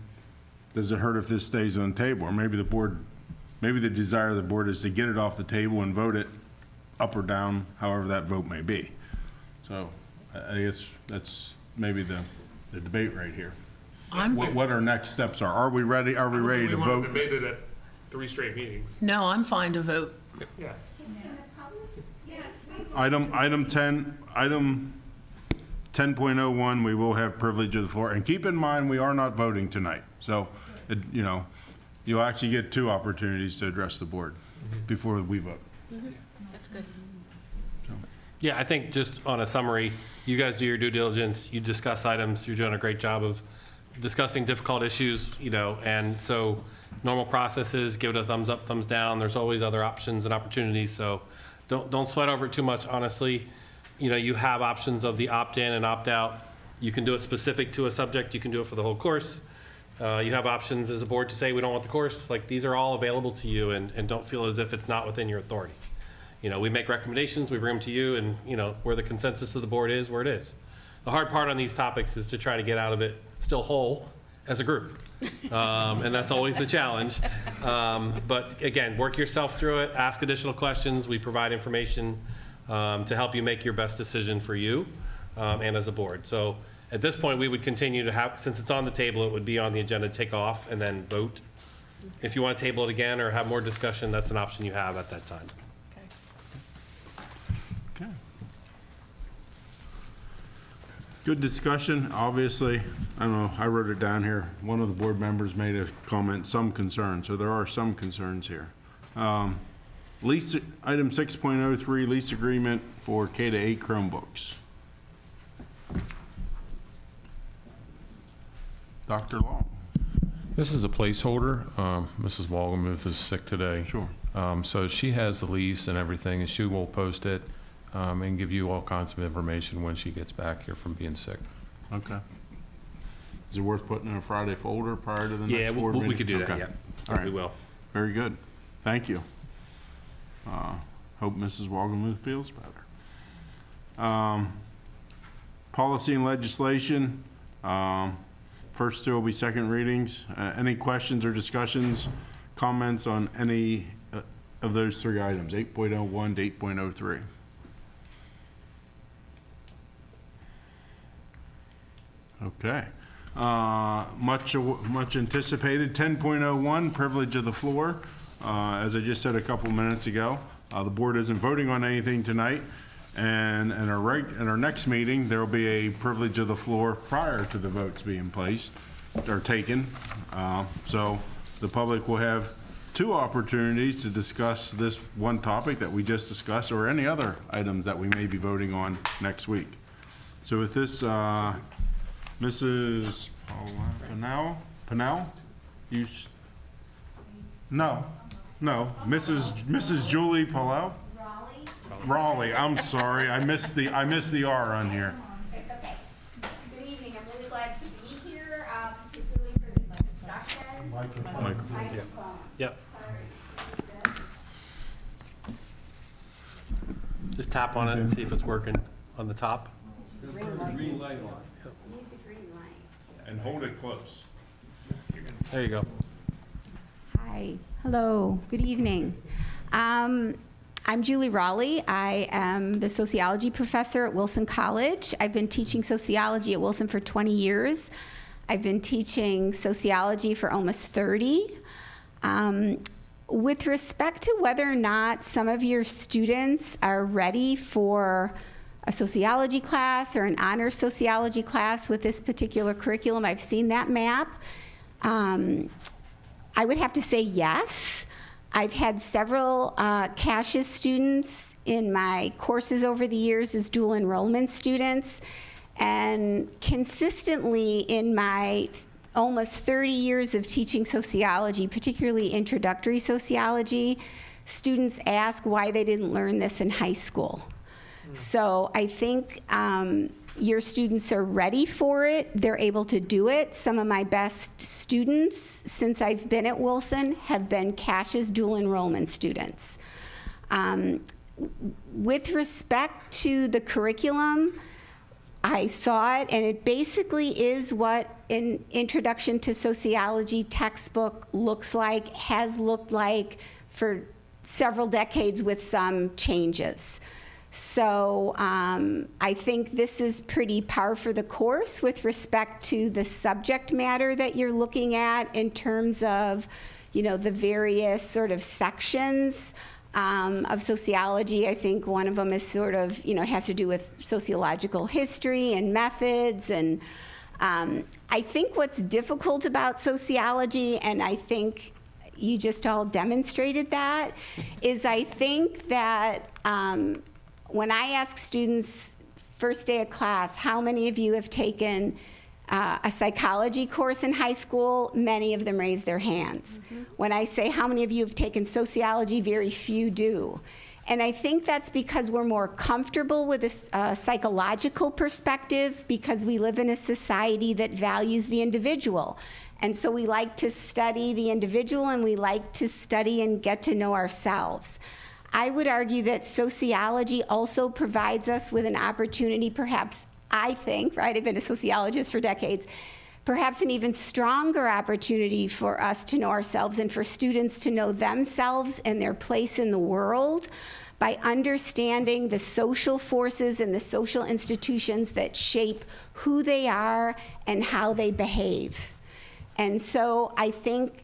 Does it hurt if this stays on the table? Or maybe the desire of the board is to get it off the table and vote it up or down, however that vote may be. So I guess that's maybe the debate right here. What our next steps are. Are we ready to We want vote? to debate it at 3 straight meetings. No, I'm fine to vote. Yeah. Item 10.01, we will have privilege of the floor. And keep in mind, we are not voting tonight. So, you'll actually get 2 opportunities to address the board before we vote. That's good. Yeah, I think just on a summary, you guys do your due diligence, you discuss items, you're doing a great job of discussing difficult issues, and so normal processes, give it a thumbs up, thumbs down. There's always other options and opportunities, so don't sweat over it too much, honestly. You have options of the opt-in and opt-out. You can do it specific to a subject, you can do it for the whole course. You have options as a board to say, we don't want the course. Like, these are all available to you, and don't feel as if it's not within your authority. We make recommendations, we bring them to you, and, where the consensus of the board is, where it is. The hard part on these topics is to try to get out of it still whole as a group. And that's always the challenge. But again, work yourself through it, ask additional questions. We provide information to help you make your best decision for you and as a board. So at this point, we would continue to have, since it's on the table, it would be on the agenda, take off and then vote. If you want to table it again or have more discussion, that's an option you have at that time. Okay. Good discussion. Obviously, I don't know, I wrote it down here. One of the board members made a comment, some concern, so there are some concerns here. Lease, item 6.03, lease agreement for K-8 Chromebooks. Dr. Long. This is a placeholder. Mrs. Walgamuth is sick today. Sure. So she has the lease and everything, and she will post it and give you all kinds of information when she gets back here from being sick. Okay. Is it worth putting in a Friday folder prior to the next board meeting? Yeah, we could do that, Okay. yeah. All right. We will. Very good. Thank you. Hope Mrs. Walgamuth feels better. Policy and legislation. First 2 will be second readings. Any questions or discussions, comments on any of those 3 items, 8.01 to 8.03? Okay. Much anticipated. 10.01, privilege of the floor. As I just said a couple minutes ago, the board isn't voting on anything tonight. And in our next meeting, there will be a privilege of the floor prior to the votes being placed or taken. So the public will have 2 opportunities to discuss this one topic that we just discussed or any other items that we may be voting on next week. So with this, Mrs. Pennell? No, Mrs. Julie Palau? Raleigh, I'm sorry, I missed the R on here. It's okay. Good evening. I'm really glad to be here, particularly for this discussion. Microphone. Yep. Just tap on it and see if it's working on the top. Green light. Green light on. Need the green light. And hold it close. There you go. Hi. Hello. Good evening. I'm Julie Raleigh. I am the sociology professor at Wilson College. I've been teaching sociology at Wilson for 20 years. I've been teaching sociology for almost 30. With respect to whether or not some of your students are ready for a sociology class or an honors sociology class with this particular curriculum, I've seen that map. I would have to say yes. I've had several Cassius students in my courses over the years as dual enrollment students, and consistently in my almost 30 years of teaching sociology, particularly introductory sociology, students ask why they didn't learn this in high school. So I think your students are ready for it. They're able to do it. Some of my best students since I've been at Wilson have been Cassius dual enrollment students. With respect to the curriculum, I saw it, and it basically is what an introduction to sociology textbook looks like, has looked like for several decades with some changes. So I think this is pretty par for the course with respect to the subject matter that you're looking at in terms of, you know, the various sort of sections of sociology. I think one of them is sort of, you know, it has to do with sociological history and methods. And I think what's difficult about sociology, and I think you just all demonstrated that, is I think that when I ask students first day of class, how many of you have taken a psychology course in high school, many of them raise their hands. When I say how many of you have taken sociology, very few do. And I think that's because we're more comfortable with a psychological perspective because we live in a society that values the individual. And so we like to study the individual and we like to study and get to know ourselves. I would argue that sociology also provides us with an opportunity, perhaps, I think, right, I've been a sociologist for decades, perhaps an even stronger opportunity for us to know ourselves and for students to know themselves and their place in the world by understanding the social forces and the social institutions that shape who they are and how they behave. And so I think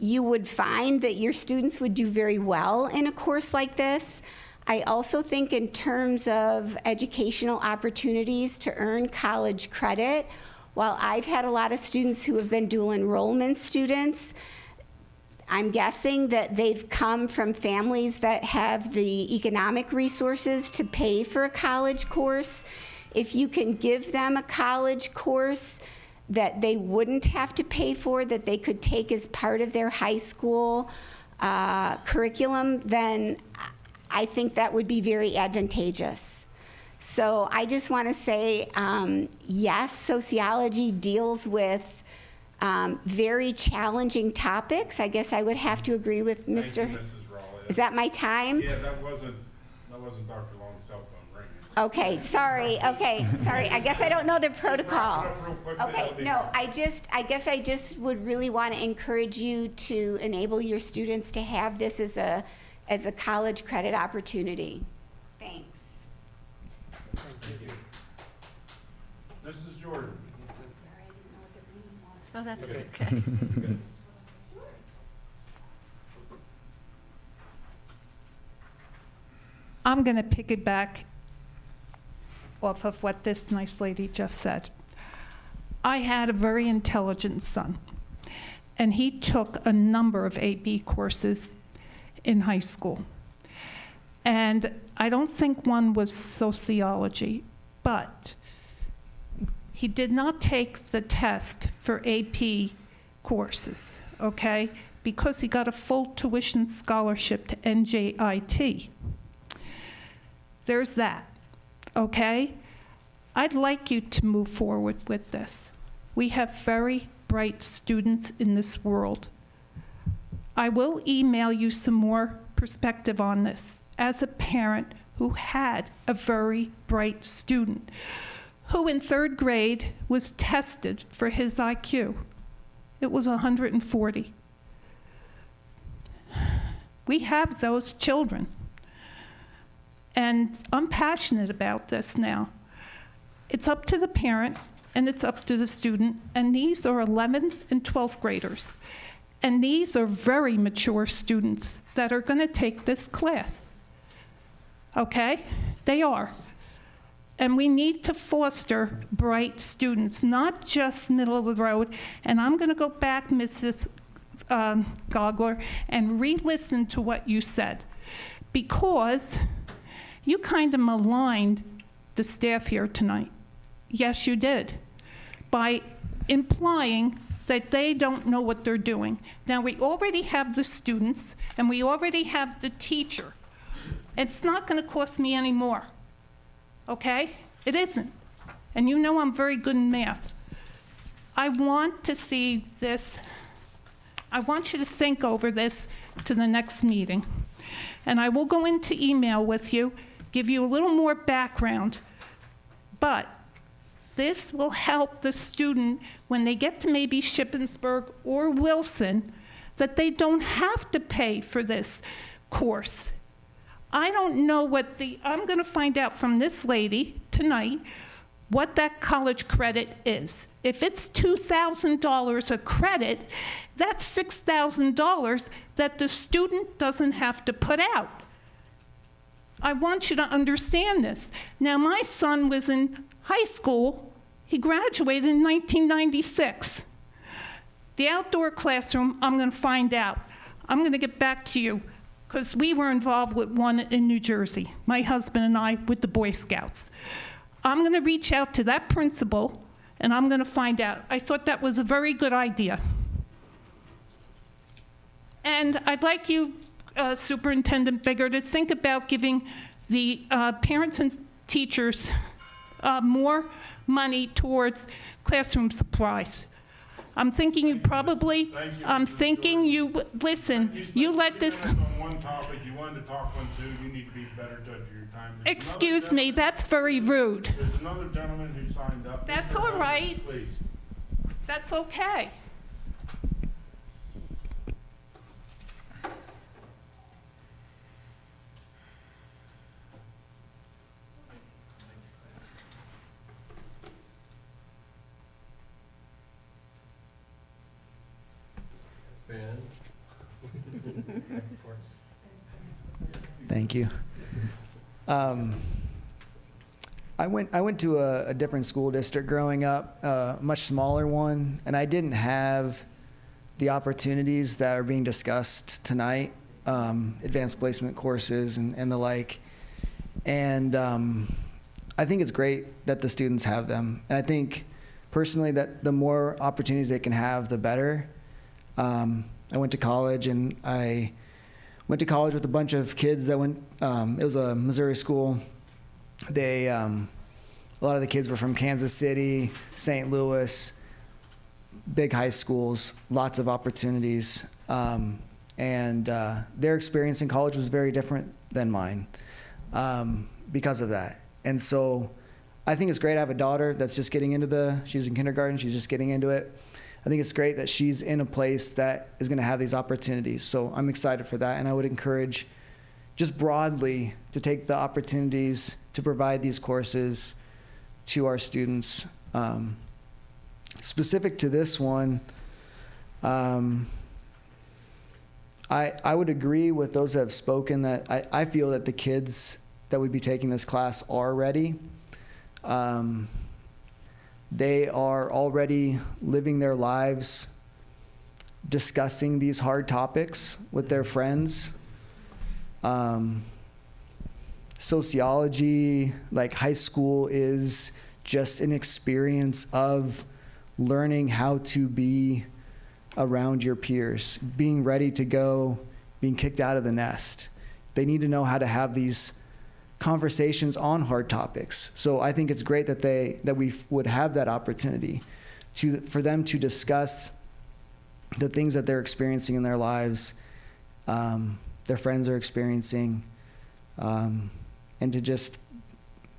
you would find that your students would do very well in a course like this. I also think in terms of educational opportunities to earn college credit, while I've had a lot of students who have been dual enrollment students, I'm guessing that they've come from families that have the economic resources to pay for a college course. If you can give them a college course that they wouldn't have to pay for, that they could take as part of their high school curriculum, then I think that would be very advantageous. So I just want to say, yes, sociology deals with very challenging topics. I guess I would have to agree with Mr. Thank you, Mrs. Raleigh. Is that my time? Yeah, that wasn't Dr. Long's cell phone ringing. Okay, sorry. Okay, sorry. I guess I don't know the protocol. Okay, no, I guess I just would really want to encourage you to enable your students to have this as a college credit opportunity. Thanks. Thank you. Mrs. Jordan. Oh, that's okay. I'm going to piggyback off of what this nice lady just said. I had a very intelligent son, and he took a number of AP courses in high school. And I don't think one was sociology, but he did not take the test for AP courses, okay? Because he got a full tuition scholarship to NJIT. There's that, okay? I'd like you to move forward with this. We have very bright students in this world. I will email you some more perspective on this as a parent who had a very bright student who in 3rd grade was tested for his IQ. It was 140. We have those children. And I'm passionate about this now. It's up to the parent and it's up to the student, and these are 11th and 12th graders. And these are very mature students that are going to take this class. Okay? They are. And we need to foster bright students, not just middle of the road. And I'm going to go back, Mrs. Gogler, and re-listen to what you said. Because you kind of maligned the staff here tonight. Yes, you did. By implying that they don't know what they're doing. Now, we already have the students, and we already have the teacher. It's not going to cost me any more, okay? It isn't. And you know I'm very good in math. I want to see this. I want you to think over this to the next meeting. And I will go into email with you, give you a little more background. But this will help the student when they get to maybe Shippensburg or Wilson, that they don't have to pay for this course. I don't know what I'm going to find out from this lady tonight what that college credit is. If it's $2,000 a credit, that's $6,000 that the student doesn't have to put out. I want you to understand this. Now, my son was in high school. He graduated in 1996. The outdoor classroom, I'm going to find out. I'm going to get back to you because we were involved with one in New Jersey, my husband and I, with the Boy Scouts. I'm going to reach out to that principal, and I'm going to find out. I thought that was a very good idea. And I'd like you, Superintendent Bigger, to think about giving the parents and teachers more money towards classroom supplies. I'm thinking you probably, I'm thinking you, listen, you let this. On one topic, you wanted to talk on two, you need to be a better judge of your time. Excuse me, that's very rude. There's another gentleman who signed up. That's all right. Please. That's okay. Thank you. I went to a different school district growing up, a much smaller one, and I didn't have the opportunities that are being discussed tonight, advanced placement courses and the like. And I think it's great that the students have them. And I think personally that the more opportunities they can have, the better. I went to college, and I went to college with a bunch of kids that went, it was a Missouri school. They, a lot of the kids were from Kansas City, St. Louis, big high schools, lots of opportunities. And their experience in college was very different than mine because of that. And so I think it's great. I have a daughter that's just getting into she's in kindergarten, she's just getting into it. I think it's great that she's in a place that is going to have these opportunities. So I'm excited for that. And I would encourage just broadly to take the opportunities to provide these courses to our students. Specific to this one, I would agree with those that have spoken that I feel that the kids that would be taking this class are ready. They are already living their lives discussing these hard topics with their friends. Sociology, like high school, is just an experience of learning how to be around your peers, being ready to go, being kicked out of the nest. They need to know how to have these conversations on hard topics. So I think it's great that we would have that opportunity for them to discuss the things that they're experiencing in their lives, their friends are experiencing, and to just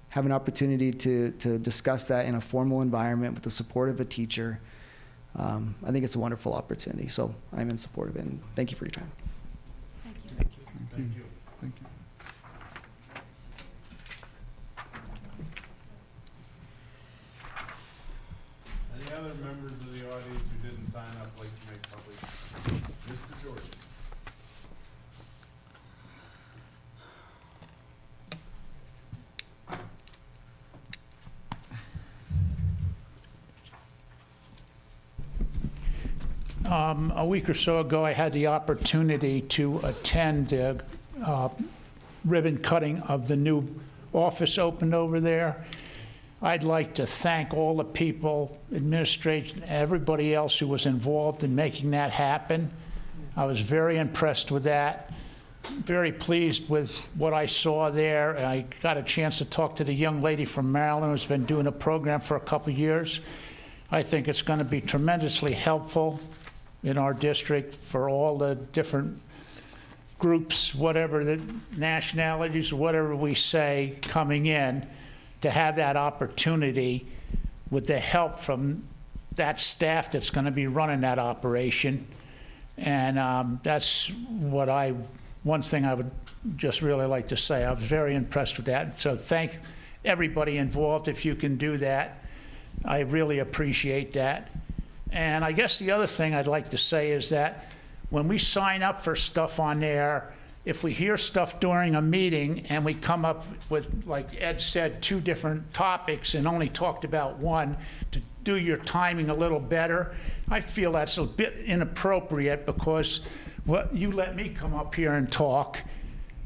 have an opportunity to discuss that in a formal environment with the support of a teacher. I think it's a wonderful opportunity. So I'm in support of it, and thank you for your time. Thank you. Thank you. Any other members of the audience who didn't sign up like to make public? Mr. Jordan. A week or so ago, I had the opportunity to attend the ribbon cutting of the new office opened over there. I'd like to thank all the people, administration, everybody else who was involved in making that happen. I was very impressed with that, very pleased with what I saw there. I got a chance to talk to the young lady from Maryland who's been doing a program for a couple years. I think it's going to be tremendously helpful in our district for all the different groups, whatever the nationalities, whatever we say coming in, to have that opportunity with the help from that staff that's going to be running that operation. And that's what one thing I would just really like to say. I was very impressed with that. So thank everybody involved if you can do that. I really appreciate that. And I guess the other thing I'd like to say is that when we sign up for stuff on there, if we hear stuff during a meeting and we come up with, like Ed said, 2 different topics and only talked about one, to do your timing a little better, I feel that's a bit inappropriate, because you let me come up here and talk,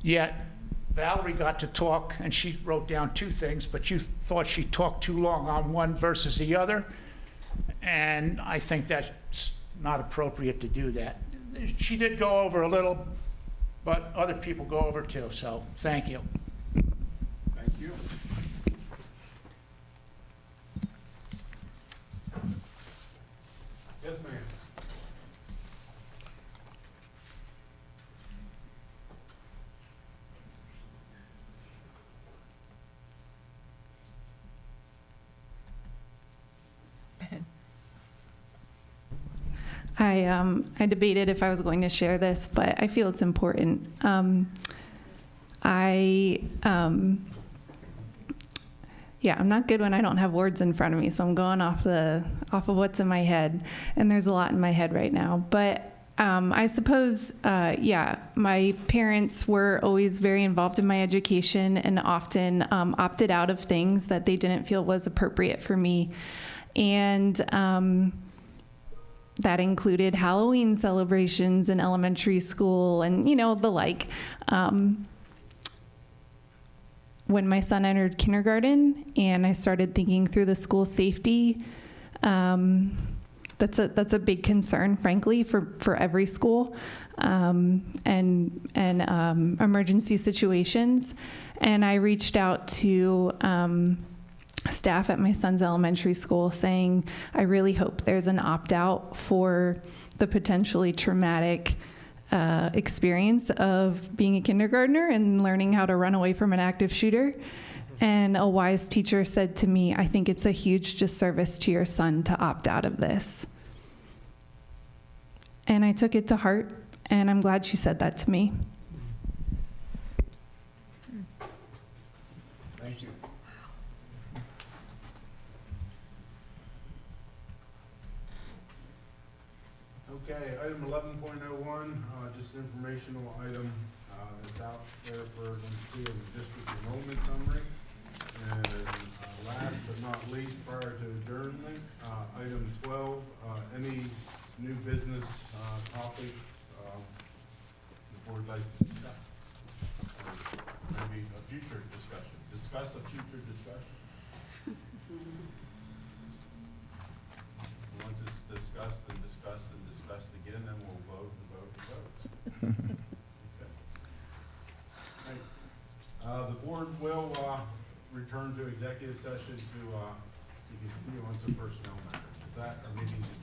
yet Valerie got to talk and she wrote down 2 things, but you thought she talked too long on one versus the other. And I think that's not appropriate to do that. She did go over a little, but other people go over too, so thank you. Thank you. Yes, ma'am. I debated if I was going to share this, but I feel it's important. I'm not good when I don't have words in front of me, so I'm going off of what's in my head, and there's a lot in my head right now. But I suppose, my parents were always very involved in my education and often opted out of things that they didn't feel was appropriate for me. And that included Halloween celebrations in elementary school and, the like. When my son entered kindergarten and I started thinking through the school safety, that's a big concern, frankly, for every school, and emergency situations. And I reached out to staff at my son's elementary school saying, I really hope there's an opt-out for the potentially traumatic experience of being a kindergartner and learning how to run away from an active shooter. And a wise teacher said to me, I think it's a huge disservice to your son to opt out of this. And I took it to heart, and I'm glad she said that to me. Thank you. Okay, item 11.01, just an informational item that's out there for them to see in the district enrollment summary. And last but not least, prior to adjournment, item 12, any new business topics the board like to discuss? Or maybe a future discussion? Discuss a future discussion? Once it's discussed and discussed and discussed again, then we'll vote and vote and vote. Okay. Right. The board will return to executive session to continue on some personnel matters. With that, our meeting is